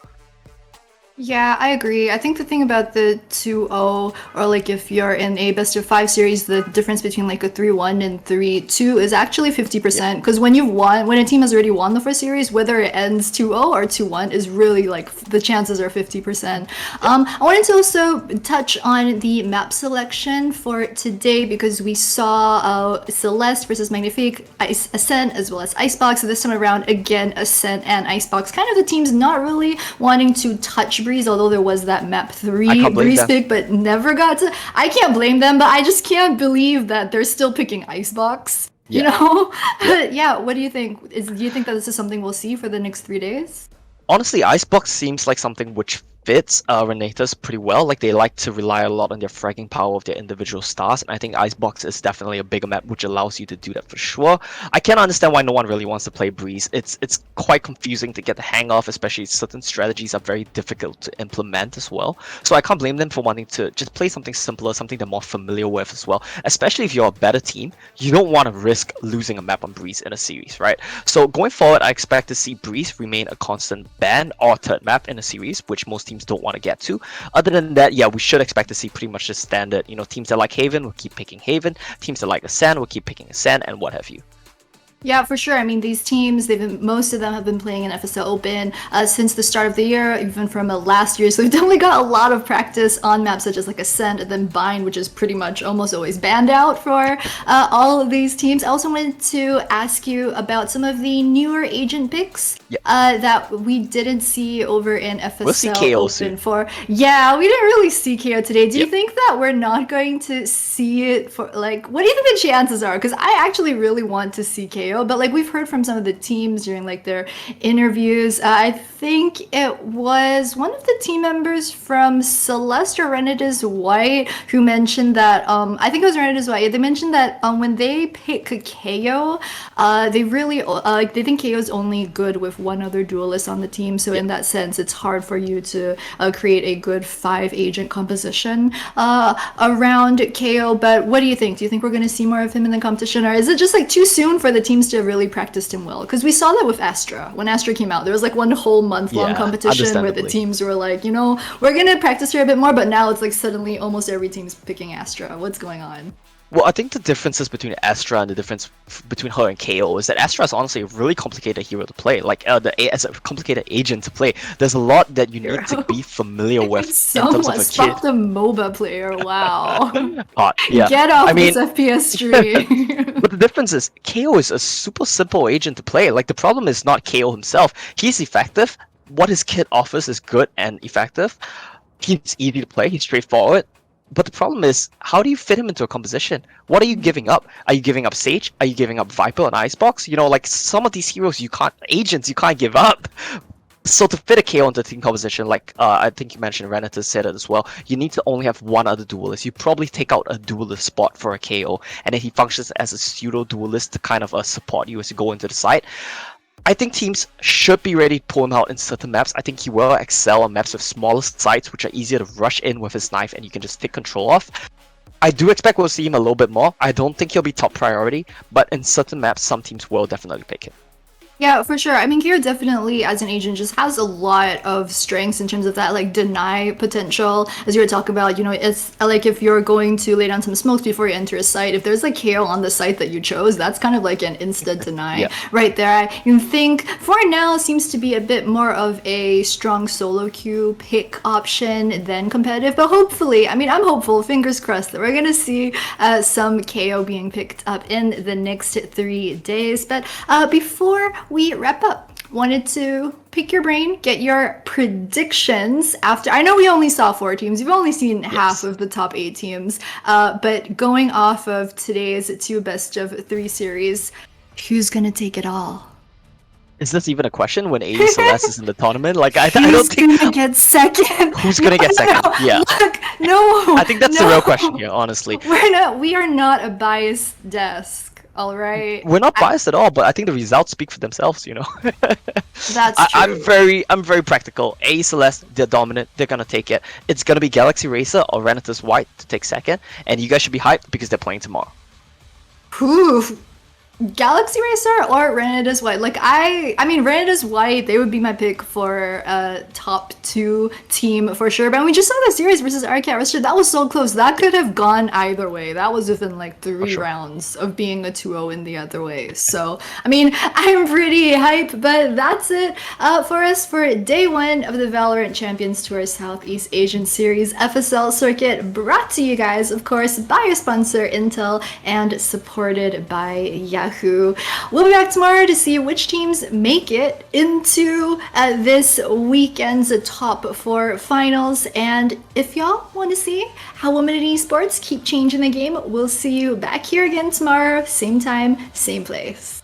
D: Yeah, I agree. I think the thing about the 2-0, or like if you're in a best of 5 series, the difference between like a 3-1 and 3-2 is actually 50%. Because when you've won, when a team has already won the first series, whether it ends 2-0 or 2-1 is really like the chances are 50%. I wanted to also touch on the map selection for today because we saw Celeste versus Magnifique, Ascent, as well as Icebox. So this time around, again, Ascent and Icebox. Kind of the teams not really wanting to touch Breeze, although there was that map 3 Breeze pick, but never got to. I can't blame them, but I just can't believe that they're still picking Icebox. You know? Yeah, what do you think? Do you think that this is something we'll see for the next 3 days?
B: Honestly, Icebox seems like something which fits Renatus pretty well. Like, they like to rely a lot on their fragging power of their individual stars, and I think Icebox is definitely a bigger map which allows you to do that for sure. I can't understand why no one really wants to play Breeze. It's quite confusing to get the hang of, especially certain strategies are very difficult to implement as well. So I can't blame them for wanting to just play something simpler, something they're more familiar with as well. Especially if you're a better team, you don't want to risk losing a map on Breeze in a series, right? So going forward, I expect to see Breeze remain a constant ban or third map in a series, which most teams don't want to get to. Other than that, yeah, we should expect to see pretty much the standard, you know, teams that like Haven will keep picking Haven, teams that like Ascent will keep picking Ascent, and what have you.
D: Yeah, for sure. I mean, these teams, most of them have been playing in FSL Open since the start of the year, even from last year. So they've definitely got a lot of practice on maps such as like Ascent and then Bind, which is pretty much almost always banned out for all of these teams. I also wanted to ask you about some of the newer agent picks that we didn't see over in FSL
B: we'll see KO
D: Open
B: soon.
D: for. Yeah, we didn't really see KO today. Do you think that we're not going to see it for like, what do you think the chances are? Because I actually really want to see KO. But like we've heard from some of the teams during like their interviews, I think it was one of the team members from Celeste or Renatus White who mentioned that I think it was Renatus White. They mentioned that when they pick KO, they really like they think KO is only good with one other duelist on the team. So in that sense, it's hard for you to create a good 5 agent composition around KO. But what do you think? Do you think we're going to see more of him in the competition, or is it just like too soon for the teams to really practiced him well? Because we saw that with Astra. When Astra came out, there was like one whole month-long competition where the teams were like, you know, we're gonna practice her a bit more, but now it's like suddenly almost every team's picking Astra. What's going on?
B: Well, I think the differences between Astra and the difference between her and KO is that Astra is honestly a really complicated hero to play. Like, as a complicated agent to play, there's a lot that you need to be familiar with in terms of a kid.
D: The MOBA player, wow.
B: Yeah.
D: Get off this FPS stream.
B: But the difference is, KO is a super simple agent to play. Like, the problem is not KO himself. He's effective. What his kit offers is good and effective. He's easy to play. He's straightforward. But the problem is, how do you fit him into a composition? What are you giving up? Are you giving up Sage? Are you giving up Viper and Icebox? You know, like some of these heroes you can't give up. So to fit a KO into a team composition, like I think you mentioned Renatus said it as well, you need to only have one other duelist. You probably take out a duelist spot for a KO, and then he functions as a pseudo duelist to kind of support you as you go into the site. I think teams should be ready to pull him out in certain maps. I think he will excel on maps with smaller sites, which are easier to rush in with his knife and you can just take control of. I do expect we'll see him a little bit more. I don't think he'll be top priority, but in certain maps, some teams will definitely pick him.
D: Yeah, for sure. I mean, KO definitely, as an agent, just has a lot of strengths in terms of that, like, deny potential. As you were talking about, it's like if you're going to lay down some smokes before you enter a site, if there's like KO on the site that you chose, that's kind of like an instant deny
B: Yeah.
D: right there. I think for now seems to be a bit more of a strong solo queue pick option than competitive, but hopefully, I mean, I'm hopeful, fingers crossed, that we're gonna see some KO being picked up in the next 3 days. But before we wrap up, wanted to pick your brain, get your predictions after. I know we only saw 4 teams, you've only seen half of the top 8 teams, but going off of today's 2 best of 3 series, who's gonna take it all?
B: Is this even a question when AE Celeste is in the tournament? Like, I
D: Who's
B: don't think.
D: gonna get second?
B: Who's gonna get second?
D: No,
B: Yeah.
D: look, no.
B: I think that's the
D: no.
B: real question here, honestly.
D: We are not a biased desk. All right.
B: We're not biased at all, but I think the results speak for themselves,
D: That's true.
B: I'm very practical. AE Celeste, they're dominant, they're gonna take it. It's gonna be Galaxy.Aresta or Renatus White to take second, and you guys should be hyped because they're playing tomorrow.
D: Whew. Galaxy Racer or Renatus White? Like I mean Renatus White, they would be my pick for top 2 team for sure. But we just saw the series versus Aricat.Aresta. That was so close. That could have gone either way. That was within like 3 rounds of being a 2-0 in the other way. So I mean, I'm pretty hype. But that's it for us for day 1 of the Valorant Champions Tour Southeast Asian Series FSL circuit. Brought to you guys, of course, by your sponsor Intel and supported by Yahoo. We'll be back tomorrow to see which teams make it into this weekend's top 4 finals. And if y'all want to see how women in esports keep changing the game, we'll see you back here again tomorrow, same time, same place.